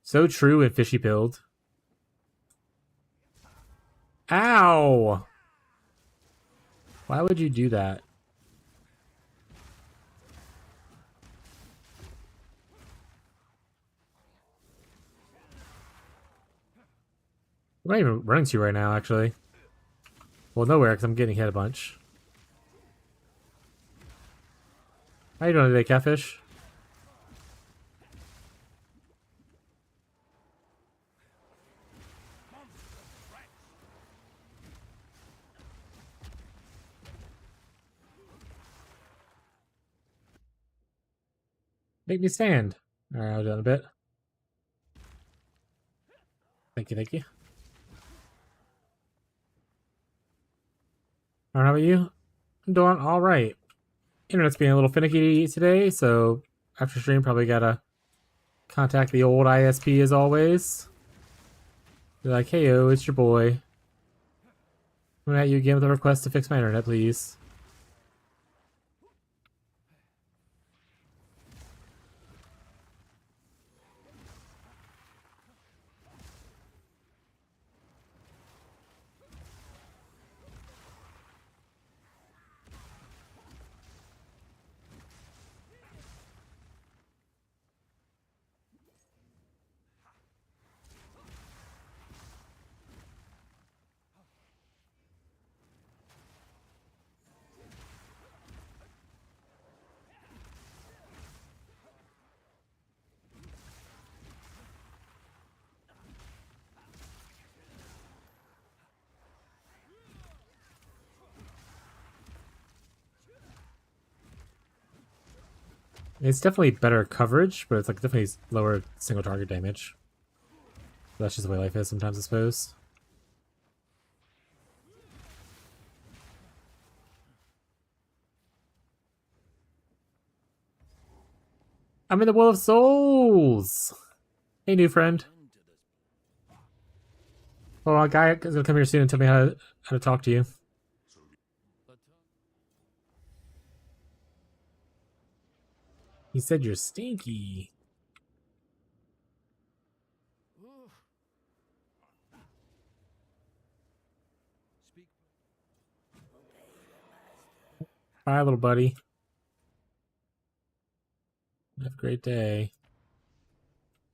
So true and fishy pilled. Ow! Why would you do that? Where am I even running to right now, actually? Well, nowhere, because I'm getting hit a bunch. How you doing today, Catfish? Make me stand. Alright, I'll do that in a bit. Thank you, thank you. Alright, how about you? I'm doing alright. Internet's being a little finicky today, so after stream probably gotta contact the old ISP as always. Be like, hey yo, it's your boy. I'm coming at you again with a request to fix my internet, please. It's definitely better coverage, but it's like definitely lower single target damage. That's just the way life is sometimes, I suppose. I'm in the World of Souls! Hey, new friend. Well, a guy is gonna come here soon and tell me how to talk to you. He said you're stinky. Bye, little buddy. Have a great day.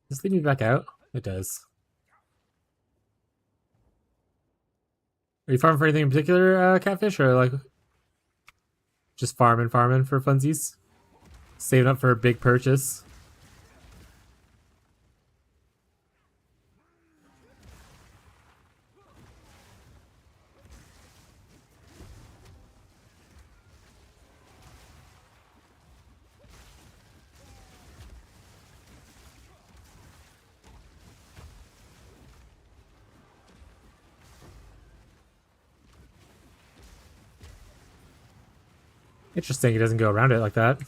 Does this lead me back out? It does. Are you farming for anything in particular, Catfish, or like just farming for funsies? Saving up for a big purchase. Interesting, he doesn't go around it like that.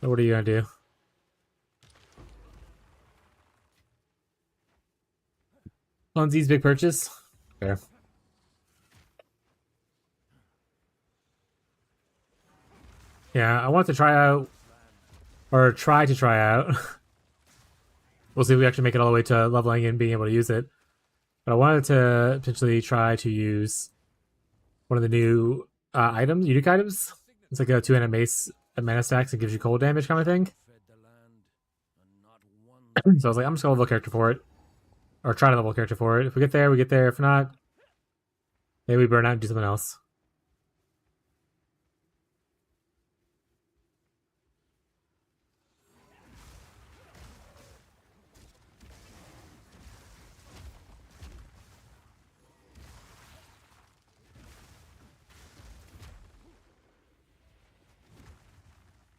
So what are you gonna do? Funsies big purchase? Fair. Yeah, I want to try out, or try to try out. We'll see if we actually make it all the way to leveling and being able to use it. But I wanted to potentially try to use one of the new items, unique items. It's like a 2-handed mace at mana stacks and gives you cold damage kind of thing. So I was like, I'm just gonna level a character for it. Or try to level a character for it. If we get there, we get there. If not, maybe we burn out and do something else.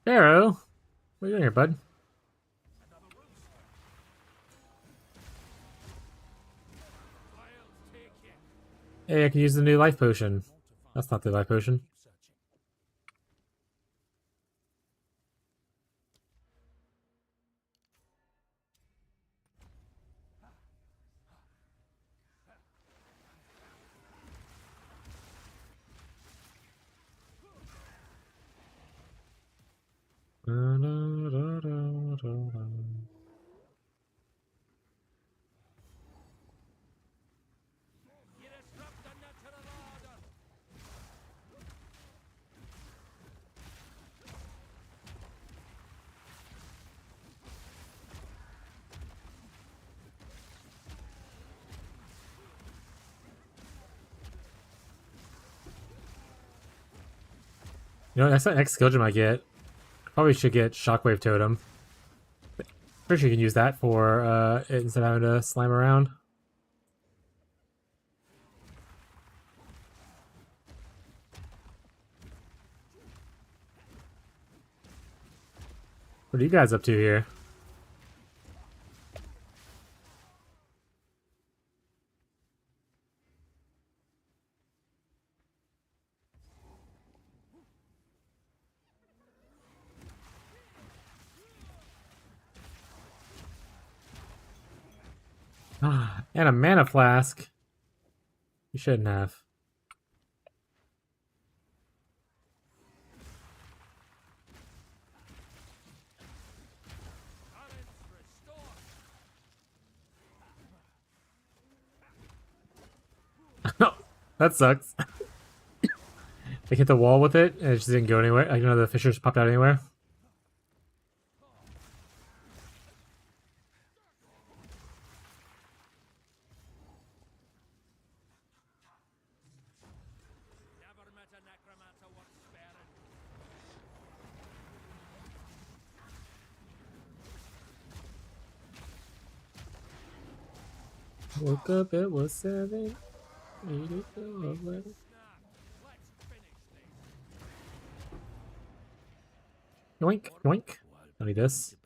Arrow, what are you doing here, bud? Hey, I can use the new life potion. That's not the life potion. You know, that's the next skill gem I get. Probably should get Shockwave Totem. Pretty sure you can use that for it instead of having to slime around. What are you guys up to here? And a mana flask. You shouldn't have. That sucks. They hit the wall with it and it just didn't go anywhere. Like, none of the fissures popped out anywhere. Woke up, it was 7. Yoink, yoink. Don't need this.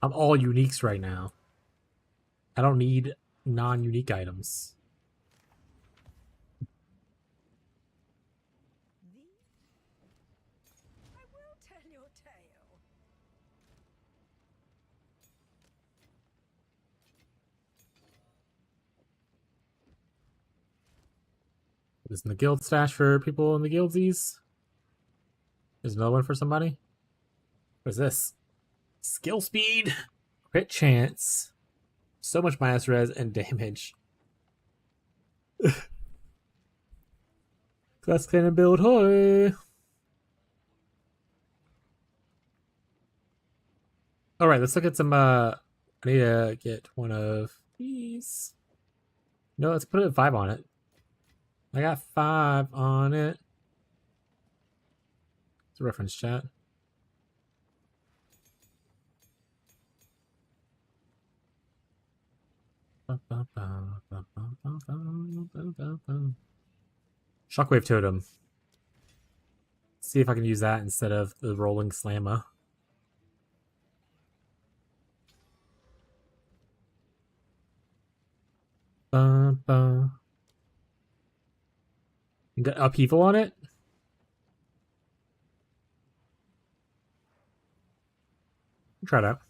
I'm all uniques right now. I don't need non-unique items. I will tell your tale. This is in the guild stash for people in the guildsies. There's another one for somebody. What is this? Skill speed, crit chance, so much minus res and damage. Class clan and build, hoy! Alright, let's look at some, I need to get one of these. No, let's put a 5 on it. I got 5 on it. It's a reference chat. Shockwave Totem. See if I can use that instead of the Rolling Slamma. You got upheaval on it? Try it out.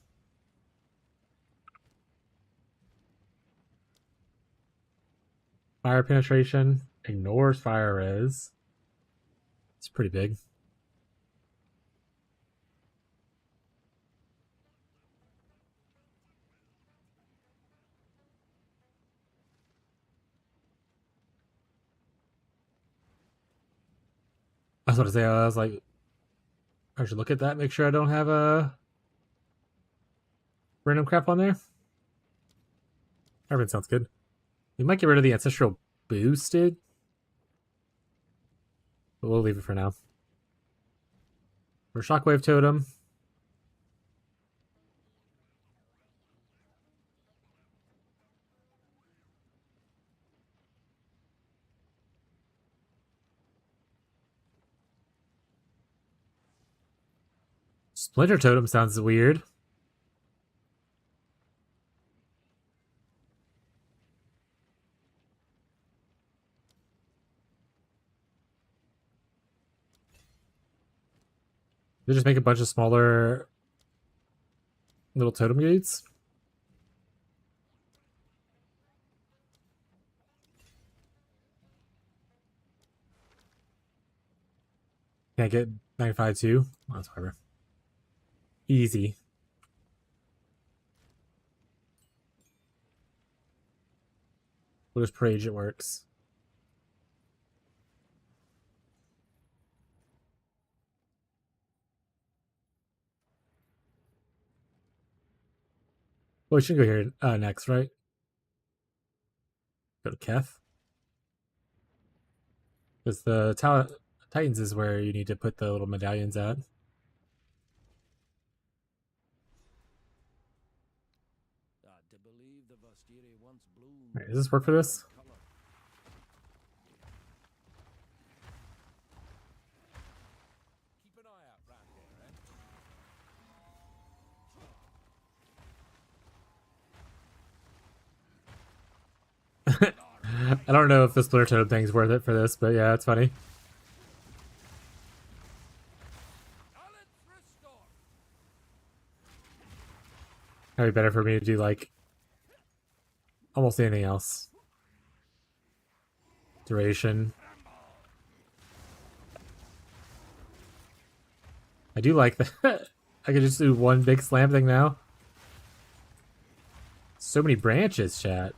Fire penetration. Ignores fire res. It's pretty big. I was about to say, I was like, I should look at that, make sure I don't have a random crap on there. Everything sounds good. We might get rid of the ancestral boosted, but we'll leave it for now. For Shockwave Totem. Splinter Totem sounds weird. They just make a bunch of smaller little totem gates. Can't get 95 too. Oh, that's whatever. Easy. We'll just pray it works. Well, we should go here next, right? Go to Keth. Because the Titans is where you need to put the little medallions at. Right, does this work for this? Keep an eye out round here, eh? I don't know if the Splitter Totem thing's worth it for this, but yeah, it's funny. That'd be better for me to do like almost anything else. Duration. I do like that. I could just do one big slam thing now. So many branches, chat.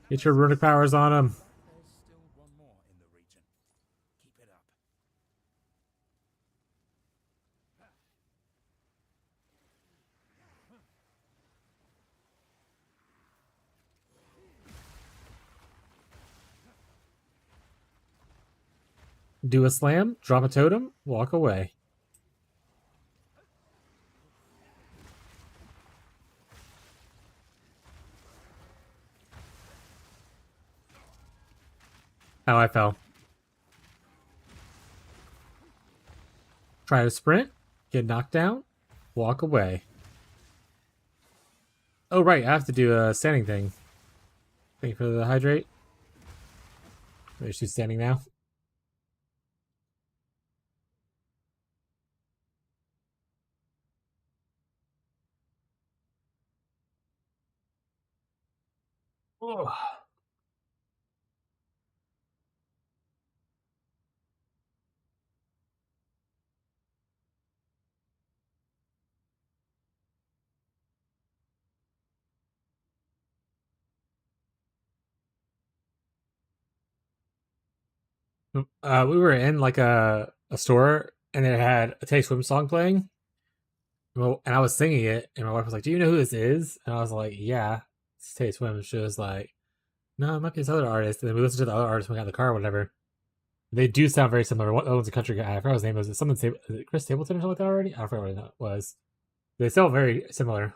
Get your runic powers on him. There's still one more in the region. Keep it up. Do a slam, drop a totem, walk away. How I fell. Try to sprint, get knocked down, walk away. Oh, right, I have to do a standing thing. Wait for the hydrate. Maybe she's standing now. Oh. We were in like a store and it had a Tay Swim song playing. Well, and I was singing it, and my wife was like, "Do you know who this is?" And I was like, "Yeah, it's Tay Swim." She was like, "No, it might be this other artist." And then we listened to the other artist when we got in the car or whatever. They do sound very similar. One one's a country guy. I forgot his name. Was it something? Is it Chris Stapleton or something like that already? I forgot what it was. They sound very similar.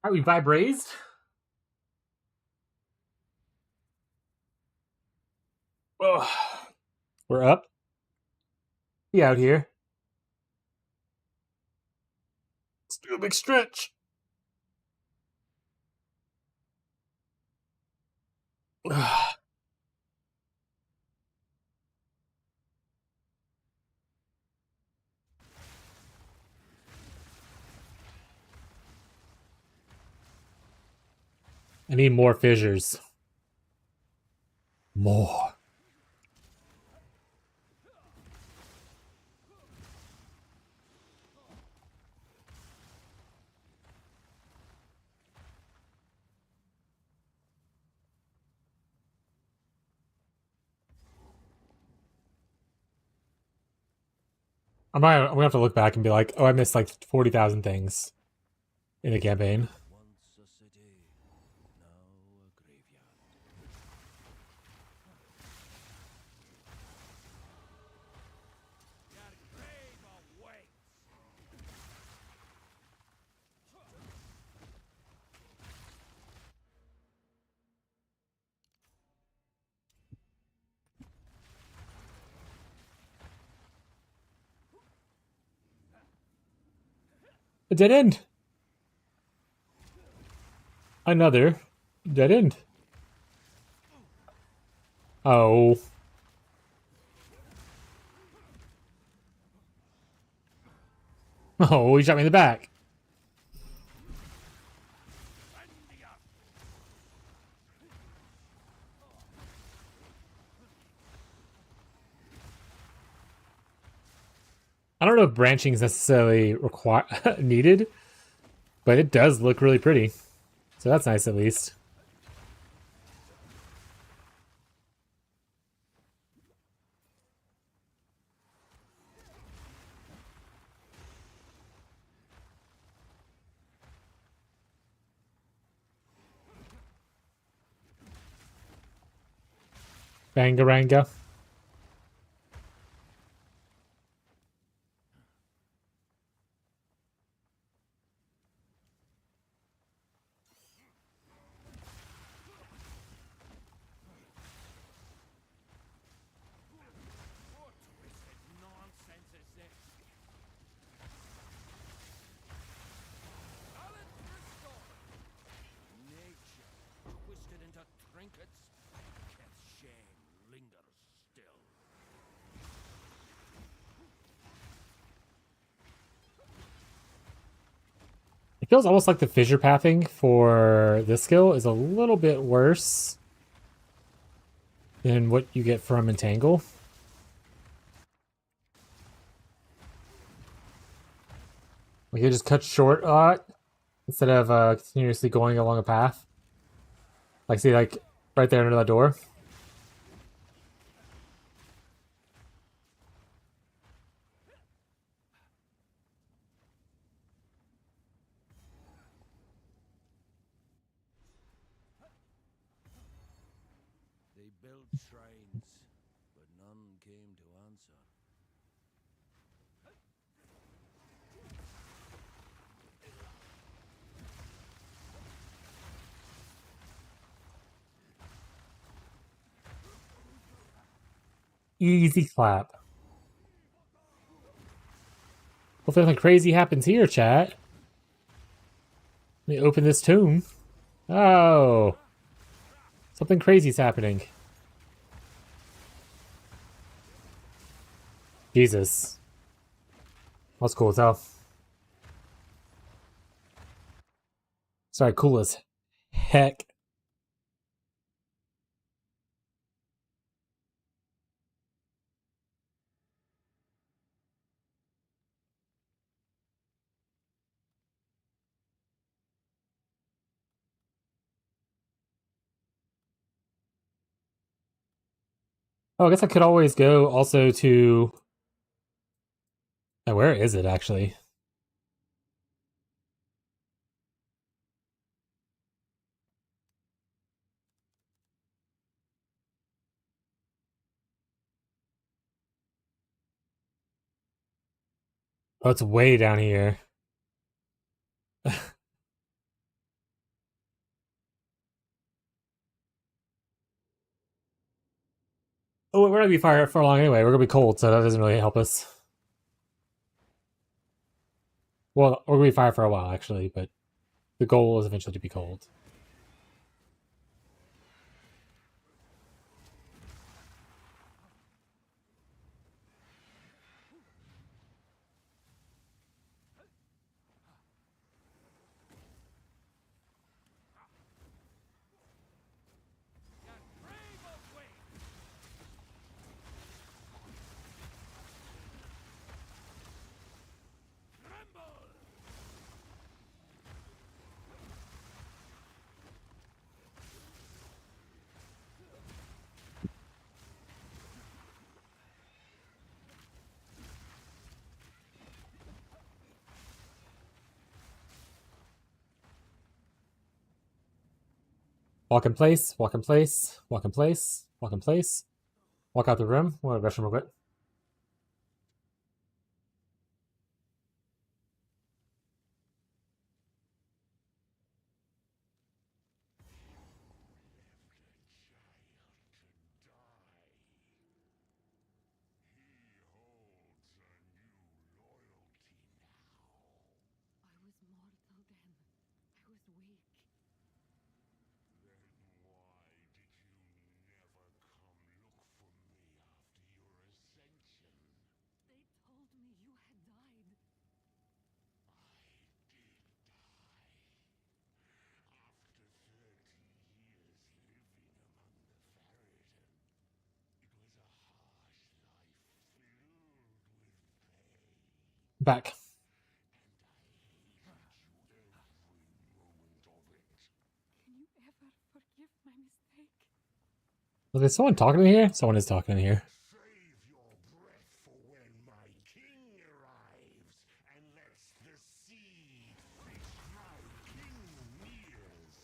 Are we vibe raised? Oh, we're up. Be out here. Let's do a big stretch. I need more fissures. More. I'm gonna have to look back and be like, oh, I missed like 40,000 things in the campaign. Once a city, now a graveyard. Your grave awaits! A dead end. Another dead end. Oh. Oh, he shot me in the back. I don't know if branching is necessarily needed, but it does look really pretty. So that's nice at least. Bangaranga. What twisted nonsense is this? Balance restored! Nature, twisted into trinkets, yet shame lingers still. It feels almost like the fissure pathing for this skill is a little bit worse than what you get from Entangle. Like, it just cuts short a lot instead of continuously going along a path. Like, see, like, right there under that door. They built shrines, but none came to answer. Easy clap. Hopefully nothing crazy happens here, chat. Let me open this tomb. Oh. Something crazy's happening. Jesus. That's cool as hell. Sorry, cool as heck. Oh, I guess I could always go also to... where is it, actually? Oh, it's way down here. Oh, we're gonna be fire for long anyway. We're gonna be cold, so that doesn't really help us. Well, we're gonna be fire for a while, actually, but the goal is eventually to be cold. Walk in place, walk in place, walk in place, walk in place. Walk out the room. We'll rush him real quick. I was mortal then. I was weak. They told me you had died. Back. Can you ever forgive my mistake? Was there someone talking in here? Someone is talking in here. Save your breath for when my king arrives and lets the seed fish my king ears.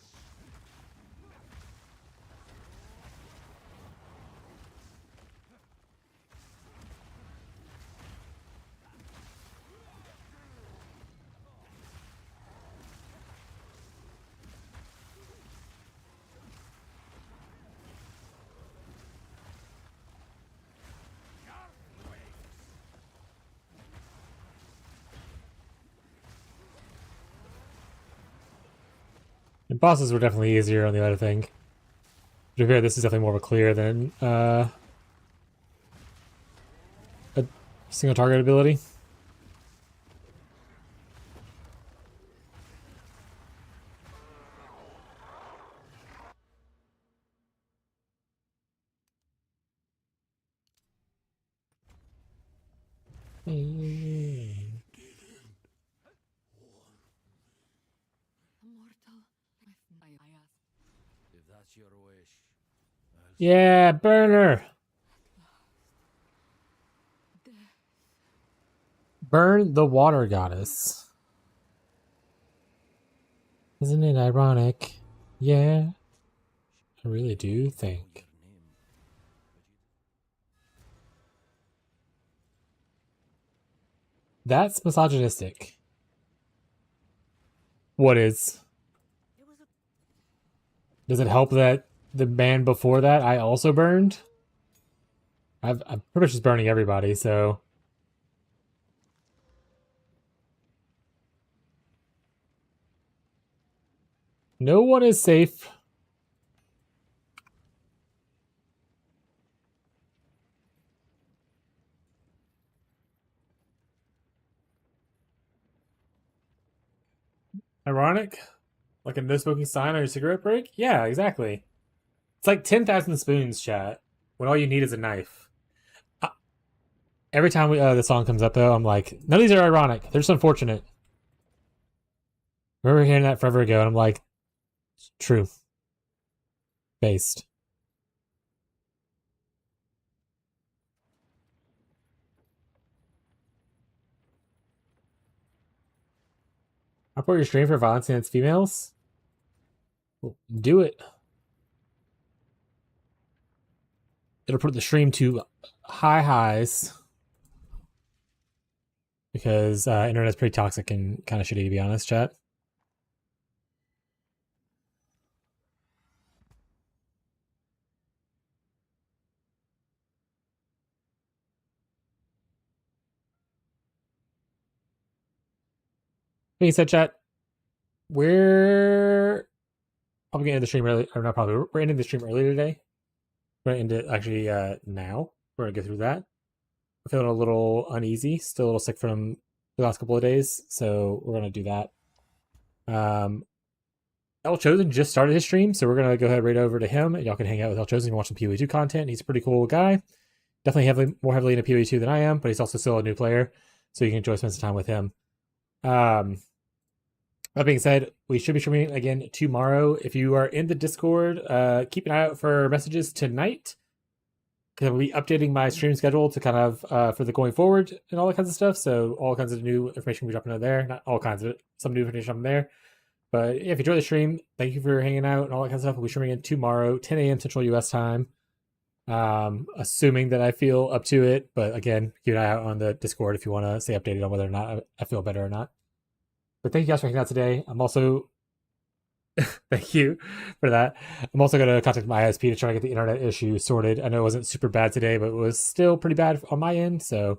And bosses were definitely easier on the other thing. To be fair, this is definitely more of a clear than a single target ability. Immortal. I asked. If that's your wish, I'll Yeah, burner. Burn the water goddess. Isn't it ironic? Yeah, I really do think. your name. That's misogynistic. What is? Does it help that the man before that I also burned? I'm pretty much just burning everybody, so... No one is safe. Ironic? Like a no smoking sign on your cigarette break? Yeah, exactly. It's like 10,000 spoons, chat, when all you need is a knife. Every time the song comes up, though, I'm like, none of these are ironic. They're just unfortunate. I remember hearing that forever ago, and I'm like, true. Based. Upload your stream for violence against females? Do it. It'll put the stream to high highs. Because internet's pretty toxic and kind of shitty, to be honest, chat. Being said, chat, we're probably gonna end the stream early, or not probably, we're ending the stream early today. We're gonna end it actually now. We're gonna go through that. I'm feeling a little uneasy, still a little sick from the last couple of days, so we're gonna do that. El Chosen just started his stream, so we're gonna go ahead right over to him, and y'all can hang out with El Chosen and watch some PoE2 content. He's a pretty cool guy. Definitely more heavily into PoE2 than I am, but he's also still a new player, so you can enjoy spending some time with him. That being said, we should be streaming again tomorrow. If you are in the Discord, keep an eye out for messages tonight, because I'll be updating my stream schedule to kind of for the going forward and all that kinds of stuff. So all kinds of new information will be dropping out there. Not all kinds of it, some new information up there. But yeah, if you enjoy the stream, thank you for hanging out and all that kind of stuff. We'll be streaming in tomorrow, 10 a.m. Central US time. Assuming that I feel up to it. But again, keep an eye out on the Discord if you want to stay updated on whether or not I feel better or not. But thank you guys for hanging out today. I'm also thank you for that. I'm also going to contact my ISP to try to get the internet issue sorted. I know it wasn't super bad today, but it was still pretty bad on my end. So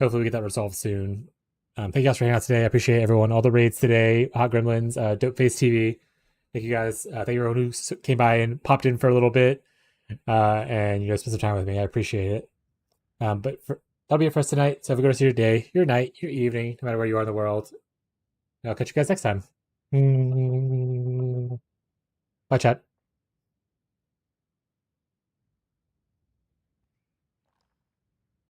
hopefully we get that resolved soon. Thank you guys for hanging out today. I appreciate everyone. All the raids today. Hot Gremlins, Dope Face TV. Thank you guys. Thank you everyone who came by and popped in for a little bit. And spend some time with me. I appreciate it. But that'll be it for us tonight. So have a good rest of your day, your night, your evening, no matter where you are in the world. I'll catch you guys next time. Bye, chat.